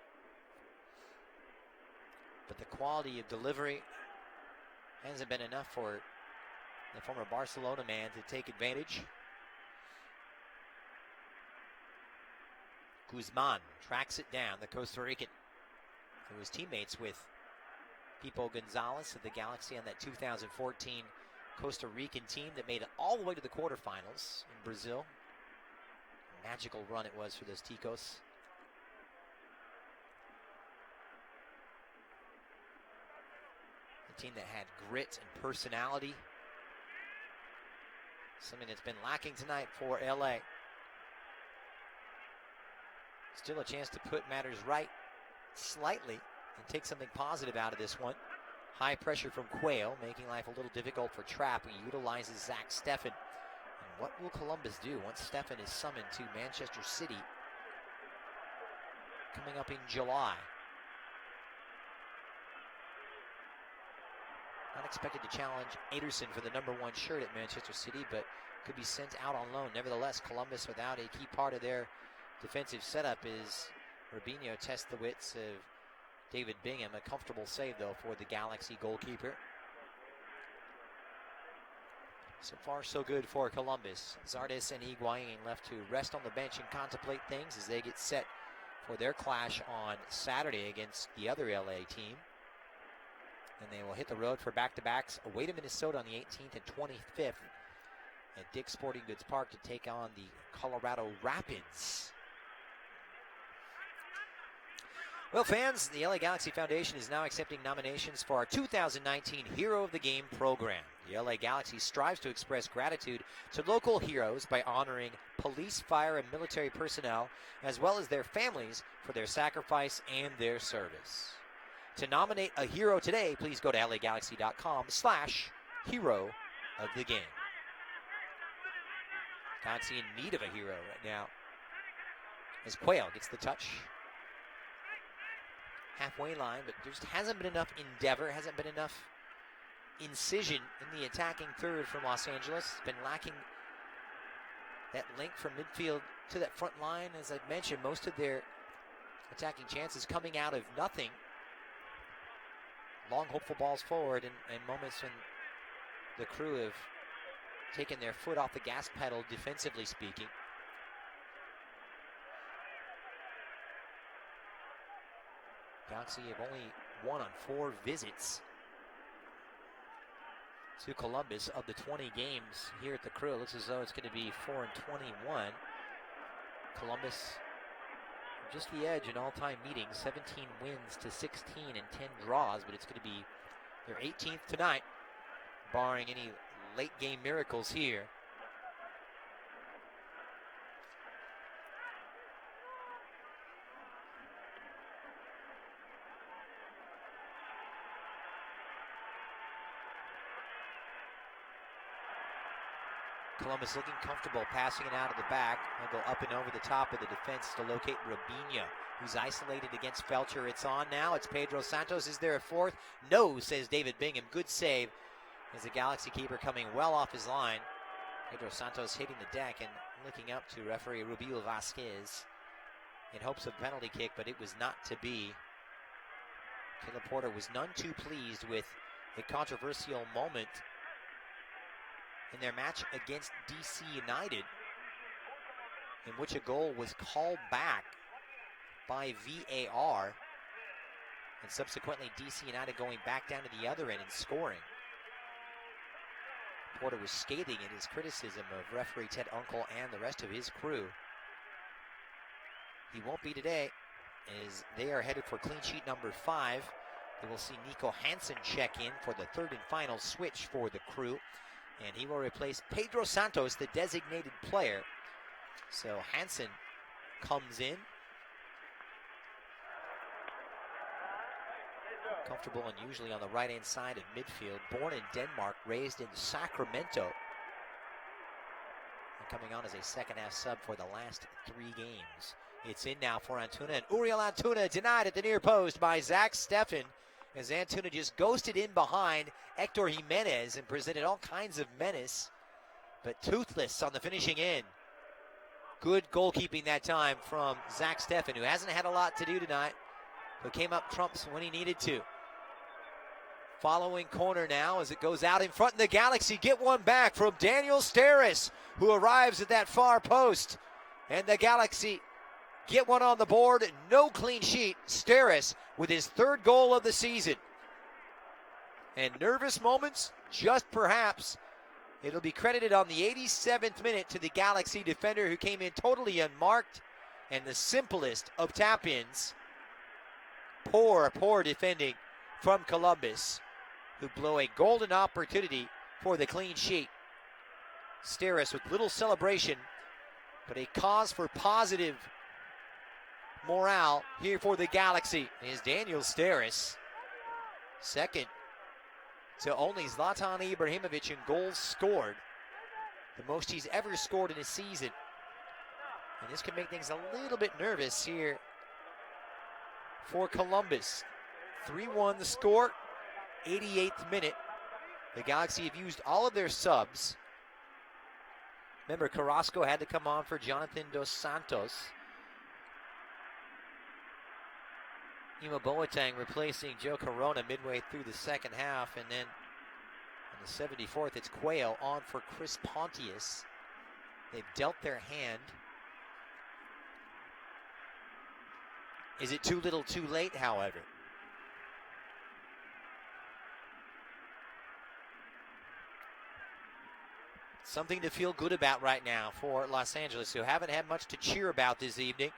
but the quality of delivery hasn't been enough for the former Barcelona man to take advantage. Guzman tracks it down, the Costa Rican, who was teammates with Pipo Gonzalez of the Galaxy on that 2014 Costa Rican team that made it all the way to the quarterfinals in Brazil. Magical run it was for those Ticos. A team that had grit and personality. Something that's been lacking tonight for LA. Still a chance to put matters right slightly and take something positive out of this one. High pressure from Cuello, making life a little difficult for Trapp. He utilizes Zach Steffen. And what will Columbus do once Steffen is summoned to Manchester City coming up in July? Not expected to challenge Ederson for the #1 shirt at Manchester City, but could be sent out on loan. Nevertheless, Columbus without a key part of their defensive setup is Robinho tests the wits of David Bingham. A comfortable save, though, for the Galaxy goalkeeper. So far, so good for Columbus. Zardes and Higuain left to rest on the bench and contemplate things as they get set for their clash on Saturday against the other LA team. And they will hit the road for back-to-backs away to Minnesota on the 18th and 25th at Dick's Sporting Goods Park to take on the Colorado Rapids. Well, fans, the LA Galaxy Foundation is now accepting nominations for our 2019 Hero of the Game program. The LA Galaxy strives to express gratitude to local heroes by honoring police, fire, and military personnel, as well as their families for their sacrifice and their service. To nominate a hero today, please go to lagalaxy.com/hero of the game. Galaxy in need of a hero right now, as Quayle gets the touch. Halfway line, but there just hasn't been enough endeavor, hasn't been enough incision in the attacking third from Los Angeles. It's been lacking that link from midfield to that front line. As I mentioned, most of their attacking chances coming out of nothing. Long, hopeful balls forward, and moments when the Crew have taken their foot off the gas pedal, defensively speaking. Galaxy have only won on 4 visits to Columbus of the 20 games here at the Crew. It looks as though it's going to be 4-21. Columbus just the edge in all-time meetings, 17 wins to 16 and 10 draws, but it's going to be their 18th tonight, barring any late-game miracles here. Columbus looking comfortable, passing it out of the back. They'll go up and over the top of the defense to locate Robinho, who's isolated against Felcher. It's on now. It's Pedro Santos. Is there a fourth? No, says David Bingham. Good save as the Galaxy keeper coming well off his line. Pedro Santos hitting the deck and looking up to referee Rubil Vasquez in hopes of a penalty kick, but it was not to be. Caleb Porter was none too pleased with a controversial moment in their match against DC United, in which a goal was called back by VAR, and subsequently DC United going back down to the other end and scoring. Porter was scathing in his criticism of referee Ted Unkel and the rest of his crew. He won't be today, as they are headed for clean sheet number 5. They will see Nico Hansen check in for the third and final switch for the Crew, and he will replace Pedro Santos, the designated player. So Hansen comes in. Comfortable and usually on the right-hand side of midfield. Born in Denmark, raised in Sacramento. And coming on as a second-half sub for the last 3 games. It's in now for Antuna, and Uriel Antuna denied at the near post by Zach Steffen, as Antuna just ghosted in behind Hector Jimenez and presented all kinds of menace, but toothless on the finishing end. Good goalkeeping that time from Zach Steffen, who hasn't had a lot to do tonight, but came up trumps when he needed to. Following corner now as it goes out in front, and the Galaxy get one back from Daniel Steres, who arrives at that far post. And the Galaxy get one on the board, no clean sheet. Steres with his 3rd goal of the season. And nervous moments, just perhaps. It'll be credited on the 87th minute to the Galaxy defender, who came in totally unmarked, and the simplest of tap-ins. Poor defending from Columbus, who blow a golden opportunity for the clean sheet. Steres with little celebration, but a cause for positive morale here for the Galaxy is Daniel Steres. Second to only Zlatan Ibrahimovic in goals scored, the most he's ever scored in a season. And this can make things a little bit nervous here for Columbus. 3-1 the score, 88th minute. The Galaxy have used all of their subs. Remember, Carrasco had to come on for Jonathan Dos Santos. Ima Boateng replacing Joe Corona midway through the second half, and then on the 74th, it's Quayle on for Chris Pontius. They've dealt their hand. Is it too little too late, however? Something to feel good about right now for Los Angeles, who haven't had much to cheer about this evening.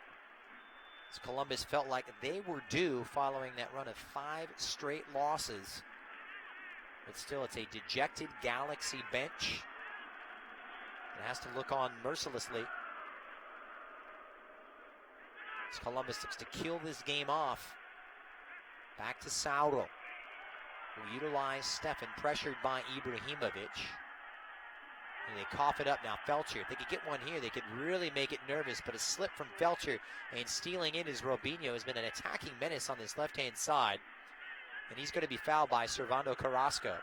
As Columbus felt like they were due following that run of 5 straight losses. But still, it's a dejected Galaxy bench. It has to look on mercilessly as Columbus looks to kill this game off. Back to Sauro, who utilized Stefan, pressured by Ibrahimovic. And they cough it up now. Felcher, if they could get one here, they could really make it nervous, but a slip from Felcher and stealing in is Robinho has been an attacking menace on this left-hand side. And he's going to be fouled by Servando Carrasco.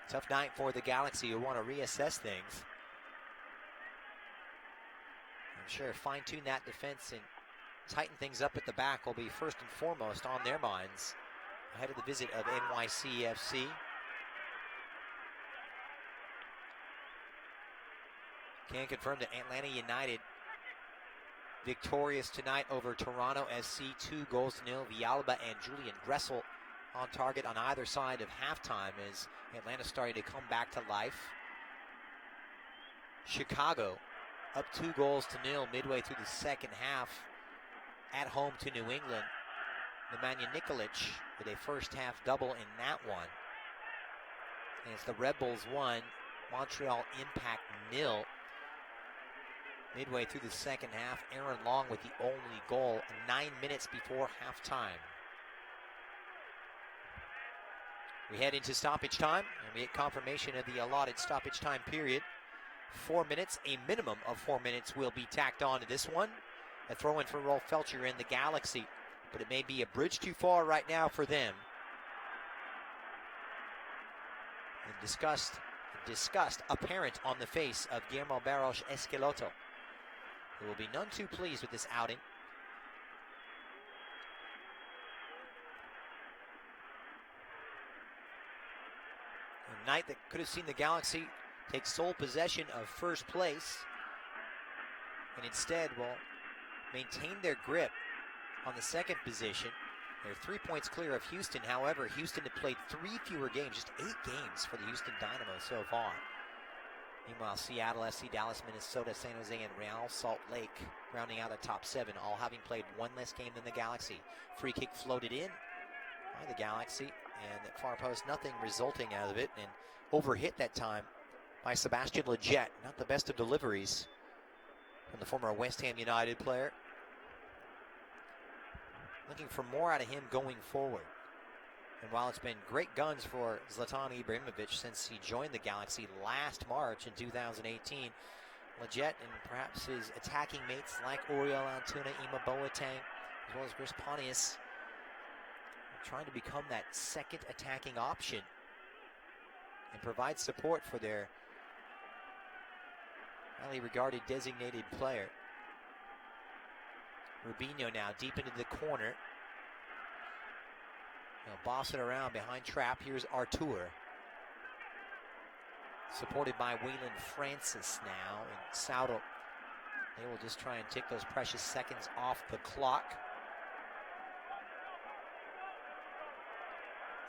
Tough night for the Galaxy, who want to reassess things. I'm sure fine-tune that defense and tighten things up at the back will be first and foremost on their minds ahead of the visit of NYCFC. Can confirm that Atlanta United victorious tonight over Toronto SC, 2-0. Villalba and Julian Gressel on target on either side of halftime as Atlanta starting to come back to life. Chicago up 2-0 midway through the second half at home to New England. Nemanja Nikolic with a first half double in that one. And it's the Red Bulls 1, Montreal Impact 0. Midway through the second half, Aaron Long with the only goal 9 minutes before halftime. We head into stoppage time, and we get confirmation of the allotted stoppage time period. 4 minutes, a minimum of 4 minutes will be tacked on to this one. A throw in for Rolf Felcher in the Galaxy, but it may be a bridge too far right now for them. And disgust apparent on the face of Guillermo Barros Esqueloto, who will be none too pleased with this outing. A night that could have seen the Galaxy take sole possession of first place, and instead will maintain their grip on the second position. They're 3 points clear of Houston. However, Houston had played 3 fewer games, just 8 games for the Houston Dynamo so far. Meanwhile, Seattle FC, Dallas, Minnesota, San Jose, and Real Salt Lake rounding out the top 7, all having played 1 less game than the Galaxy. Free kick floated in by the Galaxy, and at far post, nothing resulting out of it, and overhit that time by Sebastian Lletget. Not the best of deliveries from the former West Ham United player. Looking for more out of him going forward. And while it's been great guns for Zlatan Ibrahimovic since he joined the Galaxy last March in 2018, Lletget and perhaps his attacking mates like Oriol Antuna, Ima Boateng, as well as Chris Pontius, trying to become that second attacking option and provide support for their highly regarded designated player. Rubinho now deep into the corner. They'll boss it around behind Trapp. Here's Artur, supported by Waylon Francis now. And Sauro, they will just try and take those precious seconds off the clock.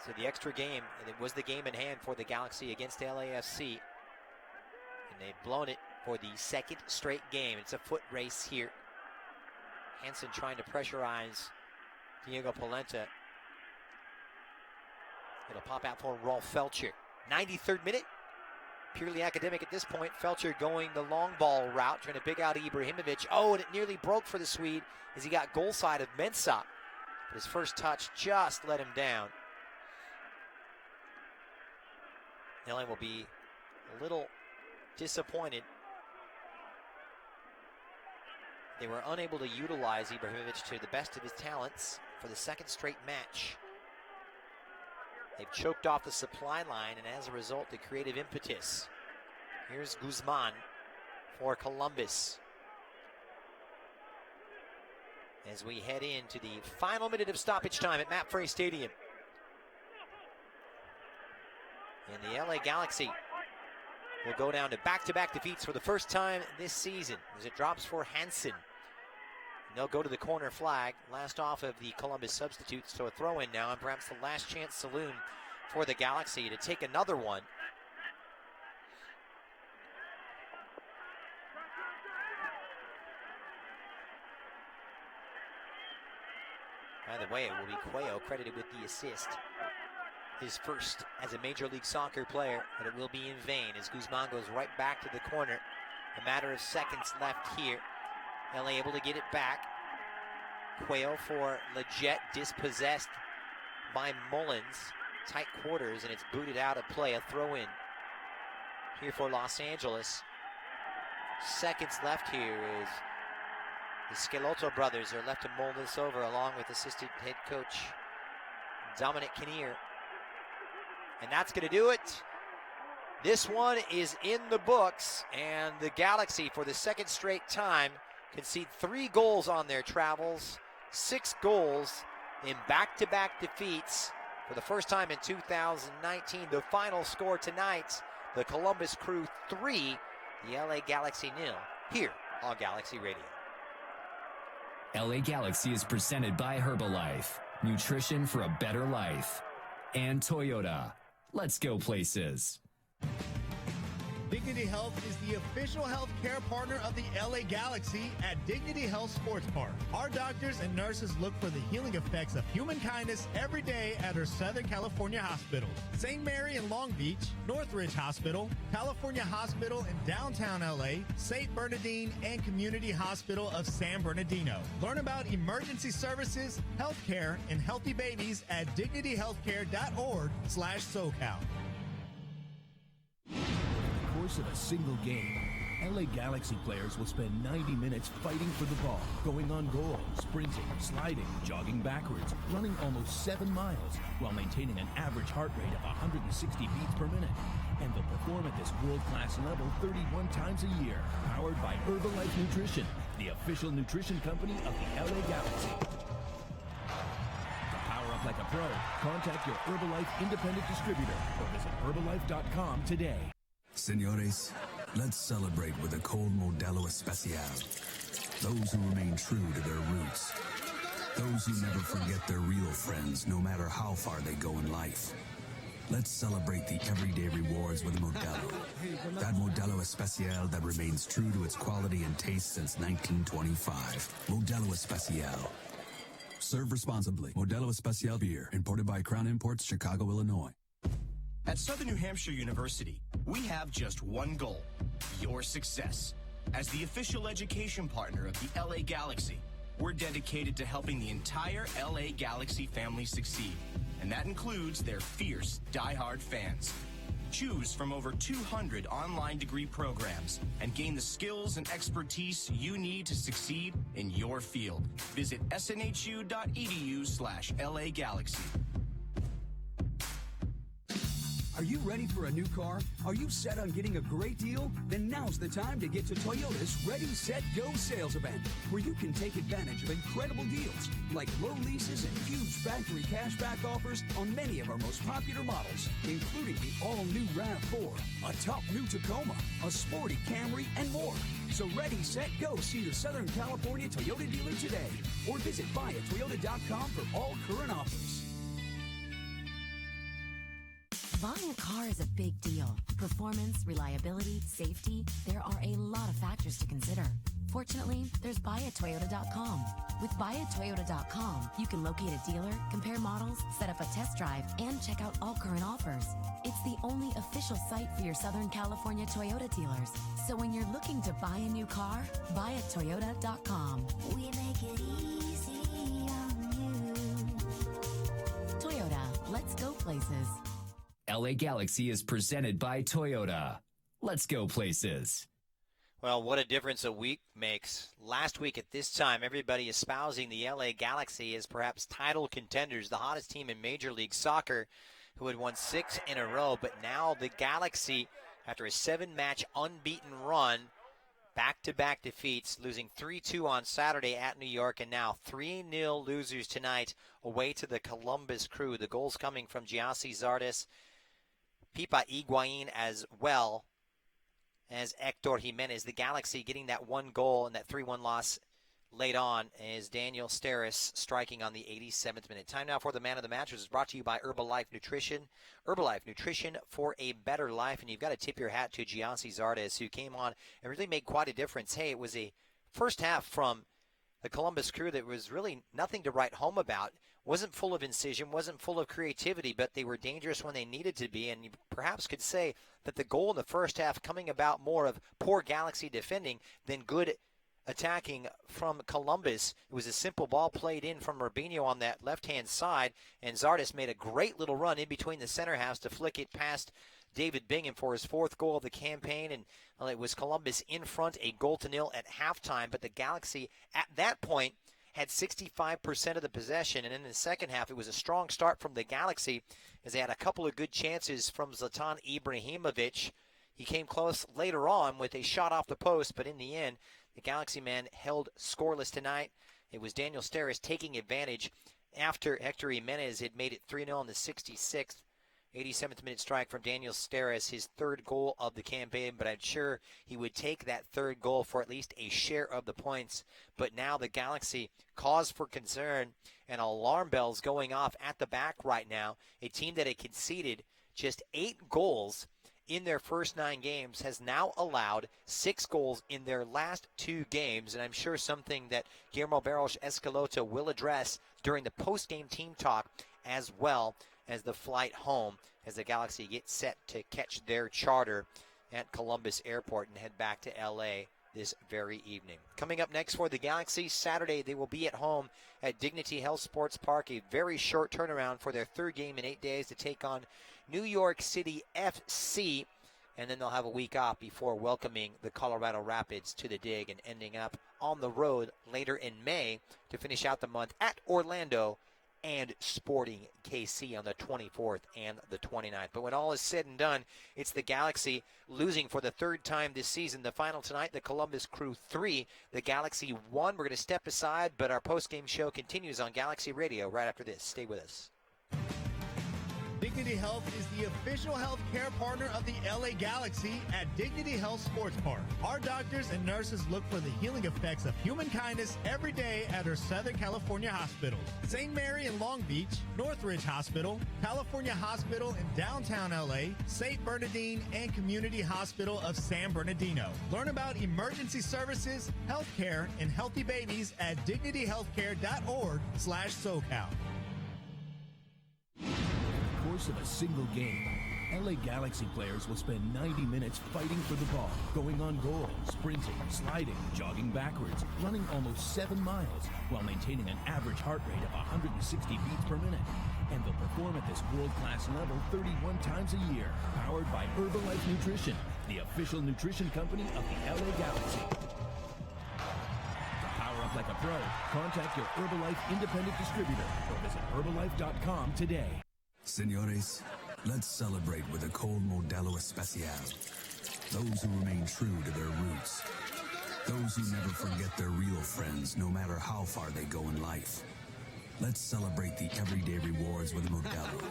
So the extra game, and it was the game in hand for the Galaxy against LAFC. And they've blown it for the second straight game. It's a foot race here. Hansen trying to pressurize Diego Polenta. It'll pop out for Rolf Felcher. 93rd minute. Purely academic at this point. Felcher going the long ball route, trying to pick out Ibrahimovic. Oh, and it nearly broke for the Swede as he got goal side of Mensah. But his first touch just let him down. Nelly will be a little disappointed. They were unable to utilize Ibrahimovic to the best of his talents for the second straight match. They've choked off the supply line, and as a result, the creative impetus. Here's Guzman for Columbus. As we head into the final minute of stoppage time at MAPFE Stadium. And the LA Galaxy will go down to back-to-back defeats for the first time this season as it drops for Hansen. they'll go to the corner flag. Last off of the Columbus substitutes, so a throw-in now, and perhaps the last chance saloon for the Galaxy to take another one. By the way, it will be Cuello credited with the assist. His first as a Major League Soccer player, but it will be in vain as Guzman goes right back to the corner. A matter of seconds left here. LA able to get it back. Cuello for Leggett, dispossessed by Mullins. Tight quarters, and it's booted out of play. A throw in here for Los Angeles. Seconds left here is the Schelotto brothers are left to mull this over, along with assistant head coach Dominic Kinnear. And that's going to do it. This one is in the books, and the Galaxy, for the second straight time, concede 3 goals on their travels, 6 goals in back-to-back defeats for the first time in 2019. The final score tonight, the Columbus Crew 3, the LA Galaxy 0, here on Galaxy Radio. LA Galaxy is presented by Herbalife, nutrition for a better life, and Toyota. Let's go places. Dignity Health is the official health care partner of the LA Galaxy at Dignity Health Sports Park. Our doctors and nurses look for the healing effects of human kindness every day at our Southern California hospitals. St. Mary in Long Beach, Northridge Hospital, California Hospital in downtown LA, St. Bernardine, and Community Hospital of San Bernardino. Learn about emergency services, healthcare, and healthy babies at dignityhealthcare.org/SoCal. Course of a single game, LA Galaxy players will spend 90 minutes fighting for the ball, going on goal, sprinting, sliding, jogging backwards, running almost 7 miles, while maintaining an average heart rate of 160 beats per minute. And they'll perform at this world-class level 31 times a year, powered by Herbalife Nutrition, the official nutrition company of the LA Galaxy. To power up like a pro, contact your Herbalife independent distributor or visit Herbalife.com today. Señores, let's celebrate with a cold Modelo Especial. Those who remain true to their roots. Those who never forget their real friends, no matter how far they go in life. Let's celebrate the everyday rewards with Modelo. That Modelo Especial that remains true to its quality and taste since 1925. Modelo Especial. Serve responsibly. Modelo Especial beer, imported by Crown Imports, Chicago, Illinois. At Southern New Hampshire University, we have just one goal: your success. As the official education partner of the LA Galaxy, we're dedicated to helping the entire LA Galaxy family succeed, and that includes their fierce, diehard fans. Choose from over 200 online degree programs and gain the skills and expertise you need to succeed in your field. Visit snhu.edu/LA Galaxy. Are you ready for a new car? Are you set on getting a great deal? Then now's the time to get to Toyota's Ready, Set, Go sales event, where you can take advantage of incredible deals like low leases and huge factory cashback offers on many of our most popular models, including the all-new RAV4, a top new Tacoma, a sporty Camry, and more. So ready, set, go. See your Southern California Toyota dealer today, or visit buyatoyota.com for all current offers. Buying a car is a big deal. Performance, reliability, safety, there are a lot of factors to consider. Fortunately, there's buyatoyota.com. With buyatoyota.com, you can locate a dealer, compare models, set up a test drive, and check out all current offers. It's the only official site for your Southern California Toyota dealers. So when you're looking to buy a new car, buyatoyota.com. We make it easy on you. Toyota, let's go places. LA Galaxy is presented by Toyota. Let's go places. Well, what a difference a week makes. Last week at this time, everybody espousing the LA Galaxy as perhaps title contenders, the hottest team in Major League Soccer, who had won 6 in a row. But now the Galaxy, after a 7-match unbeaten run, back-to-back defeats, losing 3-2 on Saturday at New York, and now 3-0 losers tonight away to the Columbus Crew. The goals coming from Giassi Zardes, Pipa Higuain, as well as Hector Jimenez. The Galaxy getting that 1 goal in that 3-1 loss late on as Daniel Steris striking on the 87th minute. Time now for the man of the match, which is brought to you by Herbalife Nutrition. Herbalife Nutrition for a better life. And you've got to tip your hat to Giancy Zardes, who came on and really made quite a difference. Hey, it was a first half from the Columbus Crew that was really nothing to write home about. Wasn't full of incision, wasn't full of creativity, but they were dangerous when they needed to be. And you perhaps could say that the goal in the first half coming about more of poor Galaxy defending than good attacking from Columbus. It was a simple ball played in from Rubinho on that left-hand side, and Zardes made a great little run in between the center halves to flick it past David Bingham for his fourth goal of the campaign, and it was Columbus in front, 1-0 at halftime, but the Galaxy at that point had 65% of the possession, and in the second half it was a strong start from the Galaxy as they had a couple of good chances from Zlatan Ibrahimovic. He came close later on with a shot off the post, but in the end, the Galaxy man held scoreless tonight. It was Daniel Steris taking advantage after Hector Jimenez had made it 3-0 in the 66th. 87th minute strike from Daniel Steris, his third goal of the campaign, but I'm sure he would take that third goal for at least a share of the points. But now the Galaxy, cause for concern and alarm bells going off at the back right now. A team that had conceded just 8 goals in their first 9 games has now allowed 6 goals in their last 2 games, and I'm sure something that Guillermo Barros Escalota will address during the post-game team talk as well as the flight home as the Galaxy get set to catch their charter at Columbus Airport and head back to L.A. this very evening. Coming up next for the Galaxy, Saturday they will be at home at Dignity Health Sports Park, a very short turnaround for their third game in 8 days to take on New York City FC, and then they'll have a week off before welcoming the Colorado Rapids to the Dig and ending up on the road later in May to finish out the month at Orlando and Sporting KC on the 24th and the 29th. But when all is said and done, it's the Galaxy losing for the third time this season. The final tonight, the Columbus Crew 3, the Galaxy 1. We're going to step aside, but our post-game show continues on Galaxy Radio right after this. Stay with us. Dignity Health is the official health care partner of the LA Galaxy at Dignity Health Sports Park. Our doctors and nurses look for the healing effects of human kindness every day at our Southern California hospitals. St. Mary in Long Beach, Northridge Hospital, California Hospital in downtown LA, St. Bernardine, and Community Hospital of San Bernardino. Learn about emergency services, health care, and healthy babies at dignityhealthcare.org/SoCal. Course of a single game, LA Galaxy players will spend 90 minutes fighting for the ball, going on goal, sprinting, sliding, jogging backwards, running almost 7 miles while maintaining an average heart rate of 160 beats per minute. And they'll perform at this world-class level 31 times a year, powered by Herbalife Nutrition, the official nutrition company of the LA Galaxy. To power up like a pro, contact your Herbalife independent distributor or visit Herbalife.com today. Señores, let's celebrate with a cold Modelo Especial. Those who remain true to their roots. Those who never forget their real friends, no matter how far they go in life. Let's celebrate the everyday rewards with Modelo.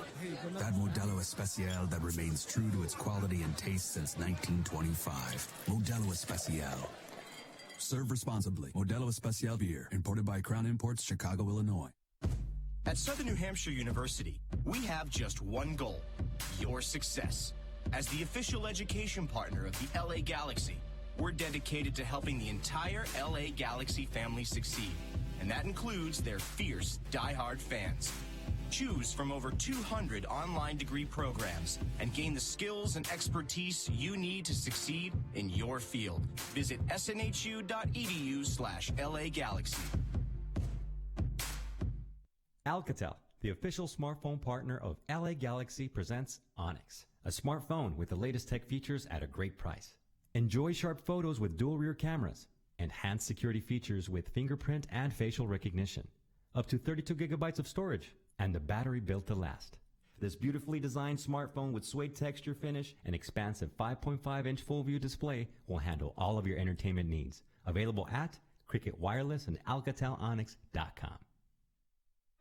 That Modelo Especial that remains true to its quality and taste since 1925. Modelo Especial. Serve responsibly. Modelo Especial beer, imported by Crown Imports, Chicago, Illinois. At Southern New Hampshire University, we have just one goal: your success. As the official education partner of the LA Galaxy, we're dedicated to helping the entire LA Galaxy family succeed, and that includes their fierce, diehard fans. Choose from over 200 online degree programs and gain the skills and expertise you need to succeed in your field. Visit snhu.edu/LA Galaxy. Alcatel, the official smartphone partner of LA Galaxy, presents Onyx, a smartphone with the latest tech features at a great price. Enjoy sharp photos with dual rear cameras, enhanced security features with fingerprint and facial recognition, up to 32 gigabytes of storage, and the battery built to last. This beautifully designed smartphone with suede texture finish and expansive 5.5-inch full-view display will handle all of your entertainment needs. Available at Cricket Wireless and AlcatelOnyx.com.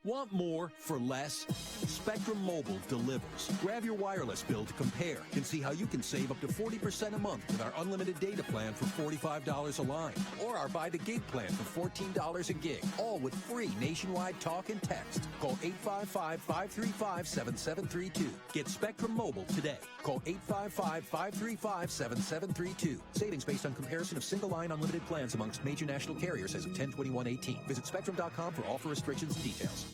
Want more for less? Spectrum Mobile delivers. Grab your wireless bill to compare and see how you can save up to 40% a month with our unlimited data plan for $45 a line, or our buy the gig plan for $14 a gig, all with free nationwide talk and text. Call 855-535-7732. Get Spectrum Mobile today. Call 855-535-7732. Savings based on comparison of single-line unlimited plans amongst major national carriers as of 10/21/18. Visit spectrum.com for offer restrictions and details.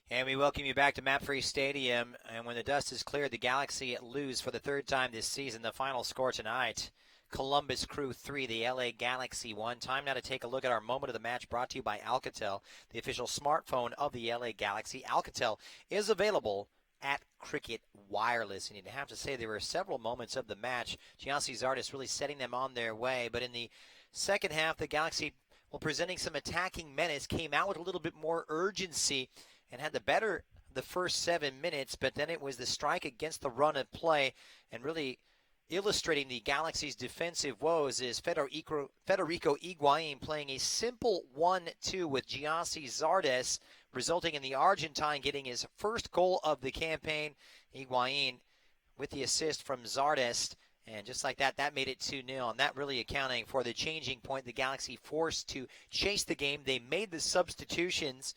And we welcome you back to MAPFE Stadium. And when the dust is cleared, the Galaxy lose for the third time this season. The final score tonight, Columbus Crew 3, the LA Galaxy 1. Time now to take a look at our moment of the match, brought to you by Alcatel, the official smartphone of the LA Galaxy. Alcatel is available at Cricket Wireless. And you'd have to say there were several moments of the match. Giannis Zardes really setting them on their way. But in the second half, the Galaxy, well, presenting some attacking menace, came out with a little bit more urgency and had the better the first 7 minutes, but then it was the strike against the run of play, and really illustrating the Galaxy's defensive woes is Federico Higuain playing a simple 1-2 with Giannis Zardes, resulting in the Argentine getting his first goal of the campaign. Higuain with the assist from Zardes. And just like that, that made it 2-0, and that really accounting for the changing point. The Galaxy forced to chase the game. They made the substitutions,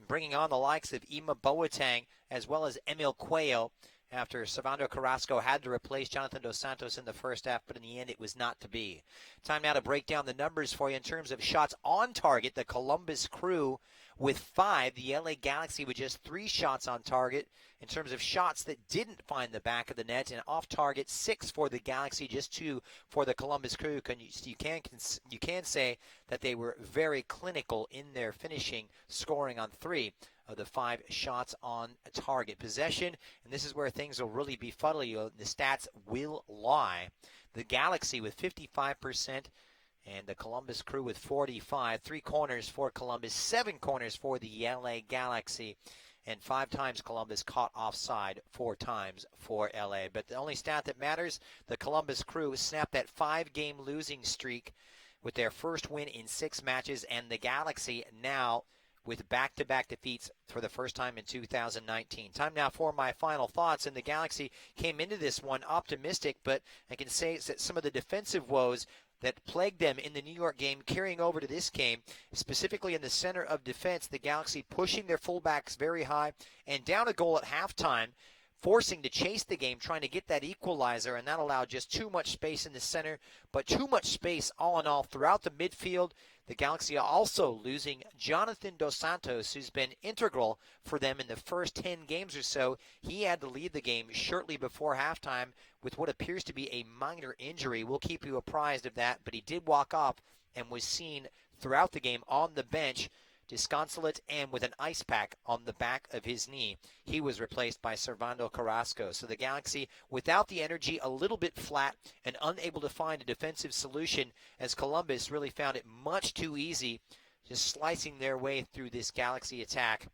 bringing on the likes of Ima Boateng as well as Emil Cuello after Servando Carrasco had to replace Jonathan Dos Santos in the first half, but in the end it was not to be. Time now to break down the numbers for you in terms of shots on target. The Columbus Crew with 5, the LA Galaxy with just 3 shots on target. In terms of shots that didn't find the back of the net, and off target 6 for the Galaxy, just 2 for the Columbus Crew. You can say that they were very clinical in their finishing, scoring on 3 of the 5 shots on target. Possession, and this is where things will really befuddle you. The stats will lie. The Galaxy with 55%. And the Columbus Crew with 45. 3 corners for Columbus, 7 corners for the LA Galaxy. And 5 times Columbus caught offside, 4 times for LA. But the only stat that matters, the Columbus Crew snapped that 5-game losing streak with their first win in 6 matches. And the Galaxy now with back-to-back defeats for the first time in 2019. Time now for my final thoughts. And the Galaxy came into this one optimistic, but I can say that some of the defensive woes that plagued them in the New York game carrying over to this game, specifically in the center of defense, the Galaxy pushing their fullbacks very high and down a goal at halftime, forcing to chase the game, trying to get that equalizer, and that allowed just too much space in the center, but too much space all in all throughout the midfield. The Galaxy also losing Jonathan Dos Santos, who's been integral for them in the first 10 games or so. He had to leave the game shortly before halftime with what appears to be a minor injury. We'll keep you apprised of that, but he did walk off and was seen throughout the game on the bench, disconsolate and with an ice pack on the back of his knee. He was replaced by Servando Carrasco. So the Galaxy, without the energy, a little bit flat and unable to find a defensive solution, as Columbus really found it much too easy, just slicing their way through this Galaxy attack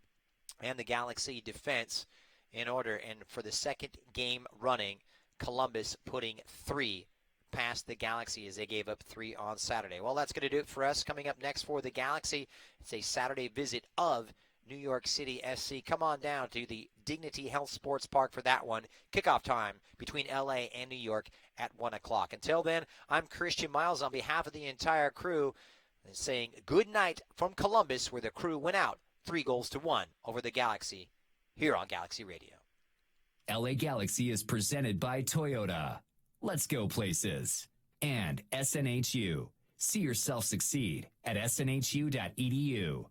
and the Galaxy defense in order. And for the second game running, Columbus putting 3 past the Galaxy as they gave up 3 on Saturday. Well, that's going to do it for us. Coming up next for the Galaxy, it's a Saturday visit of New York City SC. Come on down to the Dignity Health Sports Park for that one. Kickoff time between LA and New York at 1 o'clock. Until then, I'm Christian Miles on behalf of the entire crew saying good night from Columbus, where the Crew went out 3-1 over the Galaxy here on Galaxy Radio. LA Galaxy is presented by Toyota. Let's go places. And SNHU. See yourself succeed at snhu.edu.